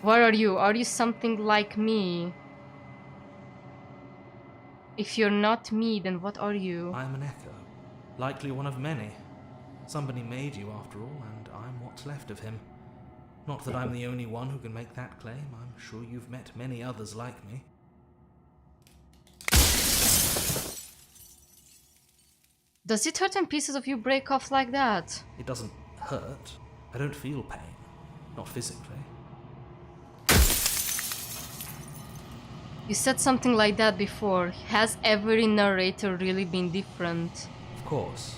What are you? Are you something like me? If you're not me, then what are you? I am an echo. Likely one of many. Somebody made you after all, and I'm what's left of him. Not that I'm the only one who can make that claim. I'm sure you've met many others like me. Does it hurt when pieces of you break off like that? It doesn't hurt. I don't feel pain. Not physically. You said something like that before. Has every narrator really been different? Of course.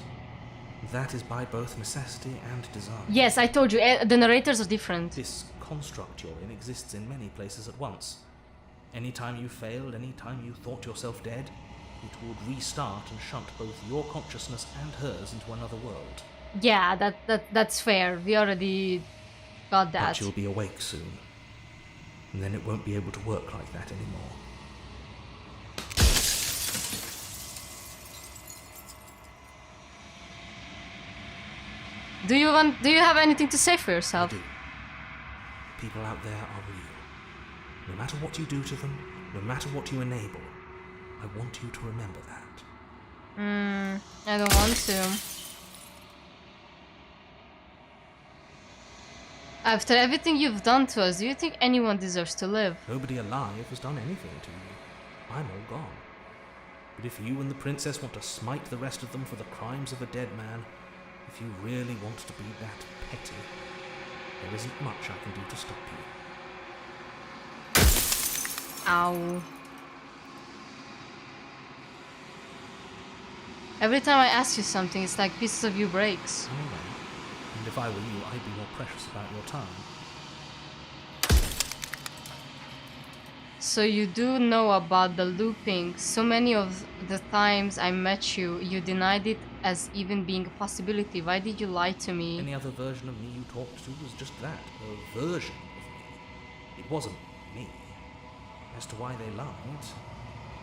That is by both necessity and design. Yes, I told you, the narrators are different. This construct you're in exists in many places at once. Anytime you failed, anytime you thought yourself dead, it would restart and shunt both your consciousness and hers into another world. Yeah, that's fair. We already got that. But you'll be awake soon. And then it won't be able to work like that anymore. Do you have anything to say for I yourself? do. People out there are real. No matter what you do to them, no matter what you enable, I want you to remember that. I don't want to. After everything you've done to us, do you think anyone deserves to live? Nobody alive has done anything to you. I'm all gone. But if you and the princess want to smite the rest of them for the crimes of a dead man, if you really want to be that petty, there isn't much I can do to stop you. Ow. Every time I ask you something, it's like pieces of you breaks. I'm alright. And if I were you, I'd be more precious about your time. So you do know about the looping. So many of the times I met you, you denied it as even being a possibility. Why did you lie to me? Any other version of me you talked to was just that, a version of me. It wasn't me. As to why they lied,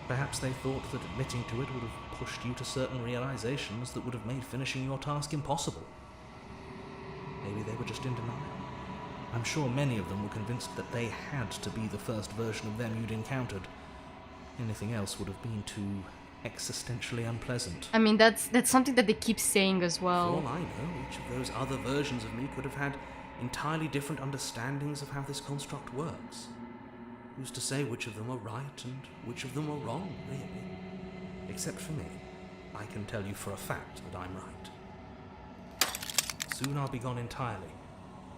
perhaps they thought that admitting to it would have pushed you to certain realizations that would have made finishing your task impossible. Maybe they were just in denial. I'm sure many of them were convinced that they had to be the first version of them you'd encountered. Anything else would have been too existentially unpleasant. I mean, that's something that they keep saying as For well. all I know, each of those other versions of me could have had entirely different understandings of how this construct works. Who's to say which of them are right and which of them are wrong, really? Except for me, I can tell you for a fact that I'm right. Soon I'll be gone entirely,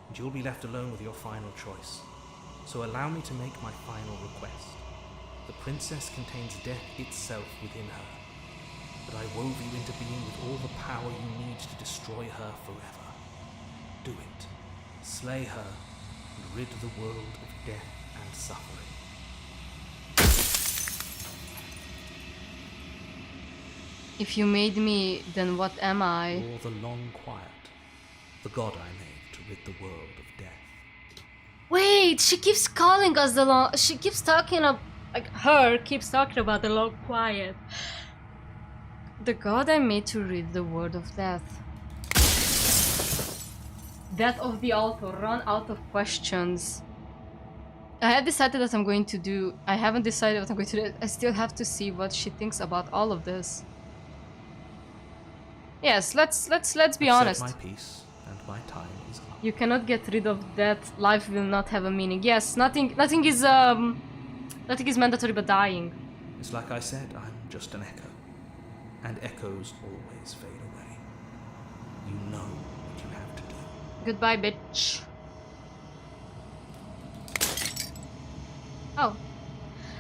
and you'll be left alone with your final choice. So allow me to make my final request. The princess contains death itself within her, but I wove you into being with all the power you need to destroy her forever. Do it. Slay her, and rid the world of death and suffering. If you made me, then what am I? You're the long quiet, the god I made to rid the world of death. Wait, she keeps calling us the long. She keeps talking about. Like, her keeps talking about the long quiet. The god I made to rid the world of death. Death of the altar, run out of questions. I have decided that I'm going to do. I haven't decided what I'm going to do. I still have to see what she thinks about all of this. Yes, let's be honest. I've said my piece, and my time is up. You cannot get rid of death. Life will not have a meaning. Yes, nothing is mandatory but dying. It's like I said, I'm just an echo. And echoes always fade away. You know what you have to do. Goodbye, bitch. Oh.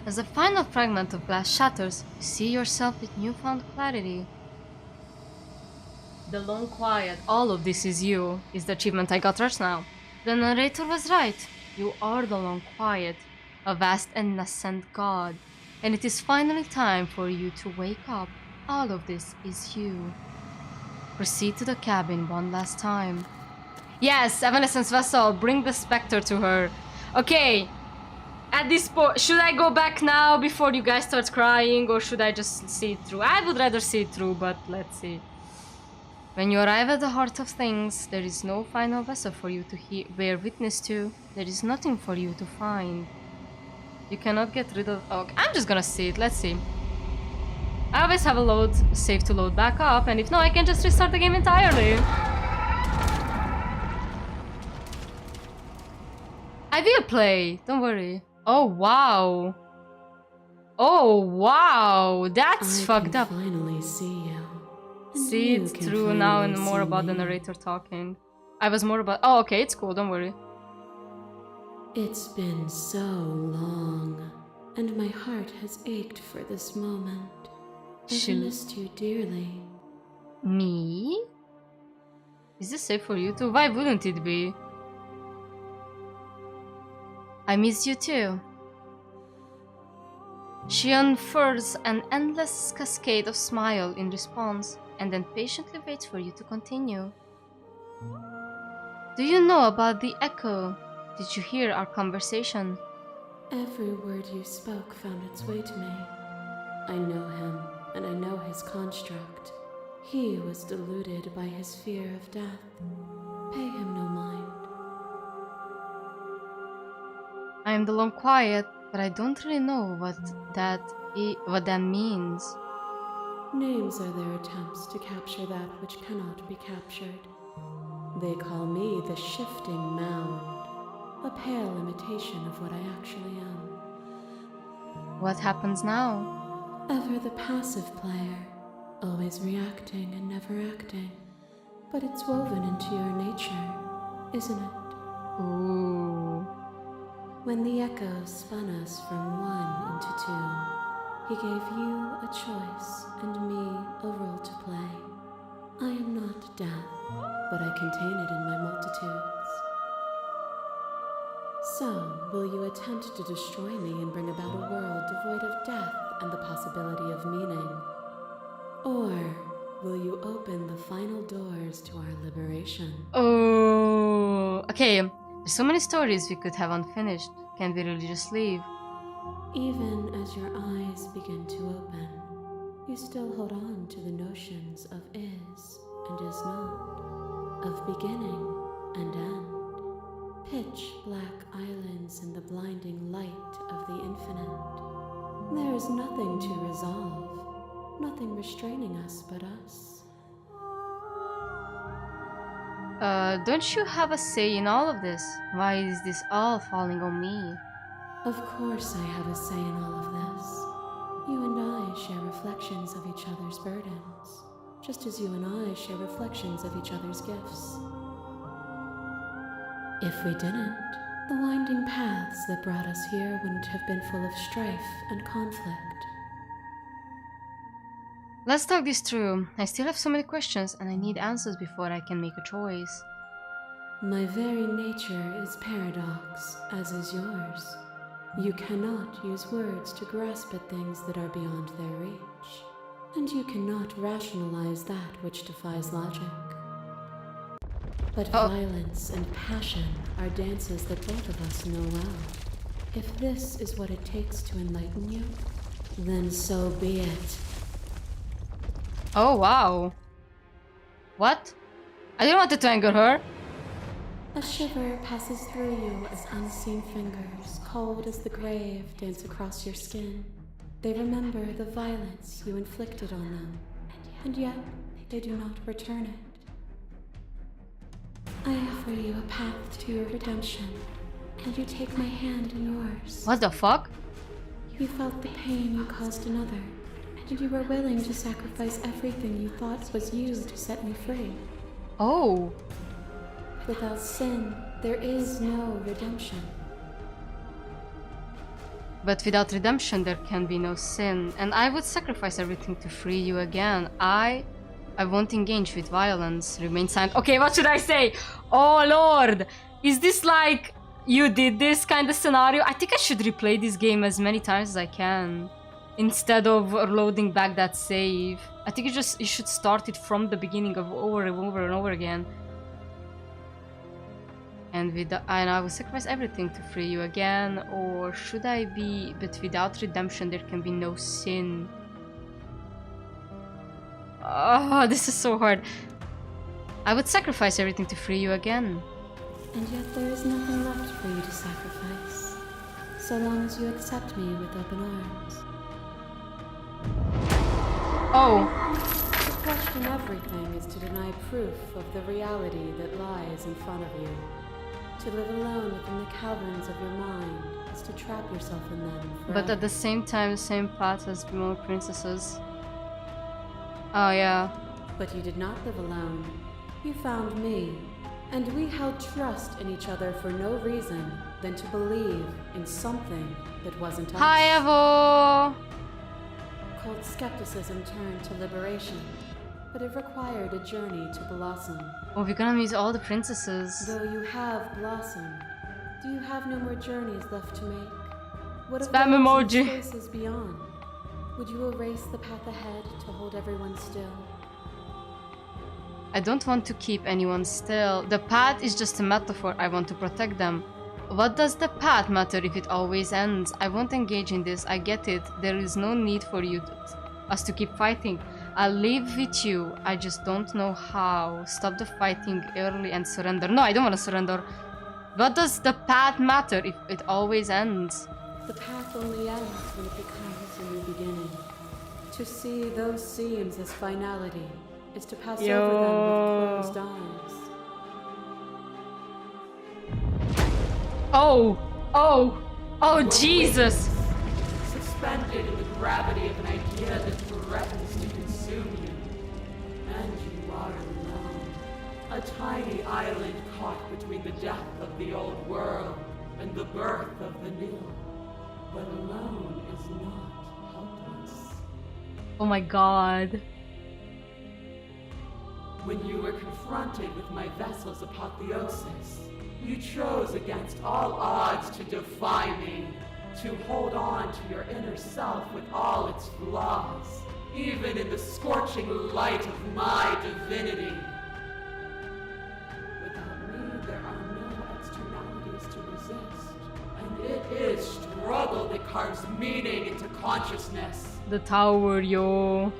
As the final fragment of glass shatters, you see yourself with newfound clarity. The long quiet, all of this is you, is the achievement I got right now. The narrator was right. You are the long quiet, a vast and nascent god. And it is finally time for you to wake up. All of this is you. Proceed to the cabin one last time. Yes, Evanescence Vessel, bring the Spectre to her. Okay, at this point, should I go back now before you guys start crying, or should I just see it through? I would rather see it through, but let's see. When you arrive at the heart of things, there is no final vessel for you to bear witness to. There is nothing for you to find. You cannot get rid of... Okay, I'm just gonna see it, let's see. I always have a save to load back up, and if no, I can just restart the game entirely. I will play, don't worry. Oh wow. Oh wow, that's fucked up. Finally see you. See it through now and more about the narrator talking. I was more about... Oh, okay, it's cool, don't worry. It's been so long, and my heart has ached for this moment. I've missed you dearly. Me? Is this safe for you too? Why wouldn't it be? I miss you too. She unfurls an endless cascade of smile in response, and then patiently waits for you to continue. Do you know about the echo? Did you hear our conversation? Every word you spoke found its way to me. I know him, and I know his construct. He was deluded by his fear of death. Pay him no mind. I am the long quiet, but I don't really know what that means. Names are their attempts to capture that which cannot be captured. They call me the shifting mound, a pale imitation of what I actually am. What happens now? Ever the passive player, always reacting and never acting. But it's woven into your nature, isn't it? Ooh. When the echoes spun us from one into two, he gave you a choice and me a role to play. I am not death, but I contain it in my multitudes. So, will you attempt to destroy me and bring about a world devoid of death and the possibility of meaning? Or will you open the final doors to our liberation? Oh, okay. There's so many stories we could have unfinished. Can't we really just leave? Even as your eyes begin to open, you still hold on to the notions of is and is not, of beginning and end. Pitch black islands in the blinding light of the infinite. There is nothing to resolve, nothing restraining us but us. Don't you have a say in all of this? Why is this all falling on me? Of course I have a say in all of this. You and I share reflections of each other's burdens, just as you and I share reflections of each other's gifts. If we didn't, the winding paths that brought us here wouldn't have been full of strife and conflict. Let's talk this through. I still have so many questions and I need answers before I can make a choice. My very nature is paradox, as is yours. You cannot use words to grasp at things that are beyond their reach, and you cannot rationalize that which defies logic. But violence and passion are dances that both of us know well. If this is what it takes to enlighten you, then so be it. Oh, wow. What? I didn't want to anger her. A shiver passes through you as unseen fingers, cold as the grave, dance across your skin. They remember the violence you inflicted on them, and yet they do not return it. I offer you a path to your redemption, and you take my hand in yours. What the fuck? You felt the pain you caused another, and you were willing to sacrifice everything you thought was you to set me free. Oh. Without sin, there is no redemption. But without redemption, there can be no sin. And I would sacrifice everything to free you again. I won't engage with violence. Remain silent. Okay, what should I say? Oh, Lord. Is this like you did this kind of scenario? I think I should replay this game as many times as I can, instead of loading back that save. I think you should start it from the beginning of over and over and over again. And I will sacrifice everything to free you again. Or should I be, but without redemption there can be no sin. Oh, this is so hard. I would sacrifice everything to free you again. And yet there is nothing left for you to sacrifice, so long as you accept me with open arms. Oh. To question everything is to deny proof of the reality that lies in front of you. To live alone within the caverns of your mind is to trap yourself in them forever. But at the same time, the same path as more princesses. Oh yeah. But you did not live alone. You found me, and we held trust in each other for no reason than to believe in something that wasn't us. Hi, Evo! Cold skepticism turned to liberation, but it required a journey to blossom. Oh, we're gonna meet all the princesses. Though you have blossomed, do you have no more journeys left to make? What of Spam emoji. Spaces beyond? Would you erase the path ahead to hold everyone still? I don't want to keep anyone still. The path is just a metaphor. I want to protect them. What does the path matter if it always ends? I won't engage in this. I get it. There is no need for us to keep fighting. I'll leave with you. I just don't know how. Stop the fighting early and surrender. No, I don't want to surrender. What does the path matter if it always ends? The path only ends when it becomes a new beginning. To see those seams as finality is to pass over them with closed eyes. Oh! Oh! Oh, Jesus! Suspended in the gravity of an idea that threatens to consume you. And you are alone. A tiny island caught between the death of the old world and the birth of the new. But alone is not helpless. Oh my god. When you were confronted with my vessel's apotheosis, you chose against all odds to defy me, to hold on to your inner self with all its flaws, even in the scorching light of my divinity. Without me, there are no externalities to resist, and it is struggle that carves meaning into consciousness. The tower, yo.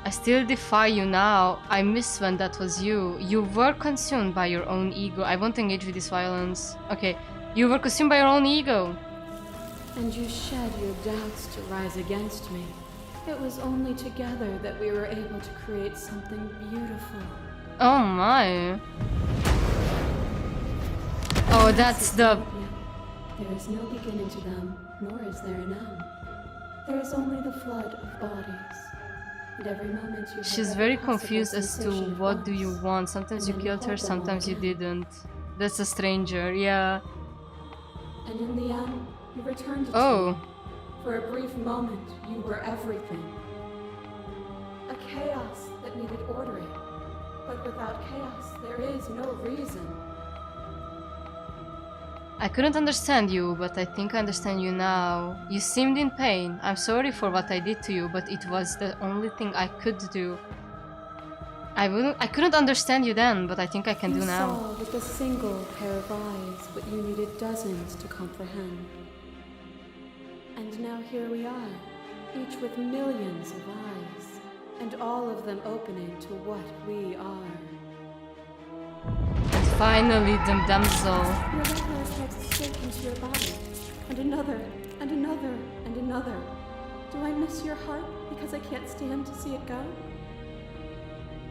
I still defy you now. I miss when that was you. You were consumed by your own ego. I won't engage with this violence. Okay. You were consumed by your own ego. And you shed your doubts to rise against me. It was only together that we were able to create something beautiful. Oh my. Oh, that's the... There is no beginning to them, nor is there an end. There is only the flood of bodies. And every moment you She's very confused as to what do you want. Sometimes you killed her, sometimes you didn't. That's a stranger, yeah. And in the end, you returned to Oh. me. For a brief moment, you were everything. A chaos that needed ordering. But without chaos, there is no reason. I couldn't understand you, but I think I understand you now. You seemed in pain. I'm sorry for what I did to you, but it was the only thing I could do. I couldn't understand you then, but I think I can do You now. saw with a single pair of eyes what you needed dozens to comprehend. And now here we are, each with millions of eyes, and all of them opening to what we are. Finally, the damsel. Your regular strikes a stake into your body, and another, and another, and another. Do I miss your heart because I can't stand to see it go?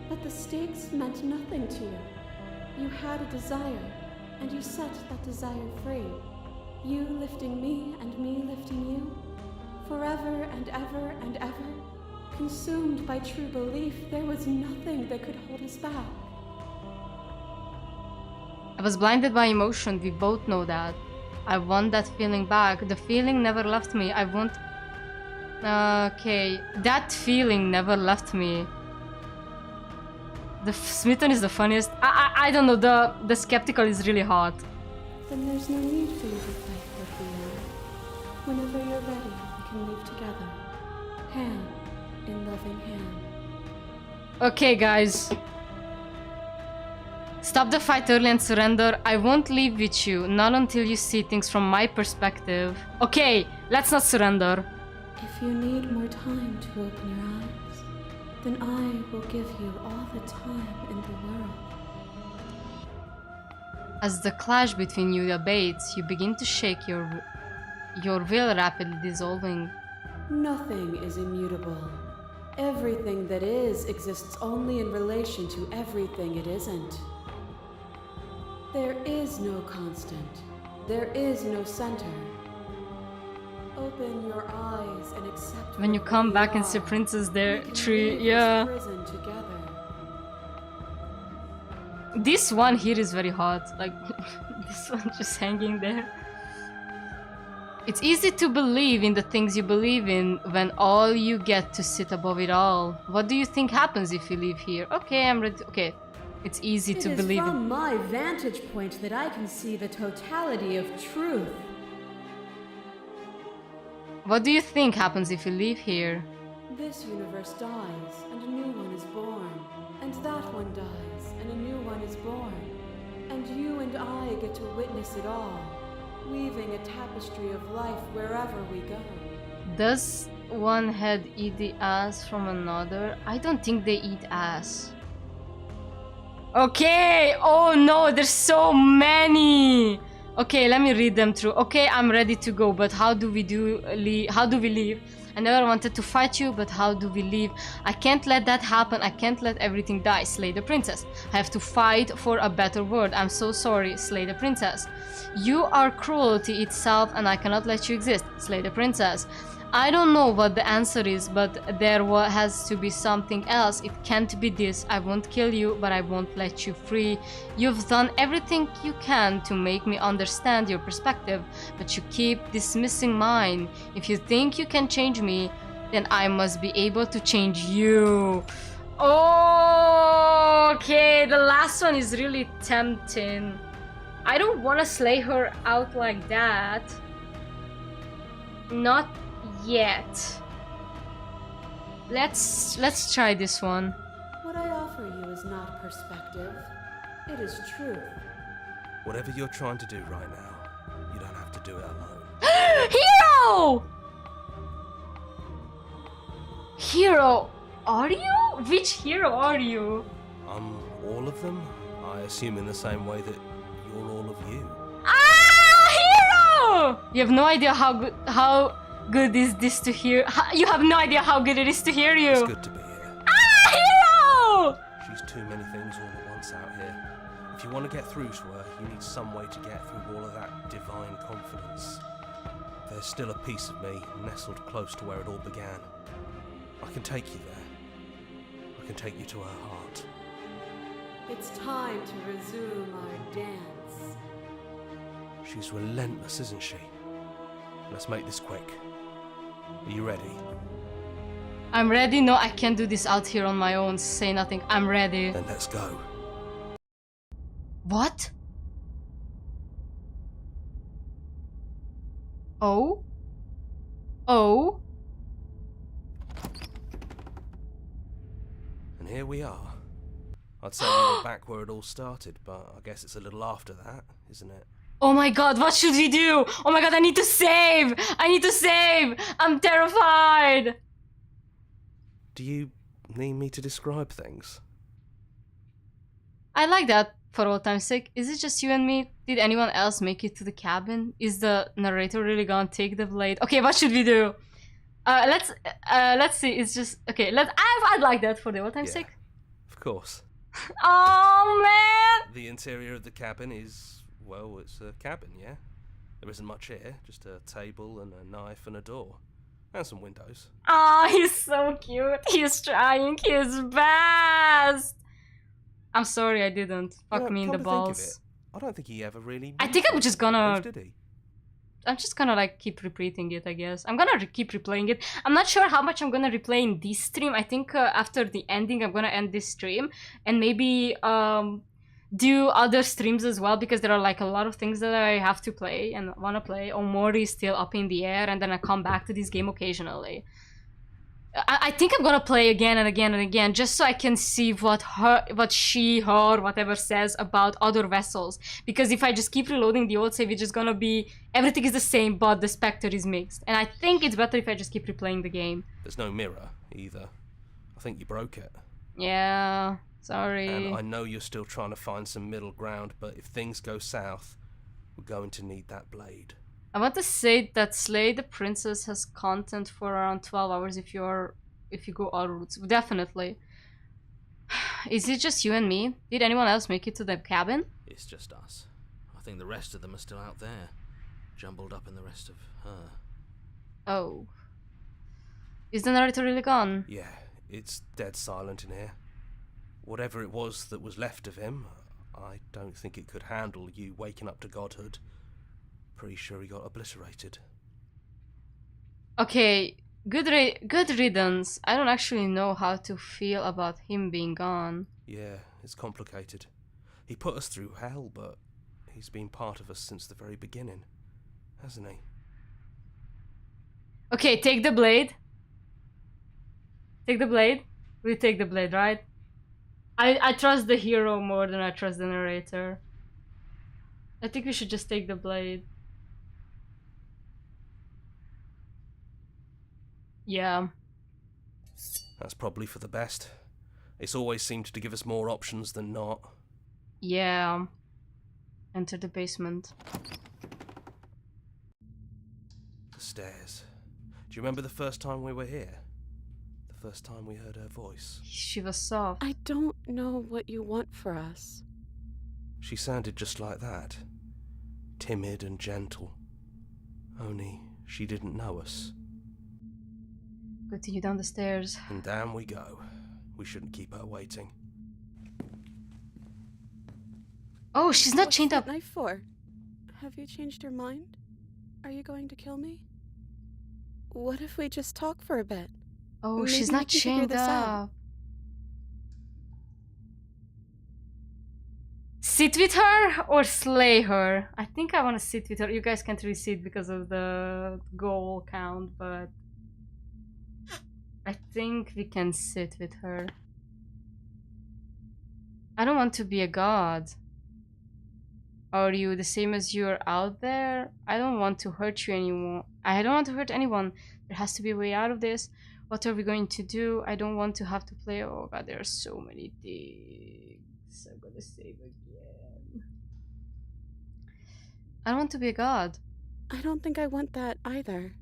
But the stakes meant nothing to you. You had a desire, and you set that desire free. You lifting me and me lifting you. Forever and ever and ever. Consumed by true belief, there was nothing that could hold us back. I was blinded by emotion, we both know that. I want that feeling back. The feeling never left me. I want... Okay, that feeling never left me. The smitten is the funniest. I don't know, the skeptical is really hot. Then there's no need for you to fight what we are. Whenever you're ready, we can leave together. Hand in loving hand. Okay, guys. Stop the fight early and surrender. I won't leave with you, not until you see things from my perspective. Okay, let's not surrender. If you need more time to open your eyes, then I will give you all the time in the world. As the clash between you abates, you begin to shake your will rapidly dissolving. Nothing is immutable. Everything that is exists only in relation to everything it isn't. There is no constant. There is no center. Open your eyes and accept When you what come we back and are. see Princess there, We can tree, leave yeah. this prison together. This one here is very hot, like this one just hanging there. It's easy to believe in the things you believe in when all you get to sit above it all. What do you think happens if you leave here? Okay, I'm ready. Okay, it's easy to believe It is in. from my vantage point that I can see the totality of truth. What do you think happens if you leave here? This universe dies, and a new one is born. And that one dies, and a new one is born. And you and I get to witness it all, weaving a tapestry of life wherever we go. Does one head eat the ass from another? I don't think they eat ass. Okay, oh no, there's so many. Okay, let me read them through. Okay, I'm ready to go, but how do we leave? I never wanted to fight you, but how do we leave? I can't let that happen. I can't let everything die. Slay the princess. I have to fight for a better world. I'm so sorry. Slay the princess. You are cruelty itself, and I cannot let you exist. Slay the princess. I don't know what the answer is, but there has to be something else. It can't be this. I won't kill you, but I won't let you free. You've done everything you can to make me understand your perspective, but you keep dismissing mine. If you think you can change me, then I must be able to change you. Oh, okay, the last one is really tempting. I don't want to slay her out like that. Not yet. Let's try this one. What I offer you is not perspective. It is truth. Whatever you're trying to do right now, you don't have to do it alone. Hero! Hero, are you? Which hero are you? All of them? I assume in the same way that you're all of you. Ah, hero! You have no idea how good is this to hear. You have no idea how good it is to hear you. It's good to be here. Ah, hero! She's too many things all at once out here. If you want to get through to her, you need some way to get through all of that divine confidence. There's still a piece of me nestled close to where it all began. I can take you there. I can take you to her heart. It's time to resume our dance. She's relentless, isn't she? Let's make this quick. Are you ready? I'm ready. No, I can't do this out here on my own. Say nothing. I'm ready. Then let's go. What? Oh? Oh? And here we are. I'd say we were back where it all started, but I guess it's a little after that, isn't it? Oh my god, what should we do? Oh my god, I need to save! I need to save! I'm terrified! Do you need me to describe things? I like that, for all time's sake. Is it just you and me? Did anyone else make it to the cabin? Is the narrator really gonna take the blade? Okay, what should we do? Let's see, it's just... Okay, I'd like that for the all time's sake. Of course. Oh man! The interior of the cabin is... well, it's a cabin, yeah? There isn't much here, just a table and a knife and a door. And some windows. Oh, he's so cute. He's trying his best. I'm sorry I didn't. Fuck me in the balls. I don't think he ever really... I think I'm just gonna... did he? I'm just gonna like keep repeating it, I guess. I'm gonna keep replaying it. I'm not sure how much I'm gonna replay in this stream. I think after the ending I'm gonna end this stream and maybe do other streams as well, because there are like a lot of things that I have to play and wanna play. Omori is still up in the air, and then I come back to this game occasionally. I think I'm gonna play again and again and again, just so I can see what she, whatever says about other vessels. Because if I just keep reloading the old save, it's just gonna be... everything is the same, but the Spectre is mixed. And I think it's better if I just keep replaying the game. There's no mirror, either. I think you broke it. Yeah, sorry. And I know you're still trying to find some middle ground, but if things go south, we're going to need that blade. I want to say that Slay the Princess has content for around 12 hours if you go all routes. Definitely. Is it just you and me? Did anyone else make it to the cabin? It's just us. I think the rest of them are still out there, jumbled up in the rest of her. Oh. Is the narrator really gone? Yeah, it's dead silent in here. Whatever it was that was left of him, I don't think it could handle you waking up to godhood. Pretty sure he got obliterated. Okay, good riddance. I don't actually know how to feel about him being gone. Yeah, it's complicated. He put us through hell, but he's been part of us since the very beginning, hasn't he? Okay, take the blade. Take the blade. We take the blade, right? I trust the hero more than I trust the narrator. I think we should just take the blade. Yeah. That's probably for the best. It's always seemed to give us more options than not. Yeah. Enter the basement. The stairs. Do you remember the first time we were here? The first time we heard her voice? She was soft. I don't know what you want for us. She sounded just like that. Timid and gentle. Only she didn't know us. Continue down the stairs. And down we go. We shouldn't keep her waiting. Oh, she's not What's chained that up. knife for? Have you changed your mind? Are you going to kill me? What if we just talk for a bit? Oh, Maybe she's we not can figure chained this out. up. Sit with her or slay her? I think I want to sit with her. You guys can't really sit because of the goal count, but I think we can sit with her. I don't want to be a god. Are you the same as you're out there? I don't want to hurt you anymore. I don't want to hurt anyone. There has to be a way out of this. What are we going to do? I don't want to have to play. Oh god, there are so many things. I'm gonna save again. I don't want to be a god. I don't think I want that either.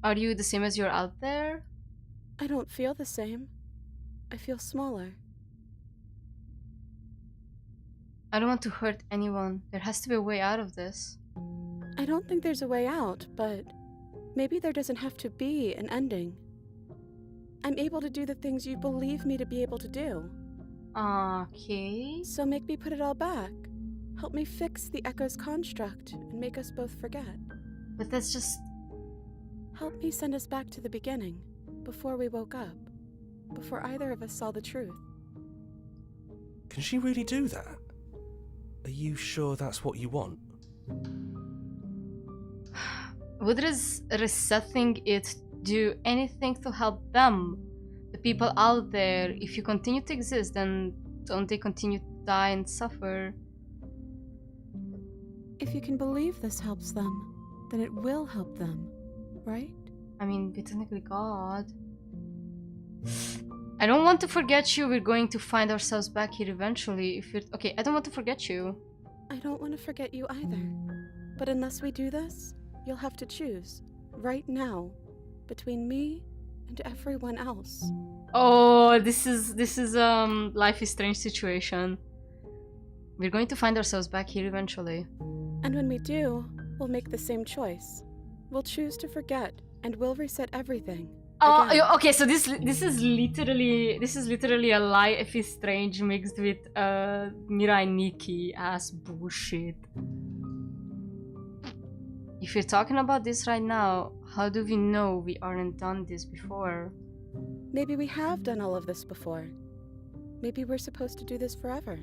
Are you the same as you're out there? I don't feel the same. I feel smaller. I don't want to hurt anyone. There has to be a way out of this. I don't think there's a way out, but maybe there doesn't have to be an ending. I'm able to do the things you believe me to be able to do. Okay. So make me put it all back. Help me fix the Echo's construct and make us both forget. But that's just... Help me send us back to the beginning, before we woke up, before either of us saw the truth. Can she really do that? Are you sure that's what you want? Would resetting it do anything to help them? The people out there, if you continue to exist, then don't they continue to die and suffer? If you can believe this helps them, then it will help them, right? I mean, we're technically God. I don't want to forget you. We're going to find ourselves back here eventually. If you're... Okay, I don't want to forget you. I don't want to forget you either. But unless we do this, you'll have to choose, right now, between me and everyone else. Oh, this is Life is Strange situation. We're going to find ourselves back here eventually. And when we do, we'll make the same choice. We'll choose to forget, and we'll reset everything. Again. Okay. So this is literally a Life is Strange mixed with Mirai Nikki ass bullshit. If you're talking about this right now, how do we know we aren't done this before? Maybe we have done all of this before. Maybe we're supposed to do this forever.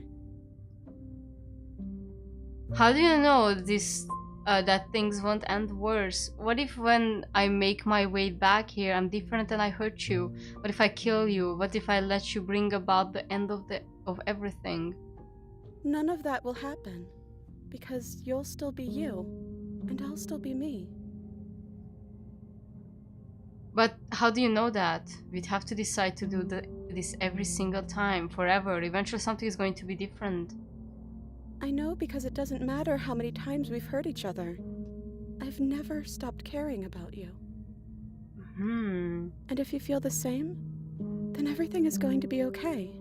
How do you know this? That things won't end worse? What if when I make my way back here, I'm different and I hurt you? What if I kill you? What if I let you bring about the end of everything? None of that will happen, because you'll still be you, and I'll still be me. But how do you know that? We'd have to decide to do this every single time, forever. Eventually something is going to be different. I know because it doesn't matter how many times we've hurt each other. I've never stopped caring about you. Hmm. And if you feel the same, then everything is going to be okay.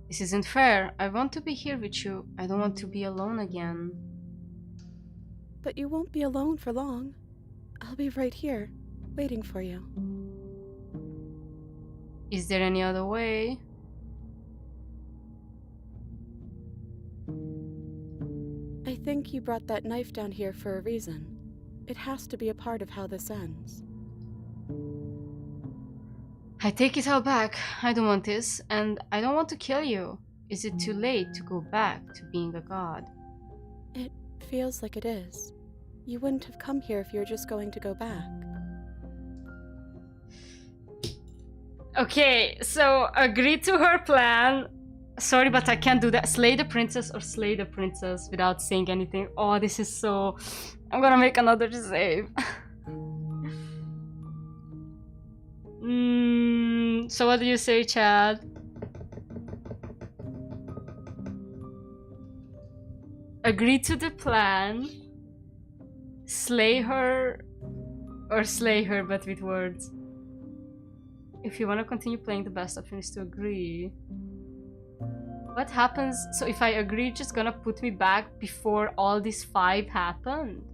This isn't fair. I want to be here with you. I don't want to be alone again. But you won't be alone for long. I'll be right here, waiting for you. Is there any other way? I think you brought that knife down here for a reason. It has to be a part of how this ends. I take it all back. I don't want this, and I don't want to kill you. Is it too late to go back to being a god? It feels like it is. You wouldn't have come here if you were just going to go back. Okay, so agree to her plan. Sorry, but I can't do that. Slay the princess or slay the princess without saying anything. Oh, this is so... I'm gonna make another save. So what do you say, Chad? Agree to the plan. Slay her. Or slay her, but with words. If you want to continue playing, the best option is to agree. What happens? So if I agree, it's just gonna put me back before all these 5 happened?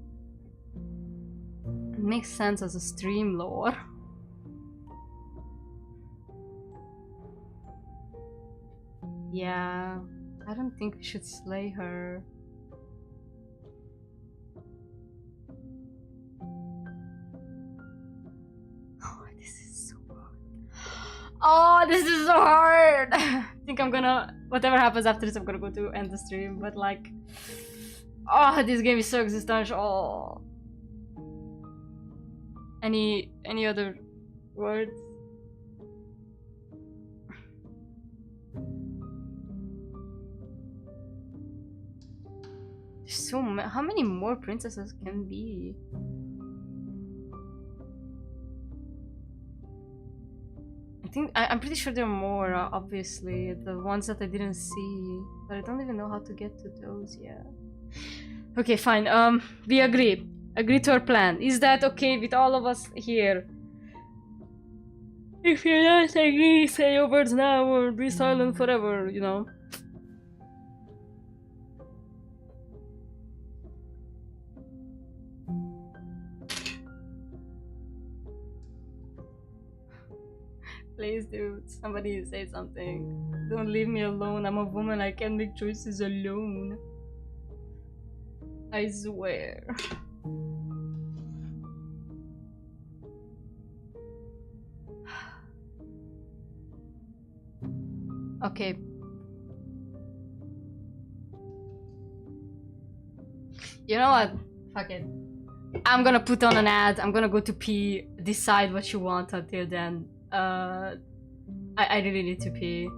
It makes sense as a stream lore. Yeah, I don't think we should slay her. Oh, this is so hard. Oh, this is so hard. I think I'm gonna, whatever happens after this, I'm gonna go to end the stream. But like, oh, this game is so existential. Any other words? So how many more princesses can be? I'm pretty sure there are more, obviously. The ones that I didn't see. But I don't even know how to get to those yet. Okay, fine. We agree. Agree to our plan. Is that okay with all of us here? If you're not agree, say your words now or be silent forever, you know? Please, dude, somebody say something. Don't leave me alone. I'm a woman. I can't make choices alone. I swear. Okay. You know what? Fuck it. I'm gonna put on an ad. I'm gonna go to pee. Decide what you want until then. I really need to pee.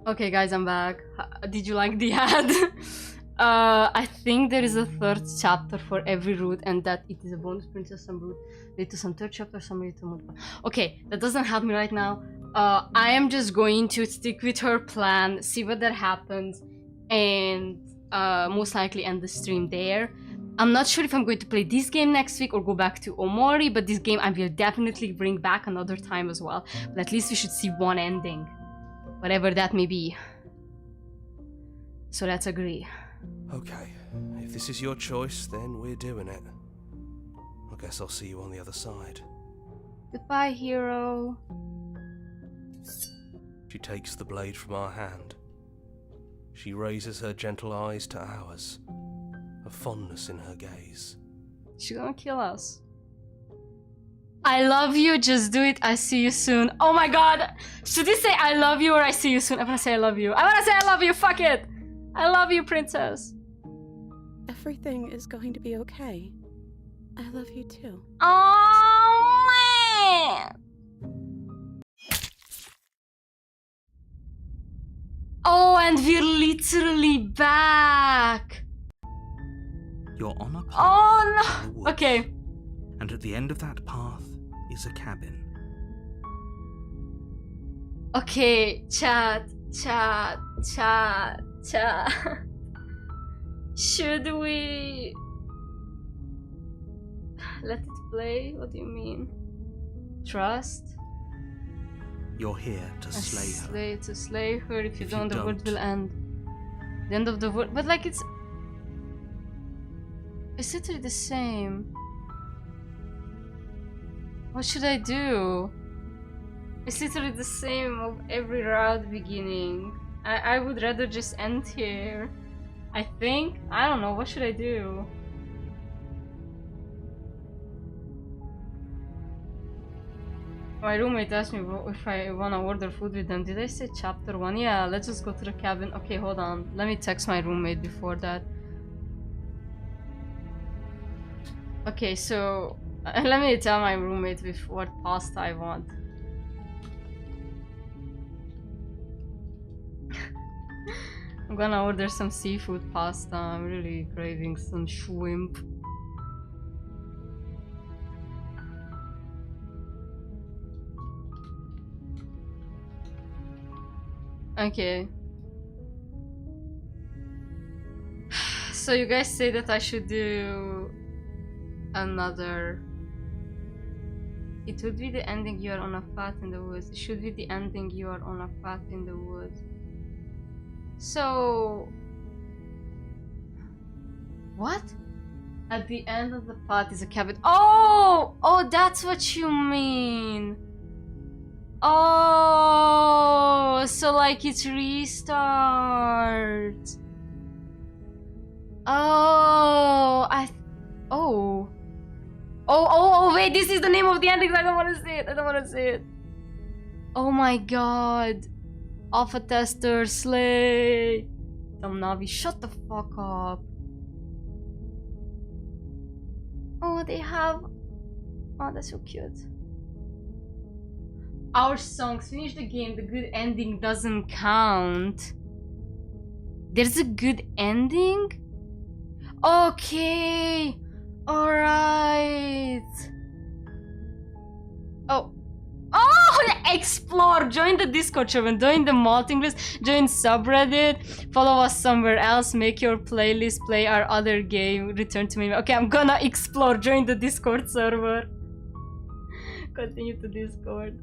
Okay, guys, I'm back. Did you like the ad? I think there is a 3rd chapter for every route, and that it is a bonus princess Subroute lead to some 3rd chapter, summary to multiple. Okay, that doesn't help me right now. I am just going to stick with her plan, see what that happens, and most likely end the stream there. I'm not sure if I'm going to play this game next week or go back to Omori, but this game I will definitely bring back another time as well. But at least we should see one ending. Whatever that may be. So let's agree. Okay, if this is your choice, then we're doing it. I guess I'll see you on the other side. Goodbye, hero. She takes the blade from our hand. She raises her gentle eyes to ours, a fondness in her gaze. She's gonna kill us. I love you, just do it, I see you soon. Oh my god! Should he say I love you or I see you soon? I wanna say I love you. I wanna say I love you, fuck it! I love you, princess. Everything is going to be okay. I love you too. Oh man! Oh, and we're literally back! You're on a path Oh in the no! woods, Okay. and at the end of that path is a cabin. Okay, chat. Should we let it play? What do you mean? Trust? You're here to slay her. To slay her. If you If you don't, the world don't- will end. The end of the world. But like it's literally the same. What should I do? It's literally the same of every route beginning. I would rather just end here. I think. I don't know. What should I do? My roommate asked me if I wanna order food with them. Did I say chapter 1? Yeah, let's just go to the cabin. Okay, hold on. Let me text my roommate before that. Okay, so let me tell my roommate with what pasta I want. I'm gonna order some seafood pasta. I'm really craving some shrimp. Okay. So you guys say that I should do another. It would be the ending you are on a path in the woods. It should be the ending you are on a path in the woods. So what? At the end of the path is a cabin. Oh! Oh, that's what you mean. Oh, so like it restarts. Oh, Oh, wait, this is the name of the ending. I don't want to see it. I don't want to see it. Oh my god. Alpha tester, slay. Some Navi, shut the fuck up. Oh, they have. Oh, that's so cute. Our songs finish the game. The good ending doesn't count. There's a good ending? Okay. Alright. Oh. Oh, explore. Join the Discord server. Join the malting list. Join subreddit. Follow us somewhere else. Make your playlist. Play our other game. Return to me. Okay, I'm gonna explore. Join the Discord server. Continue to Discord.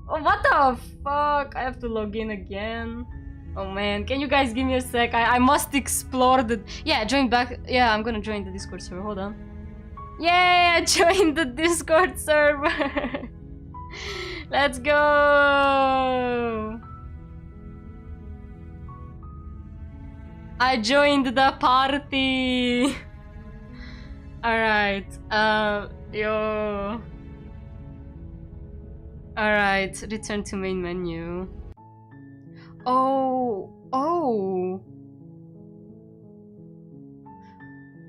Oh, what the fuck? I have to log in again. Oh man, can you guys give me a sec? I must explore the... Yeah, join back. Yeah, I'm gonna join the Discord server. Hold on. Yeah, join the Discord server. Let's go. I joined the party. Alright. Yo. Alright, return to main menu. Oh.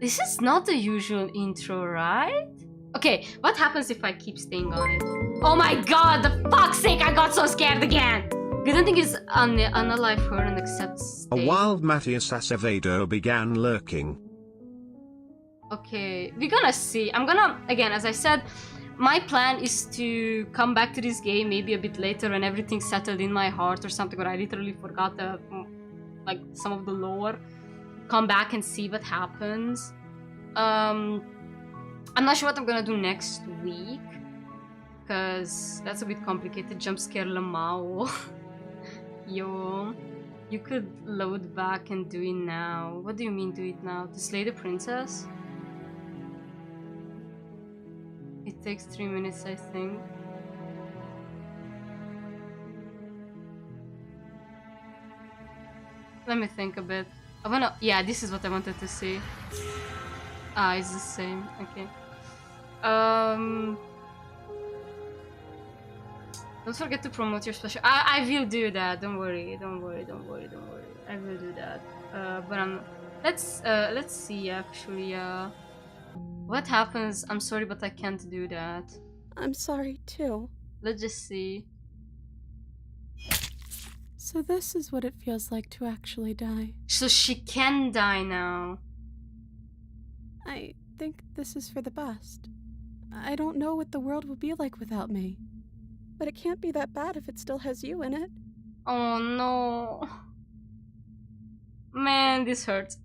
This is not the usual intro, right? Okay, what happens if I keep staying on it? Oh my god, the fuck's sake, I got so scared again! Good ending is unalive her and accepts A wild Matthias Acevedo began lurking. Okay, we're gonna see. I'm gonna, again, as I said, my plan is to come back to this game maybe a bit later when everything's settled in my heart or something, where I literally forgot like some of the lore. Come back and see what happens. I'm not sure what I'm gonna do next week, because that's a bit complicated. Jump scare Lamau. Yo, you could load back and do it now. What do you mean do it now? To slay the princess? It takes 3 minutes, I think. Let me think a bit. I wanna... Yeah, this is what I wanted to see. Ah, it's the same. Okay. Don't forget to promote your special. I will do that. Don't worry. Don't worry. Don't worry. Don't worry. I will do that. But let's see actually. What happens? I'm sorry, but I can't do that. I'm sorry too. Let's just see. So this is what it feels like to actually die. So she can die now. I think this is for the best. I don't know what the world will be like without me. But it can't be that bad if it still has you in it. Oh no. Man, this hurts.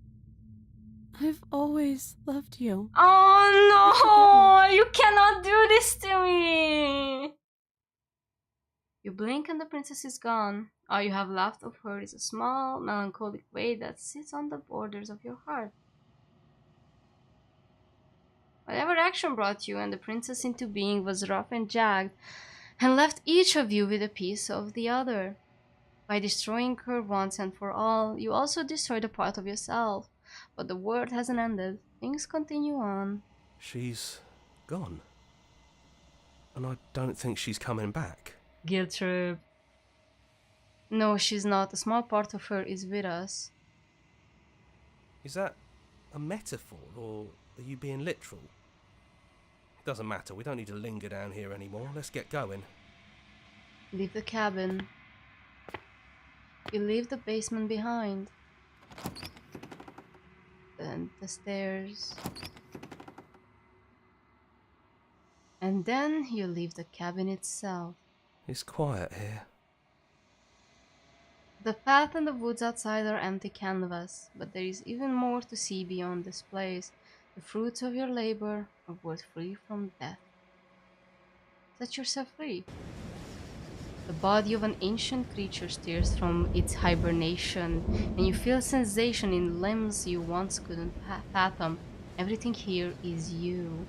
I've always loved you. Oh no! You cannot do this to me! You blink and the princess is gone. All you have left of her is a small, melancholic weight that sits on the borders of your heart. Whatever action brought you and the princess into being was rough and jagged, and left each of you with a piece of the other. By destroying her once and for all, you also destroyed a part of yourself. But the world hasn't ended. Things continue on. She's gone. And I don't think she's coming back. Guilt trip. No, she's not. A small part of her is with us. Is that a metaphor, or are you being literal? It doesn't matter, we don't need to linger down here anymore. Let's get going. Leave the cabin. You leave the basement behind. Then the stairs. And then you leave the cabin itself. It's quiet here. The path and the woods outside are empty canvas, but there is even more to see beyond this place. The fruits of your labor are worth free from death. Set yourself free. The body of an ancient creature stirs from its hibernation, and you feel sensation in limbs you once couldn't fathom. Everything here is you.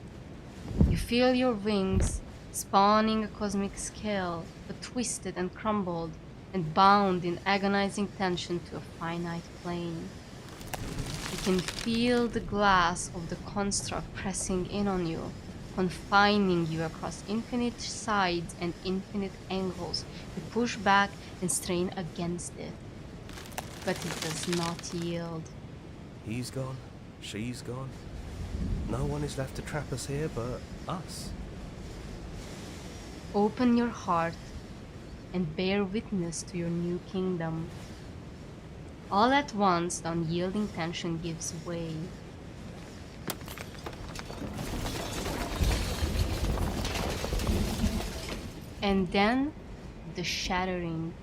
You feel your wings spawning a cosmic scale, but twisted and crumbled, and bound in agonizing tension to a finite plane. You can feel the glass of the construct pressing in on you, confining you across infinite sides and infinite angles. You push back and strain against it, but it does not yield. He's gone. She's gone. No one is left to trap us here but us. Open your heart and bear witness to your new kingdom. All at once, the unyielding tension gives way. And then, the shattering.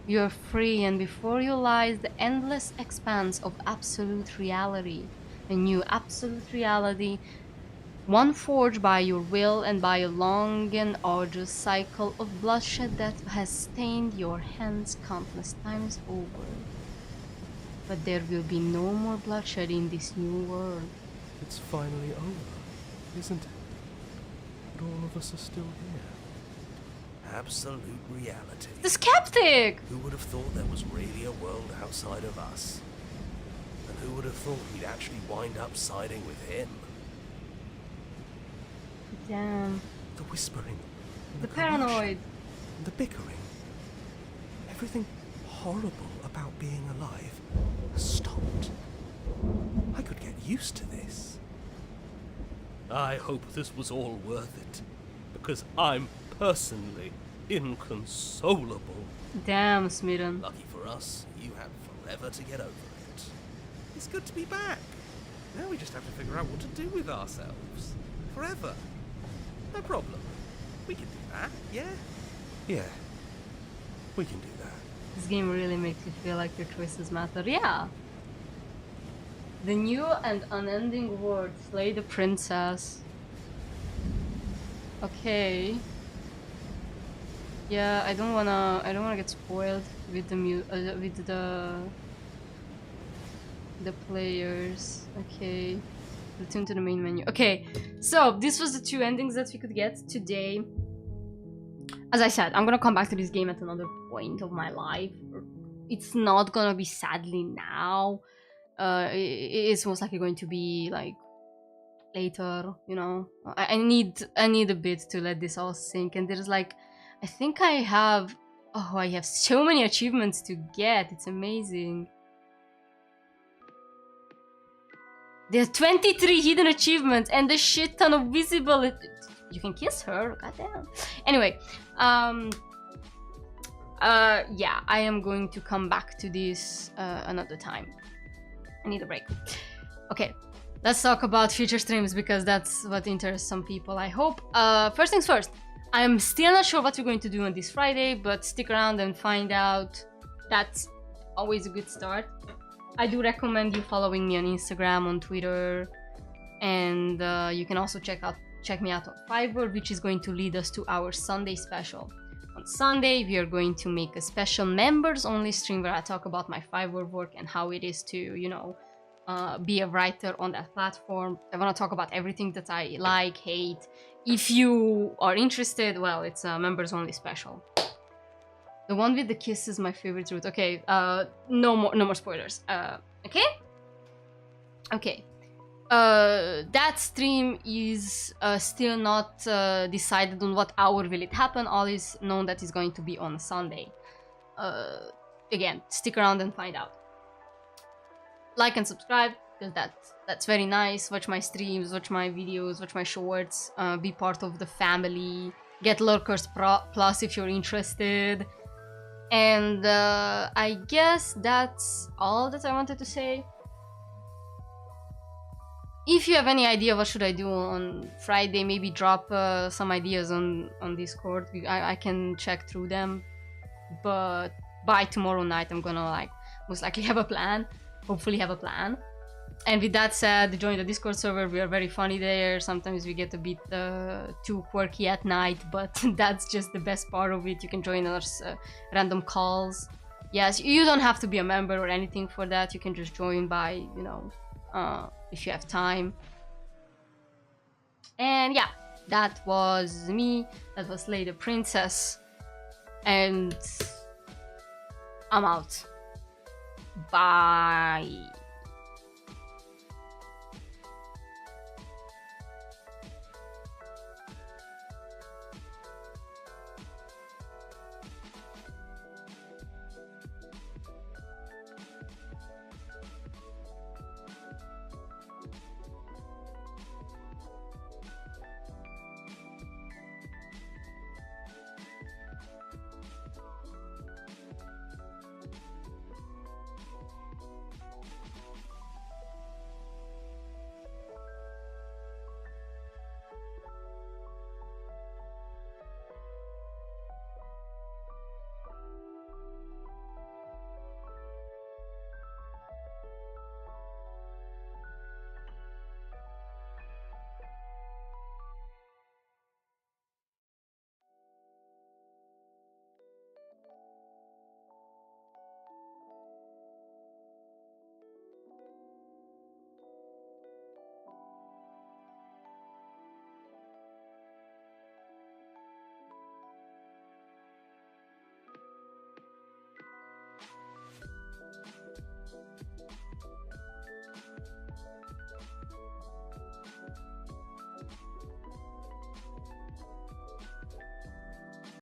You are free, and before you lies the endless expanse of absolute reality. A new absolute reality, one forged by your will and by a long and arduous cycle of bloodshed that has stained your hands countless times over. But there will be no more bloodshed in this new world. It's finally over, isn't it? But all of us are still here. Absolute reality. The skeptic! Who would have thought there was really a world outside of us? And who would have thought we'd actually wind up siding with him? Damn. The whispering. And The commotion, paranoid. and the bickering. Everything horrible about being alive has stopped. I could get used to this. I hope this was all worth it, because I'm personally inconsolable. Damn, Smitten. Lucky for us, you have forever to get over it. It's good to be back. Now we just have to figure out what to do with ourselves. Forever. No problem. We can do that, yeah? Yeah, we can do that. This game really makes you feel like your choices matter. Yeah. The new and unending word, slay the princess. Okay. Yeah, I don't wanna get spoiled with the with the players. Okay. Return to the main menu. Okay, so this was the two endings that we could get today. As I said, I'm gonna come back to this game at another point of my life. It's not gonna be sadly now. It's most likely going to be like later, you know. I need a bit to let this all sink, and there's like I think I have... Oh, I have so many achievements to get. It's amazing. There are 23 hidden achievements and a shit ton of visible... You can kiss her, goddamn. Anyway, yeah, I am going to come back to this another time. I need a break. Okay, let's talk about future streams because that's what interests some people, I hope. First things first, I'm still not sure what we're going to do on this Friday, but stick around and find out. That's always a good start. I do recommend you following me on Instagram, on Twitter, and you can also check me out on Fiverr, which is going to lead us to our Sunday special. On Sunday, we are going to make a special members-only stream where I talk about my Fiverr work and how it is to, you know, be a writer on that platform. I want to talk about everything that I like, hate. If you are interested, well, it's a members-only special. The one with the kiss is my favorite route. Okay, no more spoilers. Okay? Okay. That stream is still not decided on what hour will it happen. All is known that it's going to be on Sunday. Again, stick around and find out. Like and subscribe, because that's very nice. Watch my streams, watch my videos, watch my shorts. Be part of the family. Get Lurkers Plus if you're interested. And I guess that's all that I wanted to say. If you have any idea what should I do on Friday, maybe drop some ideas on Discord. I can check through them. But by tomorrow night, I'm gonna like most likely have a plan. Hopefully have a plan. And with that said, join the Discord server. We are very funny there. Sometimes we get a bit too quirky at night, but that's just the best part of it. You can join our random calls. Yes, you don't have to be a member or anything for that. You can just join by, you know, if you have time. And yeah, that was me. That was Slay the Princess. And I'm out. Bye.